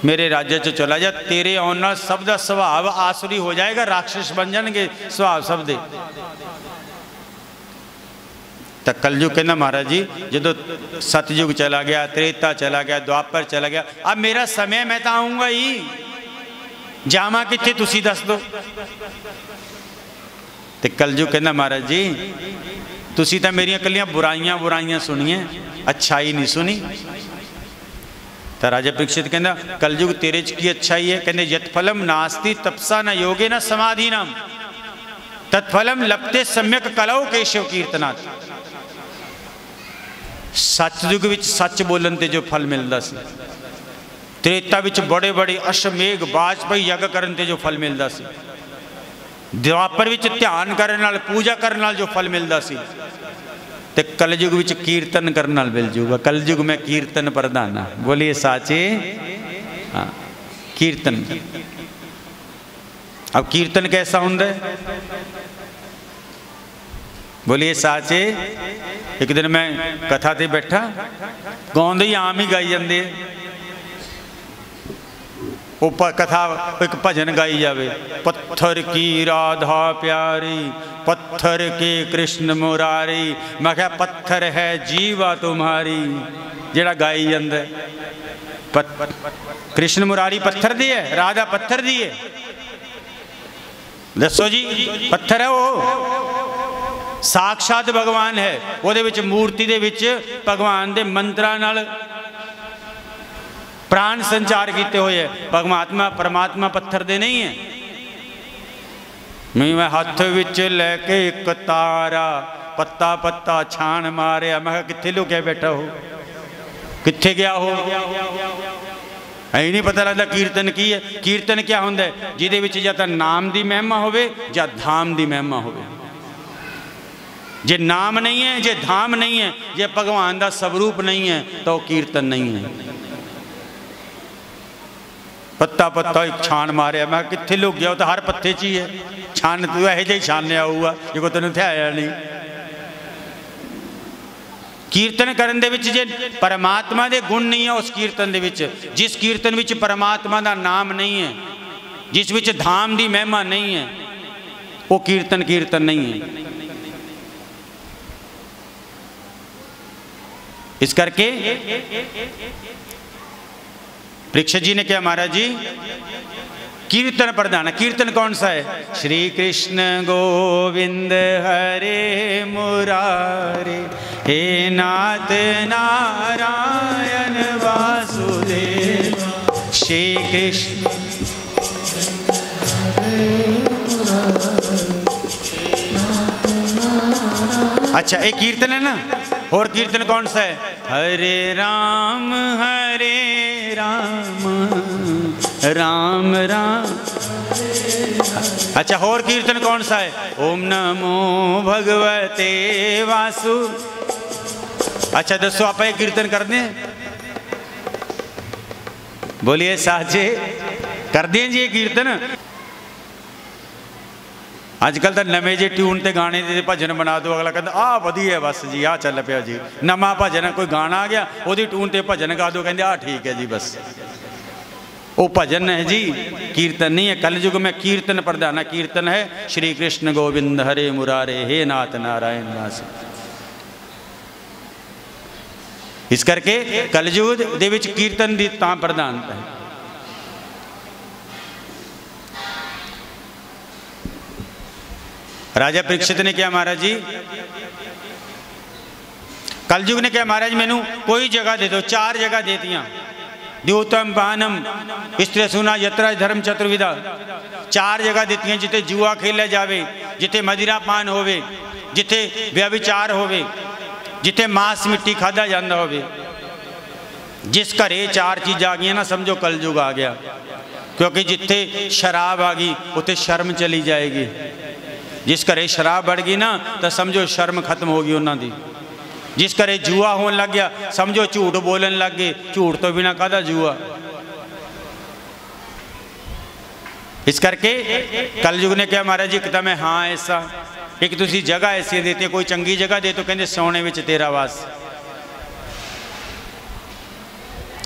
मेरे राज्य च चला जा, तेरे आने नाल सब का सुभाव आसुरी हो जाएगा, राक्षस बन जाएंगे सुभाव सब दे। तो कलयुग कहना महाराज जी जो सतयुग चला गया, त्रेता चला गया, द्वापर चला गया, अब मेरा समय मैं तो आऊँगा ही, जावा कित्थे तुसी दस दो। तो कलयुग कहना महाराज जी तुसी तो मेरिया कलियां बुराइयां बुराइयां सुनिए, अच्छाई नहीं सुनी। तो राजा परीक्षित कहना कलयुग तेरे च की अच्छाई है? कहते यत्फलम नास्ति तपसा न योगे न समाधि नाम तत्फलम लपते सम्यक कलौ केशव कीर्तनाथ। सतयुग विच सच बोलन ते जो फल मिलता सी, त्रेता विच बड़े बड़े अश्वमेघ वाजपेयी यज्ञ करन ते जो फल मिलता सी, द्वापर विच ध्यान करने नाल पूजा करने नाल जो फल मिलता सी, ते कलयुग विच कीर्तन करने नाल मिल जूगा। कलयुग में कीर्तन प्रधान। बोलिए साचे हाँ कीर्तन। अब कीर्तन कैसा होंदा है? बोलिए साचे। एक दिन मैं कथा ते बैठा, गाउंदे ही आम ही गाई जाते, कथा एक भजन गाई जावे, पत्थर की राधा प्यारी पत्थर के कृष्ण मुरारी, मैं क्या पत्थर है जीवा तुम्हारी, जेड़ा गाई जाता है। कृष्ण मुरारी पत्थर दी है, राधा पत्थर दी है, दसो जी पत्थर है वो, साक्षात भगवान है, वो मूर्ति दे विच भगवान दे मंत्रां नाल प्राण संचार किए हुए है। परमात्मा परमात्मा पत्थर दे नहीं है। मैं हाथ विच लैके एक तारा पत्ता पत्ता छान मारिया, मैं कित्थे लुकिया बैठा हो, कित्थे गया हो, ऐ नहीं पता लगता कीर्तन की है। कीर्तन क्या होंदा है? जिहदे विच या तां नाम दी महिमा होवे या धाम दी महिमा होवे। जे नाम नहीं है, जे धाम नहीं है, जे भगवान का स्वरूप नहीं है तो कीर्तन नहीं है। पत्ता पत्ता एक छान मारिया, मैं कित्थे लुक गया, तो हर पत्ते च ही है छान, तू यह जी छाने आऊगा जो को तेन इत्थे आया नहीं। कीर्तन करन दे विच जे परमात्मा दे गुण नहीं है, उस कीर्तन दे विच, जिस कीर्तन विच परमात्मा का नाम नहीं है, जिस विच धाम दी महिमा नहीं है, वो कीर्तन कीर्तन नहीं है। इस करके परीक्षित जी ने क्या महाराज जी कीर्तन प्रधान। कीर्तन कौन सा है? श्री कृष्ण गोविंद हरे मुरारे, हे नाथ नारायण वासुदेव, श्री कृष्ण। अच्छा एक कीर्तन है ना, और कीर्तन कौन सा है? हरे राम राम राम। अच्छा और कीर्तन कौन सा है? ओम नमो भगवते वासु। अच्छा दसो आप ये कीर्तन करते हैं? बोलिए साचे कर दें जी ये कीर्तन। अजकल तो नवे जे ट्यून ते गाने दे भजन बना दो, अगला कहता आ वधिया बस जी आ चल पिया जी, नवा भजन कोई गाना आ गया वो ट्यून ते भजन गा दो, कहते आ ठीक है जी बस। वो भजन है जी, कीर्तन नहीं है। कलयुग में कीर्तन प्रधान है। कीर्तन है श्री कृष्ण गोविंद हरे मुरारे हे नाथ नारायण दास। इस करके कलयुग दे विच कीर्तन दी तां प्रधानता है। राजा परीक्षित ने क्या महाराज जी, कलयुग ने क्या महाराज मैनू कोई जगह दे दो। 4 जगह देतियां, द्योतम बानम स्त्री सुना यत्रा धर्म चतुर्विधा। 4 जगह देतियां जिथे जुआ खेलिया जावे, जिथे मदिरा पान होवे, जिथे व्यभिचार होवे, जिथे मांस मिट्टी खाधा जाता होवे। जिस घरे 4 चीज़ आ गई ना समझो कलयुग आ गया। क्योंकि जिथे शराब आ गई उत्थे शर्म चली जाएगी। जिस घरे शराब बढ़ गई ना तो समझो शर्म खत्म होगी उन्होंने। जिस घरे जुआ होने लग गया समझो झूठ बोलन लग गए। झूठ तो बिना कादा जुआ। इस करके कलयुग ने क्या महाराज जी एकदम है हाँ ऐसा। एक तुसी जगह ऐसी देते, कोई चंगी जगह दे तो कहते सोने विच तेरा वास,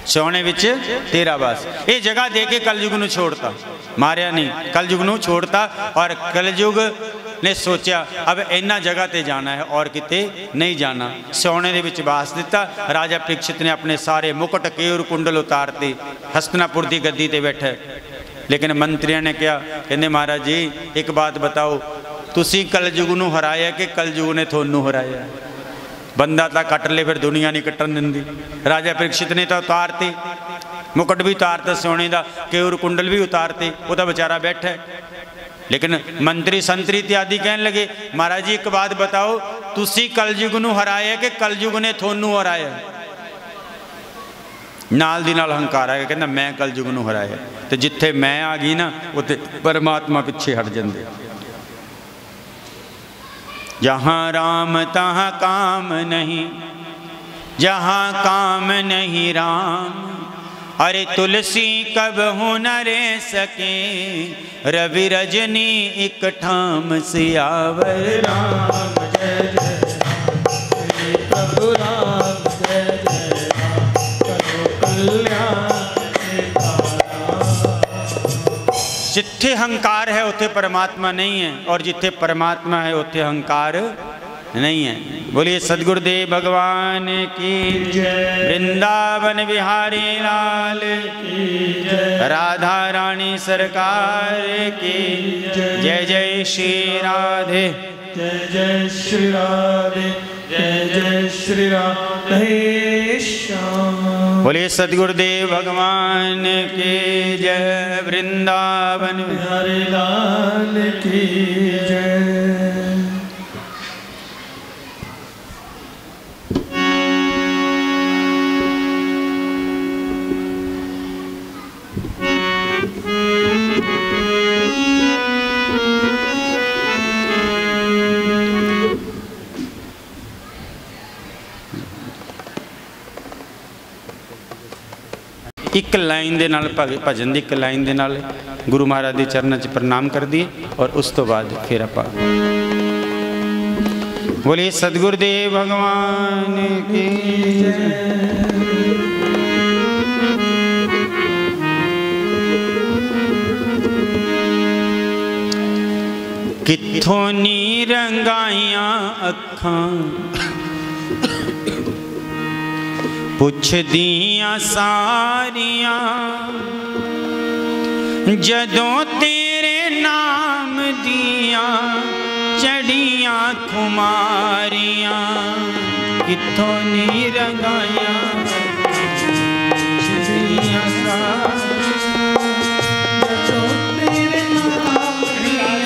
सोने विच तेरा वास। ये जगह दे के कलयुग नूं छोड़ता, मारिया नहीं, कलयुग नूं छोड़ता। और कलयुग ने सोचा अब इन्ना जगह ते जाना है और किते नहीं जाना। सोने दे विच वास दिता। राजा परीक्षित ने अपने सारे मुकुट केयूर कुंडल उतारते, हस्तिनापुर की गद्दी ते बैठे। लेकिन मंत्रियों ने क्या कहते महाराज जी एक बात बताओ, तुसी कलयुग नूं हराया कि कलयुग ने थोनू हराया? बंदा तो कट ले फिर दुनिया नहीं कट्टन दिंदी। राजा परीक्षित ने तो उतारते, मुकुट भी उतारता सोने का, केयूर कुंडल भी उतारते, वो तो बेचारा बैठा है। लेकिन मंत्री संतरी इत्यादि कहने लगे महाराज जी एक बात बताओ, तुसी कलयुग नूं हराया कि कलयुग ने थोनू हराया? नाल दी नाल हंकार है, कहना मैं कलयुग नूं हराया। तो जिथे मैं आ गई ना उत्थे परमात्मा पिछे हट जाते। जहाँ राम तहाँ काम नहीं, जहाँ काम नहीं राम। अरे तुलसी कब हो न रे सके, रवि रजनी एक ठाम सियावर राम। जय जय श्री प्रभु राम, जय जय राम करो कल्याण सीताराम। जिथे हंकार है उथे परमात्मा नहीं है, और जिथे परमात्मा है उथे हंकार नहीं है। बोलिए सदगुरुदेव भगवान की जय, वृंदावन बिहारी लाल की जय, राधा रानी सरकार की जय। जय श्री राधे, जय जय श्री राधे, जय जय श्री राधे श्याम। बोलिए सदगुरुदेव भगवान की जय, वृंदावन बिहारी लाल की जय। एक लाइन दे नाल भजन की एक लाइन दे नाल गुरु महाराज के चरणों च प्रणाम कर दिए और उस तो बाद फिर आप बोलिए सदगुरुदेव भगवान की कित्थों नी रंगाइयां अखां पुछदियां सारियां, जदों तेरे नाम दियां चढ़ियां खुमारियां। कित्थों नी रंगाइयां पुछदियां सारियां, जदों तेरे नाम दियां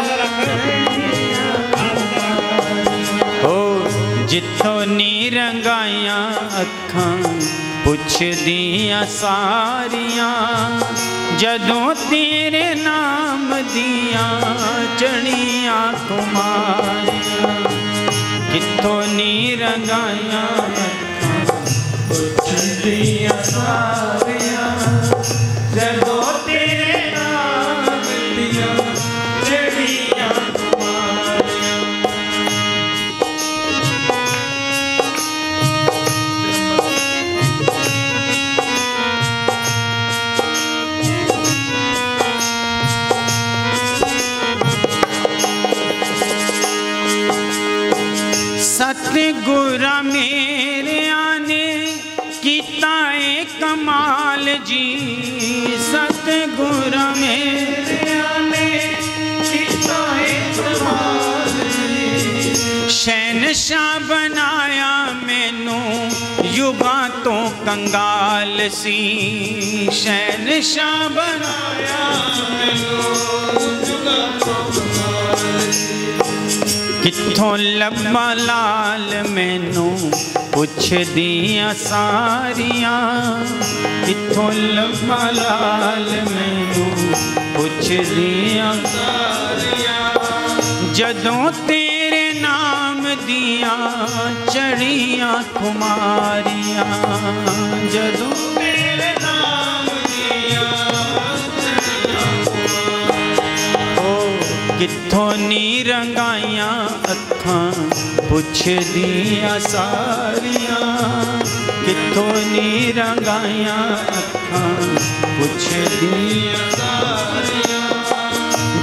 ओ जिथों नी रंगाइयां अखां पुछदियां सारियां, जदों तेरे नाम दियां चढ़ियां खुमारियां। कित्थों नी रंगाइयां अखां पुछदियां सारियां, जदों तेरे नाम दियां चढ़ियां खुमारियां। सतगुरा मेरिया ने कीता है कमाल जी, सतगुरा मेरिया ने कीता है कमाल जी। शहनशाह बनाया मैनू युगा तो कंगाल सी, शहनशाह बनाया मैनू युगा तो कंगाल सी। कित्थों लब्बा लाल मैनू पुछ दिया सारियां, कित्थों लब्बा लाल मैनू पुछ दिया सारियां। जदों तेरे नाम दिया चढ़िया कुमारियां, जदों तेरे नाम दिया चढ़िया कुमारियां। कित्थों नी रंगाइया अखां पुछ दिया सारियां, कित्थों नी रंगाइया अखां पुछ दिया सारियां।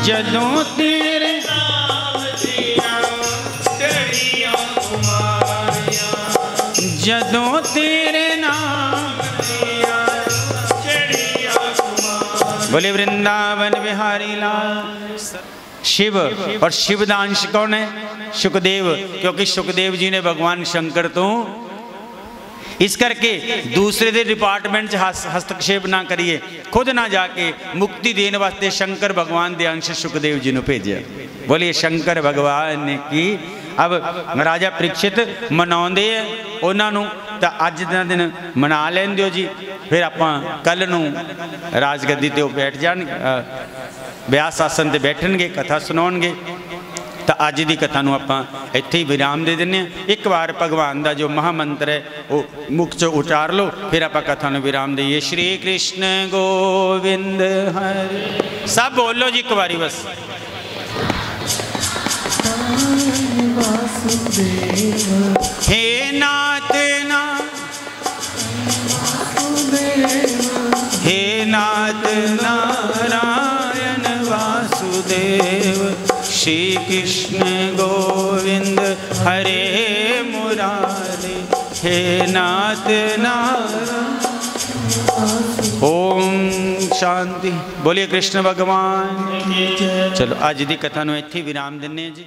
जदों तेरे नाम दिया चढ़िया कुमारियां, जदों तेरे नाम दिया चढ़िया कुमारियां। बोले वृंदावन बिहारी लाल। शिव और शिव का अंश कौन है? सुखदेव, क्योंकि सुखदेव जी ने भगवान शंकर तो इस करके दूसरे के डिपार्टमेंट हस्तक्षेप ना करिए, खुद ना जाके मुक्ति देने वास्ते शंकर भगवान के अंश सुखदेव जी ने भेजा। बोलिए शंकर भगवान ने की। अब राजा परीक्षित मनाते हैं उन्होंने, तो अज का दिन मना लें दियो जी, फिर आप कल नूं राजगद्दी ते बैठ जान, ब्यास आसन ते बैठणगे, कथा सुनाउणगे। तो अज की कथा नूं आपां इत्थे ही विराम दे दिंदे हां। एक बार भगवान का जो महामंत्र है वो मुख चो उचार लो, फिर आप कथा नूं विराम दईए। श्री कृष्ण गोविंद हरे, सब बोलो जी एक बारी बस। हे नाथ नाथ, हे नाथ नारायण वासुदेव, श्री कृष्ण गोविंद हरे मुरारी, हे नाथ नारायण। ओम शांति। बोलिए कृष्ण भगवान। चलो अज की कथा नूं इत्थे विराम दिन्ने जी।